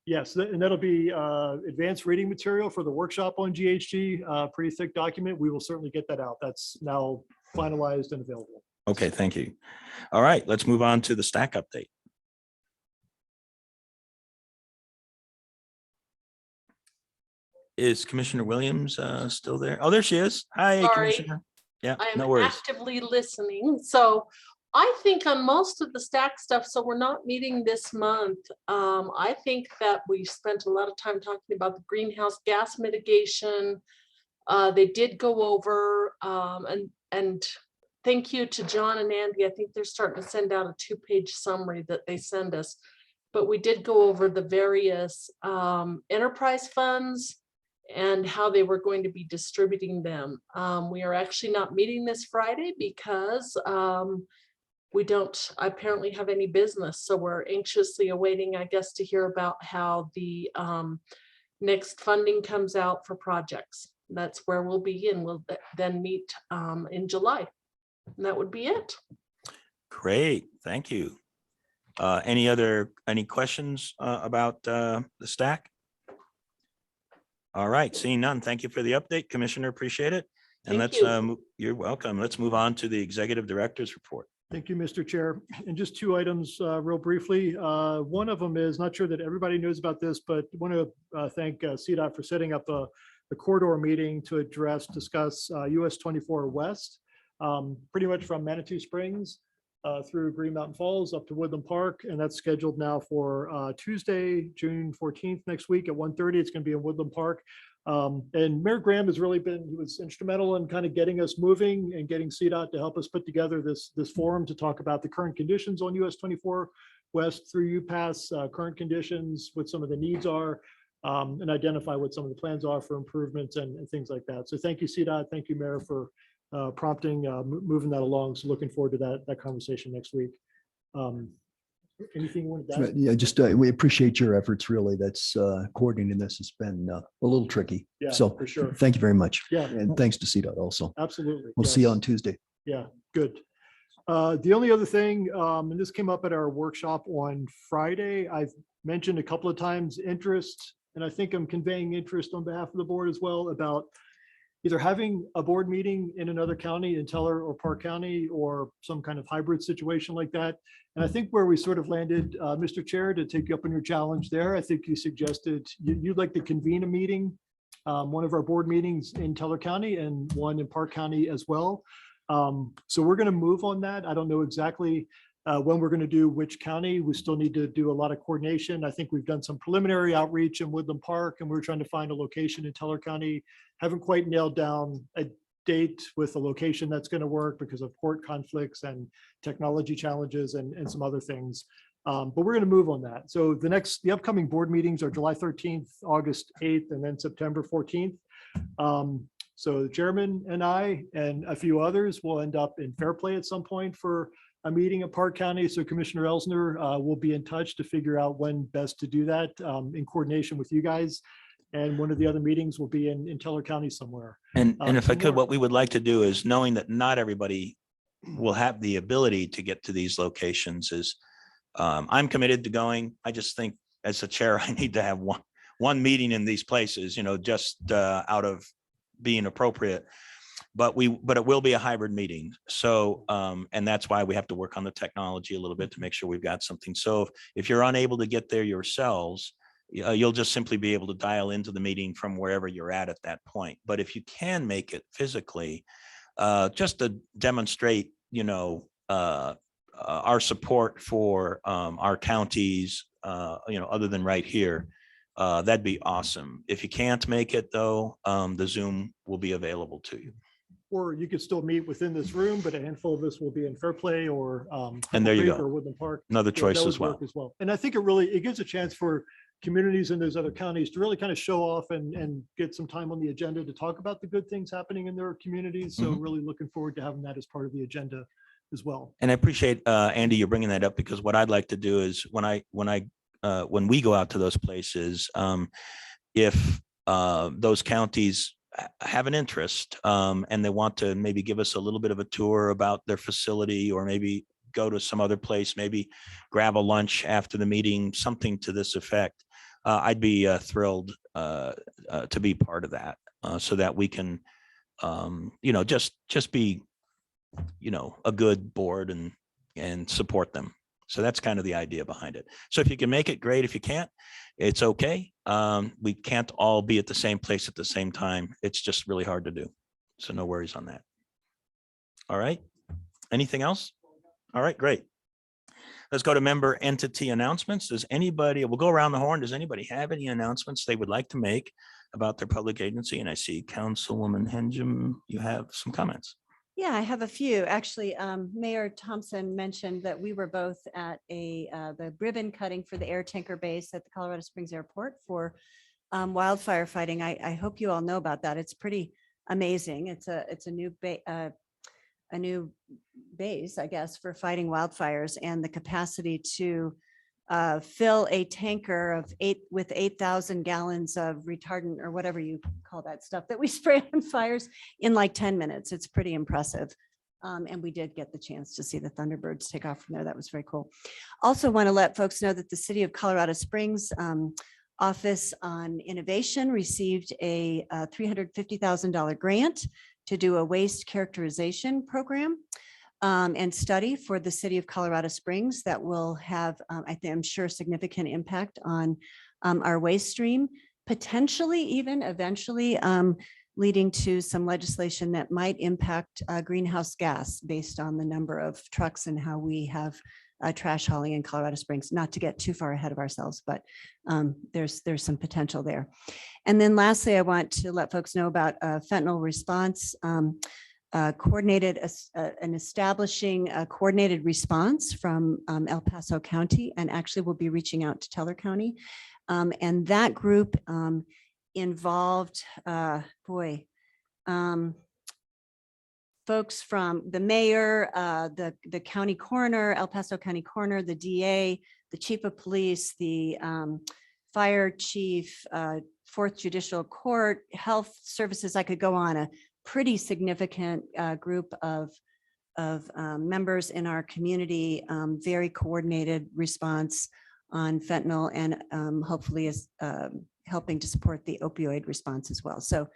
S6: Yes, and that'll be advanced reading material for the workshop on GHG, pretty thick document. We will certainly get that out. That's now finalized and available.
S5: Okay, thank you. All right, let's move on to the stack update. Is Commissioner Williams still there? Oh, there she is. Hi,
S17: Sorry.
S5: Commissioner. Yeah,
S17: I'm
S5: no worries.
S17: actively listening. So I think on most of the stack stuff, so we're not meeting this month. I think that we spent a lot of time talking about the greenhouse gas mitigation. They did go over and thank you to John and Andy. I think they're starting to send out a 2-page summary that they send us. But we did go over the various enterprise funds and how they were going to be distributing them. We are actually not meeting this Friday because we don't apparently have any business. So we're anxiously awaiting, I guess, to hear about how the next funding comes out for projects. That's where we'll be, and we'll then meet in July. And that would be it.
S5: Great, thank you. Any questions about the stack? All right, seeing none. Thank you for the update, Commissioner. Appreciate it. And
S17: Thank
S5: let's you're welcome. Let's move on to the Executive Director's report.
S6: Thank you, Mr. Chair. And just 2 items real briefly. One of them is, not sure that everybody knows about this, but want to thank CDOT for setting up a corridor meeting to discuss US 24 West, pretty much from Manitou Springs through Green Mountain Falls up to Woodland Park. And that's scheduled now for Tuesday, June 14th next week at 1:30. It's going to be in Woodland Park. And Mayor Graham he was instrumental in kind of getting us moving and getting CDOT to help us put together this forum to talk about the current conditions on US 24 West through UPass, current conditions, what some of the needs are, and identify what some of the plans are for improvements and things like that. So thank you, CDOT. Thank you, Mayor, for prompting, moving that along. So looking forward to that conversation next week. Anything you wanted to add?
S14: Yeah, just we appreciate your efforts. Really, that's coordinating this has been a little tricky.
S6: Yeah,
S14: so
S6: for sure.
S14: Thank you very much.
S6: Yeah,
S14: and thanks to CDOT also.
S6: Absolutely.
S14: We'll see you
S6: yes.
S14: on Tuesday.
S6: Yeah, good. The only other thing, and this came up at our workshop on Friday, I've mentioned a couple of times interest, and I think I'm conveying interest on behalf of the board as well about either having a board meeting in another county, in Teller or Park County, or some kind of hybrid situation like that. And I think where we sort of landed, Mr. Chair, to take you up on your challenge there, I think you suggested you'd like to convene a meeting, one of our board meetings in Teller County and one in Park County as well. So we're going to move on that. I don't know exactly when we're going to do which county. We still need to do a lot of coordination. I think we've done some preliminary outreach in Woodland Park, and we're trying to find a location in Teller County. Haven't quite nailed down a date with a location that's going to work because of port conflicts and technology challenges and some other things. But we're going to move on that. So the upcoming board meetings are July 13th, August 8th, and then September 14th. So the chairman and I and a few others will end up in Fairplay at some point for a meeting at Park County. So Commissioner Elsner will be in touch to figure out when best to do that in coordination with you guys. And one of the other meetings will be in Teller County somewhere.
S5: And if I could, what we would like to do is, knowing that not everybody will have the ability to get to these locations, is I'm committed to going. I just think as a chair, I need to have one meeting in these places, just out of being appropriate. But it will be a hybrid meeting. So, and that's why we have to work on the technology a little bit to make sure we've got something. So if you're unable to get there yourselves, you'll just simply be able to dial into the meeting from wherever you're at that point. But if you can make it physically, just to demonstrate, our support for our counties, other than right here, that'd be awesome. If you can't make it though, the Zoom will be available to you.
S6: Or you could still meet within this room, but a handful of us will be in Fairplay or
S5: And there you
S6: Creek
S5: go.
S6: or Woodland Park.
S5: Another
S6: Yeah,
S5: choice
S6: that would
S5: as well.
S6: work as well. And I think it gives a chance for communities in those other counties to really kind of show off and get some time on the agenda to talk about the good things happening in their communities. So
S5: Mhm.
S6: really looking forward to having that as part of the agenda as well.
S5: And I appreciate, Andy, you're bringing that up, because what I'd like to do is when we go out to those places, if those counties have an interest and they want to maybe give us a little bit of a tour about their facility, or maybe go to some other place, maybe grab a lunch after the meeting, something to this effect, I'd be thrilled to be part of that, so that we can, just be, a good board and support them. So that's kind of the idea behind it. So if you can make it, great. If you can't, it's okay. We can't all be at the same place at the same time. It's just really hard to do. So no worries on that. All right. Anything else? All right, great. Let's go to member entity announcements. Does anybody, we'll go around the horn. Does anybody have any announcements they would like to make about their public agency? And I see Councilwoman Henjum, you have some comments.
S10: Yeah, I have a few. Actually, Mayor Thompson mentioned that we were both at the ribbon cutting for the air tanker base at the Colorado Springs Airport for wildfire fighting. I hope you all know about that. It's pretty amazing. It's a new base, I guess, for fighting wildfires, and the capacity to fill a tanker with 8,000 gallons of retardant, or whatever you call that stuff that we spray on fires, in like 10 minutes. It's pretty impressive. And we did get the chance to see the Thunderbirds take off from there. That was very cool. Also want to let folks know that the City of Colorado Springs Office on Innovation received a $350,000 grant to do a waste characterization program and study for the city of Colorado Springs that will have, I'm sure, significant impact on our waste stream, potentially even eventually leading to some legislation that might impact greenhouse gas based on the number of trucks and how we have trash hauling in Colorado Springs. Not to get too far ahead of ourselves, but there's some potential there. And then lastly, I want to let folks know about fentanyl response. Coordinated and establishing a coordinated response from El Paso County, and actually we'll be reaching out to Teller County. And that group involved, folks from the mayor, the county coroner, El Paso County coroner, the DA, the chief of police, the fire chief, Fourth Judicial Court, health services. I could go on. A pretty significant group of members in our community, very coordinated response on fentanyl, and hopefully is helping to support the opioid response as well. So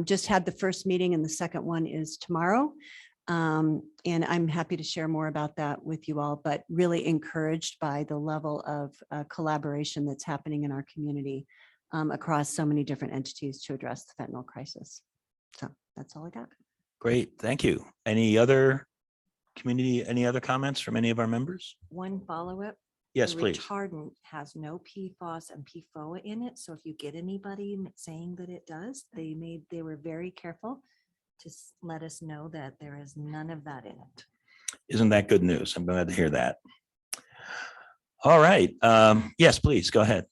S10: just had the first meeting, and the second one is tomorrow. And I'm happy to share more about that with you all, but really encouraged by the level of collaboration that's happening in our community across so many different entities to address the fentanyl crisis. So that's all I got.
S5: Great, thank you. Any other comments from any of our members?
S4: One follow-up.
S5: Yes,
S4: The
S5: please.
S4: retardant has no PFOS and PFOA in it. So if you get anybody saying that it does, they were very careful to let us know that there is none of that in it.
S5: Isn't that good news? I'm glad to hear that. All right. Yes, please go ahead.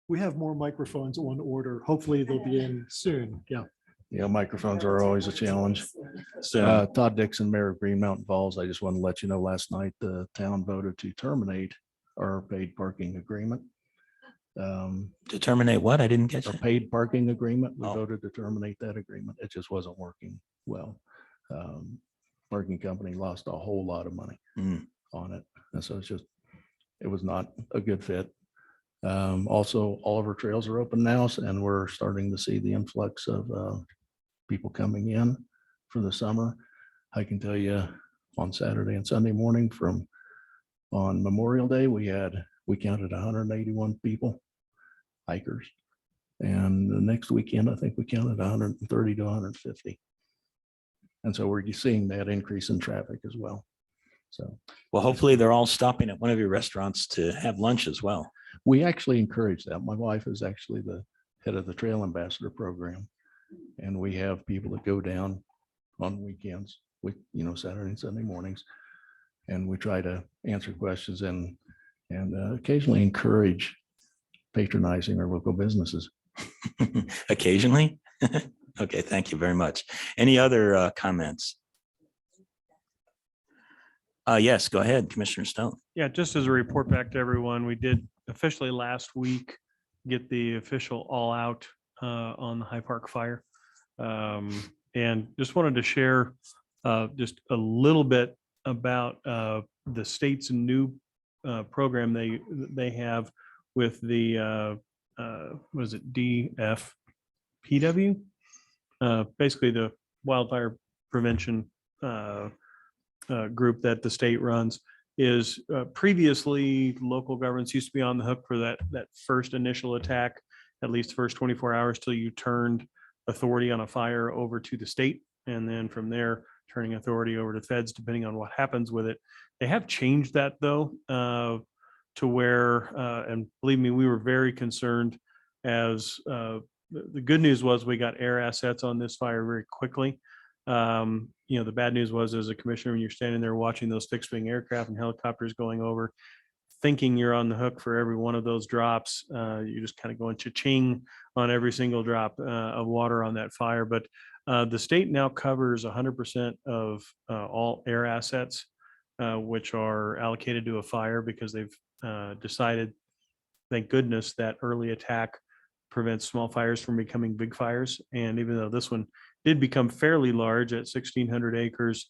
S6: We have more microphones on order. Hopefully they'll be in soon. Yeah.
S7: Yeah, microphones are always a challenge.
S5: So
S7: Todd Dixon, Mayor of Green Mountain Falls. I just want to let you know, last night, the town voted to terminate our paid parking agreement.
S5: to terminate what? I didn't get
S7: A
S5: you.
S7: paid parking agreement. We
S5: Oh.
S7: voted to terminate that agreement. It just wasn't working well. Parking company lost a whole lot of money
S5: Mm.
S7: on it. And so it was not a good fit. Also, all of our trails are open now, and we're starting to see the influx of people coming in for the summer. I can tell you, on Saturday and Sunday morning. On Memorial Day, we counted 181 people, hikers. And the next weekend, I think we counted 130 to 150. And so we're seeing that increase in traffic as well. So,
S5: well, hopefully they're all stopping at one of your restaurants to have lunch as well.
S7: we actually encourage that. My wife is actually the head of the Trail Ambassador program. And we have people that go down on weekends, Saturday and Sunday mornings. And we try to answer questions and occasionally encourage patronizing our local businesses.
S5: Occasionally? Okay, thank you very much. Any other comments? Yes, go ahead, Commissioner Stone.
S9: Yeah, just as a report back to everyone, we did officially last week get the official all out on the High Park fire. And just wanted to share just a little bit about the state's new program they have with the what is it, DFPW? Basically the wildfire prevention group that the state runs. Is previously local governments used to be on the hook for that first initial attack, at least first 24 hours till you turned authority on a fire over to the state, and then from there turning authority over to feds depending on what happens with it. They have changed that though to where and believe me, we were very concerned as the good news was we got air assets on this fire very quickly. The bad news was, as a commissioner, when you're standing there watching those fixed wing aircraft and helicopters going over, thinking you're on the hook for every one of those drops, you're just kind of going cha-ching on every single drop of water on that fire. But the state now covers 100% of all air assets, which are allocated to a fire because they've decided, thank goodness, that early attack prevents small fires from becoming big fires. And even though this one did become fairly large at 1,600 acres,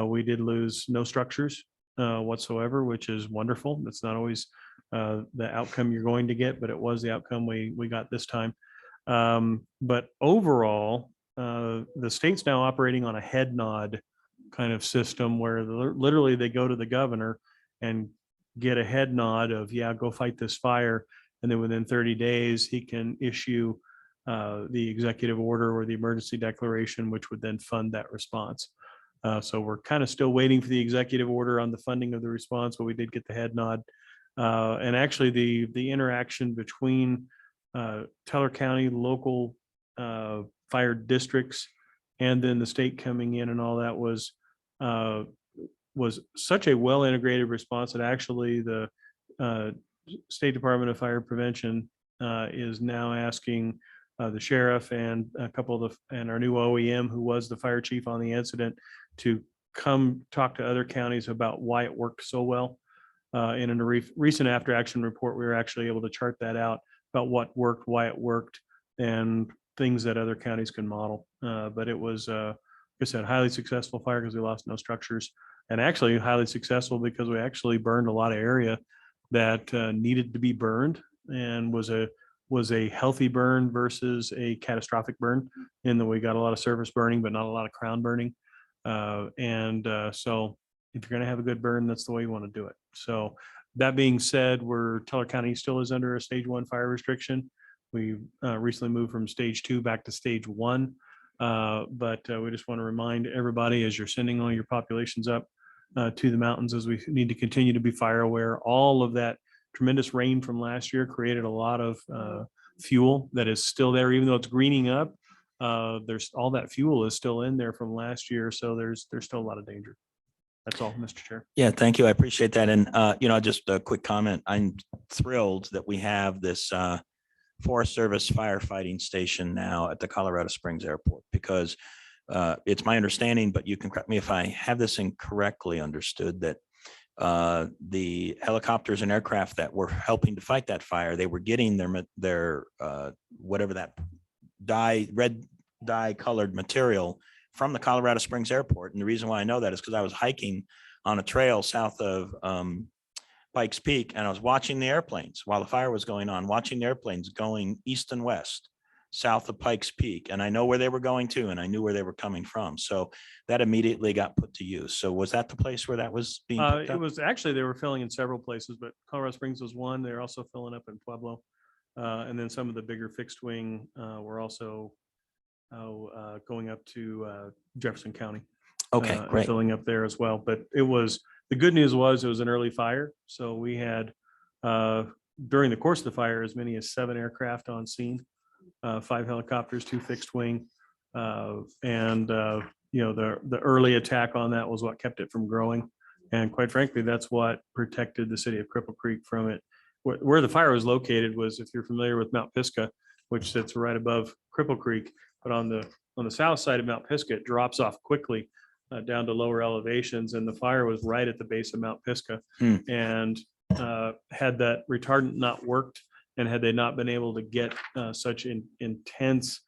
S9: we did lose no structures whatsoever, which is wonderful. That's not always the outcome you're going to get, but it was the outcome we got this time. But overall, the state's now operating on a head nod kind of system where literally they go to the governor and get a head nod of, yeah, go fight this fire. And then within 30 days, he can issue the executive order or the emergency declaration, which would then fund that response. So we're kind of still waiting for the executive order on the funding of the response, but we did get the head nod. And actually the interaction between Teller County local fire districts and then the state coming in and all that was such a well integrated response that actually the State Department of Fire Prevention is now asking the sheriff and a couple of and our new OEM, who was the fire chief on the incident, to come talk to other counties about why it worked so well. In a recent after action report, we were actually able to chart that out about what worked, why it worked, and things that other counties can model. But it was, like I said, highly successful fire because we lost no structures, and actually highly successful because we actually burned a lot of area that needed to be burned and was a healthy burn versus a catastrophic burn, in that we got a lot of surface burning but not a lot of crown burning. So if you're going to have a good burn, that's the way you want to do it. So that being said, Teller County still is under a stage 1 fire restriction. We recently moved from stage 2 back to stage 1. But we just want to remind everybody, as you're sending all your populations up to the mountains, as we need to continue to be fire aware. All of that tremendous rain from last year created a lot of fuel that is still there, even though it's greening up. There's all that fuel is still in there from last year, so there's still a lot of danger. That's all, Mr. Chair.
S5: Yeah, thank you. I appreciate that. And just a quick comment. I'm thrilled that we have this Forest Service firefighting station now at the Colorado Springs Airport, because it's my understanding, but you can correct me if I have this incorrectly understood, that the helicopters and aircraft that were helping to fight that fire, they were getting their whatever that red dye colored material from the Colorado Springs Airport. And the reason why I know that is because I was hiking on a trail south of Pikes Peak, and I was watching the airplanes while the fire was going on, watching the airplanes going east and west. south of Pikes Peak, and I know where they were going to, and I knew where they were coming from. So that immediately got put to use. So was that the place where that was being picked
S9: It
S5: up?
S9: was actually, they were filling in several places, but Colorado Springs was one. They're also filling up in Pueblo. And then some of the bigger fixed wing were also going up to Jefferson County.
S5: Okay, great.
S9: Filling up there as well. But it was, the good news was it was an early fire. So we had, during the course of the fire, as many as 7 aircraft on scene, 5 helicopters, 2 fixed wing. You know, the early attack on that was what kept it from growing. And quite frankly, that's what protected the city of Cripple Creek from it. Where the fire was located was, if you're familiar with Mount Pisgah, which sits right above Cripple Creek, but on the south side of Mount Pisgah, it drops off quickly down to lower elevations, and the fire was right at the base of Mount Pisgah. And had that retardant not worked, and had they not been able to get such intense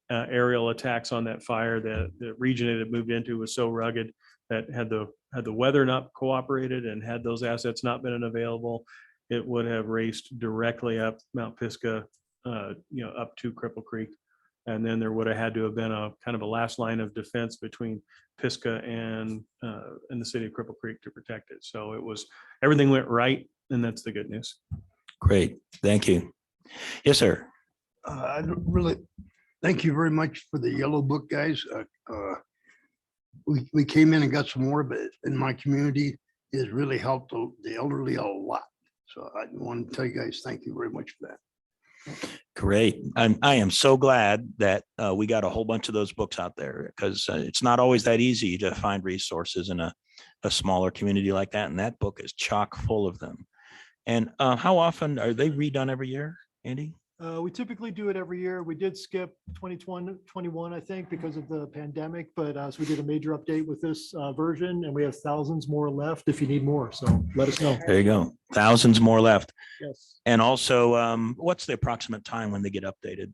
S9: aerial attacks on that fire, the region it had moved into was so rugged that had the weather not cooperated and had those assets not been available, it would have raced directly up Mount Pisgah, you know, up to Cripple Creek. And then there would have had to have been a kind of a last line of defense between Pisgah and the city of Cripple Creek to protect it. So it was, everything went right, and that's the good news.
S5: Great, thank you. Yes, sir.
S3: I really, thank you very much for the yellow book, guys. We came in and got some more, but in my community, it has really helped the elderly a lot. So I want to tell you guys, thank you very much for that.
S5: Great. I am so glad that we got a whole bunch of those books out there, because it's not always that easy to find resources in a smaller community like that. And that book is chock full of them. And how often are they redone every year, Andy?
S6: We typically do it every year. We did skip 2021, I think, because of the pandemic, but so we did a major update with this version, and we have thousands more left if you need more. So let us know.
S5: There you go. Thousands more left.
S6: Yes.
S5: And also, what's the approximate time when they get updated?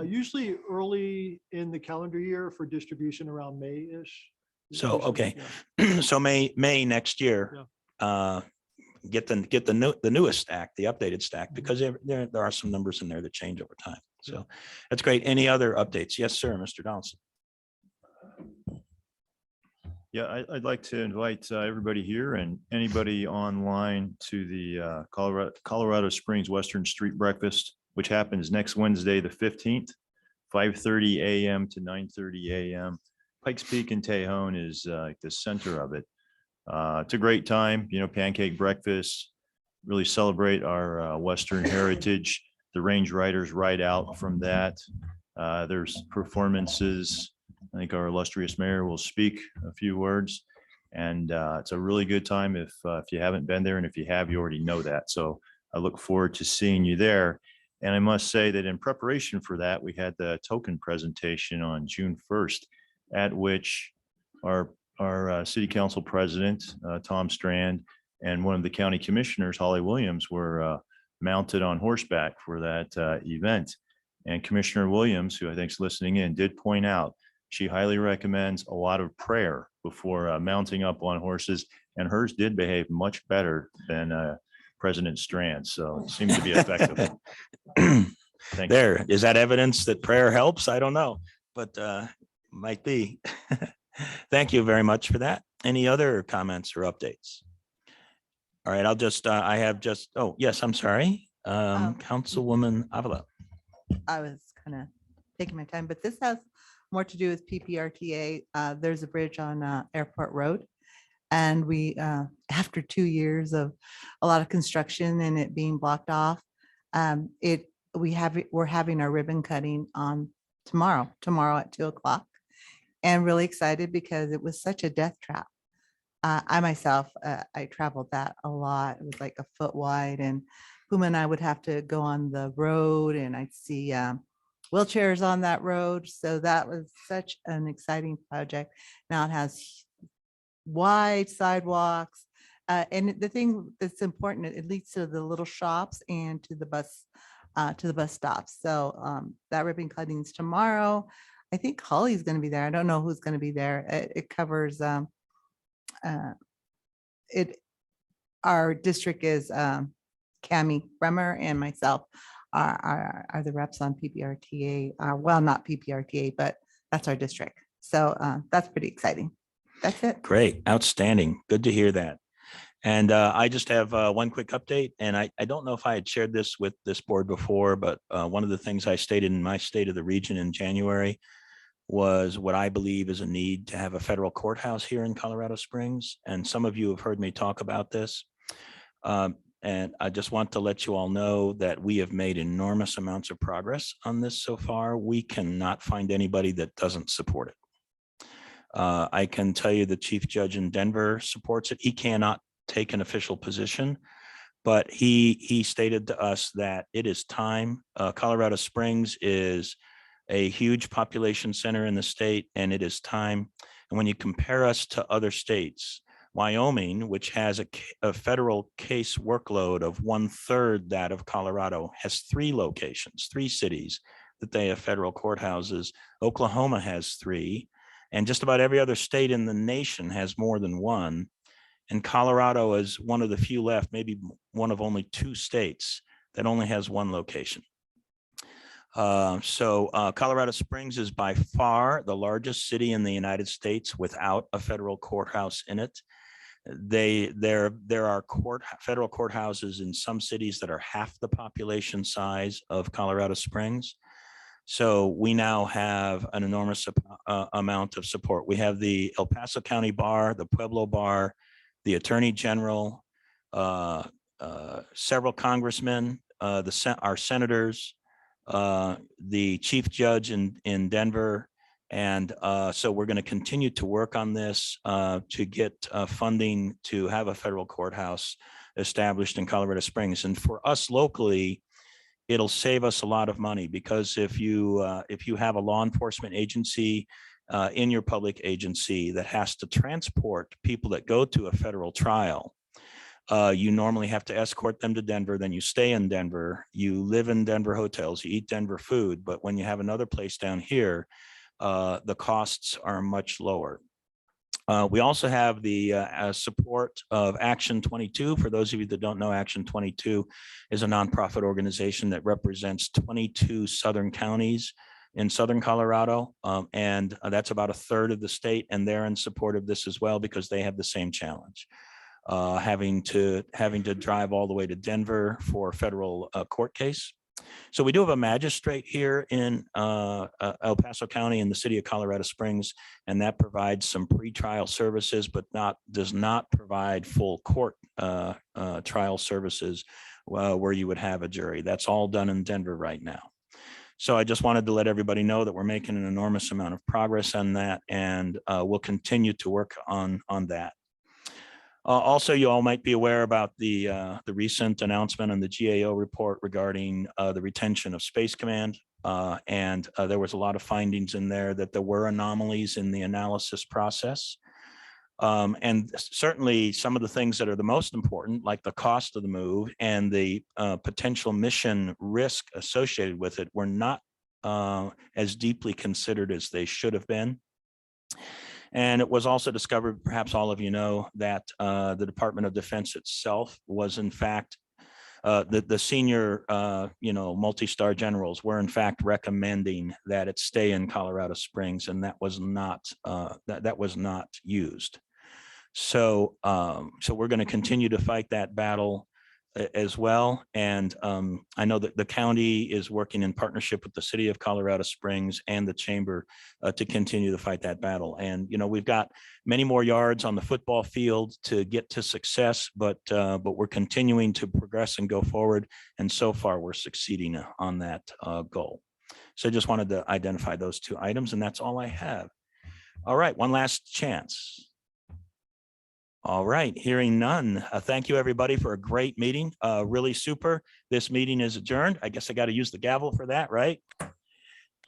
S6: Usually early in the calendar year for distribution, around May-ish.
S5: So, okay. So May next year, get the newest stack, the updated stack, because there are some numbers in there that change over time. So that's great. Any other updates? Yes, sir, Mr. Donaldson.
S19: Yeah, I'd like to invite everybody here and anybody online to the Colorado Springs Western Street Breakfast, which happens next Wednesday, the 15th, 5:30 a.m. to 9:30 a.m. Pikes Peak and Tejon is like the center of it. It's a great time, you know, pancake breakfast, really celebrate our Western heritage. The range riders ride out from that. There's performances. I think our illustrious mayor will speak a few words, and it's a really good time if you haven't been there, and if you have, you already know that. So I look forward to seeing you there. And I must say that in preparation for that, we had the token presentation on June 1st, at which our city council president, Tom Strand, and one of the county commissioners, Holly Williams, were mounted on horseback for that event. And Commissioner Williams, who I think is listening in, did point out she highly recommends a lot of prayer before mounting up on horses, and hers did behave much better than President Strand. So it seems to be effective.
S5: There, is that evidence that prayer helps? I don't know, but might be. Thank you very much for that. Any other comments or updates? All right, I'll just, I have just, oh, yes, I'm sorry. Councilwoman Avila.
S11: I was kind of taking my time, but this has more to do with PPRTA. There's a bridge on Airport Road. And we, after 2 years of a lot of construction and it being blocked off, we're having our ribbon cutting on tomorrow at 2 o'clock. And really excited because it was such a death trap. I myself, I traveled that a lot. It was like a foot wide, and Puma and I would have to go on the road, and I'd see wheelchairs on that road. So that was such an exciting project. Now it has wide sidewalks. And the thing that's important, it leads to the little shops and to the bus stops. So that ribbon cutting is tomorrow. I think Holly's going to be there. I don't know who's going to be there. It covers our district is Cami Bremer and myself are the reps on PPRTA, well, not PPRTA, but that's our district. So that's pretty exciting. That's it.
S5: Great, outstanding. Good to hear that. And I just have one quick update, and I don't know if I had shared this with this board before, but one of the things I stated in my State of the Region in January was what I believe is a need to have a federal courthouse here in Colorado Springs. And some of you have heard me talk about this. And I just want to let you all know that we have made enormous amounts of progress on this so far. We cannot find anybody that doesn't support it. I can tell you the chief judge in Denver supports it. He cannot take an official position, but he stated to us that it is time. Colorado Springs is a huge population center in the state, and it is time. And when you compare us to other states, Wyoming, which has a federal case workload of 1/3 that of Colorado, has 3 locations, 3 cities that they have federal courthouses. Oklahoma has 3, and just about every other state in the nation has more than 1. And Colorado is one of the few left, maybe one of only 2 states that only has 1 location. Colorado Springs is by far the largest city in the United States without a federal courthouse in it. There are federal courthouses in some cities that are half the population size of Colorado Springs. So we now have an enormous amount of support. We have the El Paso County Bar, the Pueblo Bar, the Attorney General, several congressmen, our senators, the chief judge in Denver. And so we're going to continue to work on this to get funding to have a federal courthouse established in Colorado Springs. And for us locally, it'll save us a lot of money, because if you have a law enforcement agency in your public agency that has to transport people that go to a federal trial, you normally have to escort them to Denver, then you stay in Denver, you live in Denver hotels, you eat Denver food. But when you have another place down here, the costs are much lower. We also have the support of Action 22. For those of you that don't know, Action 22 is a nonprofit organization that represents 22 southern counties in southern Colorado. And that's about 1/3 of the state. And they're in support of this as well, because they have the same challenge, having to drive all the way to Denver for a federal court case. So we do have a magistrate here in El Paso County in the city of Colorado Springs, and that provides some pretrial services, but does not provide full court trial services where you would have a jury. That's all done in Denver right now. So I just wanted to let everybody know that we're making an enormous amount of progress on that, and we'll continue to work on that. Also, you all might be aware about the recent announcement on the GAO report regarding the retention of Space Command. And there was a lot of findings in there that there were anomalies in the analysis process. And certainly some of the things that are the most important, like the cost of the move and the potential mission risk associated with it, were not as deeply considered as they should have been. And it was also discovered, perhaps all of you know, that the Department of Defense itself was in fact, the senior, multi-star generals were in fact recommending that it stay in Colorado Springs, and that was not that was not used. So we're going to continue to fight that battle as well. And I know that the county is working in partnership with the city of Colorado Springs and the chamber to continue to fight that battle. And, we've got many more yards on the football field to get to success, but we're continuing to progress and go forward. And so far we're succeeding on that goal. So I just wanted to identify those 2 items, and that's all I have. All right, one last chance. All right, hearing none. Thank you, everybody, for a great meeting. Really super. This meeting is adjourned. I guess I got to use the gavel for that, right?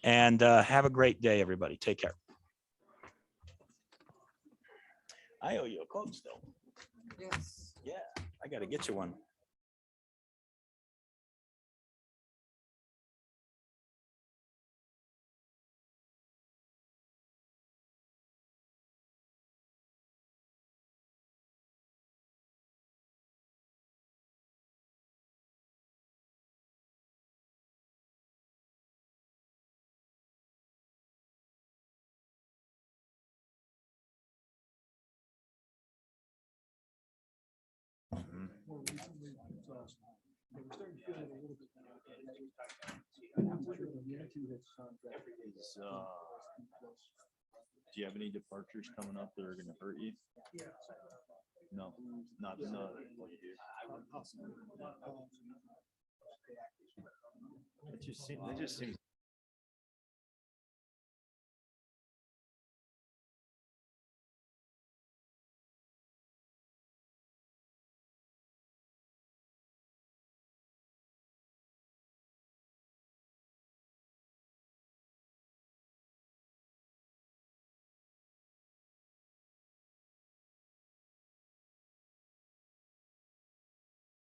S5: And have a great day, everybody. Take care. I owe you a quote still. Yes. Yeah, I got to get you one.
S19: Do you have any departures coming up that are gonna hurt you? No, not, no. It just seems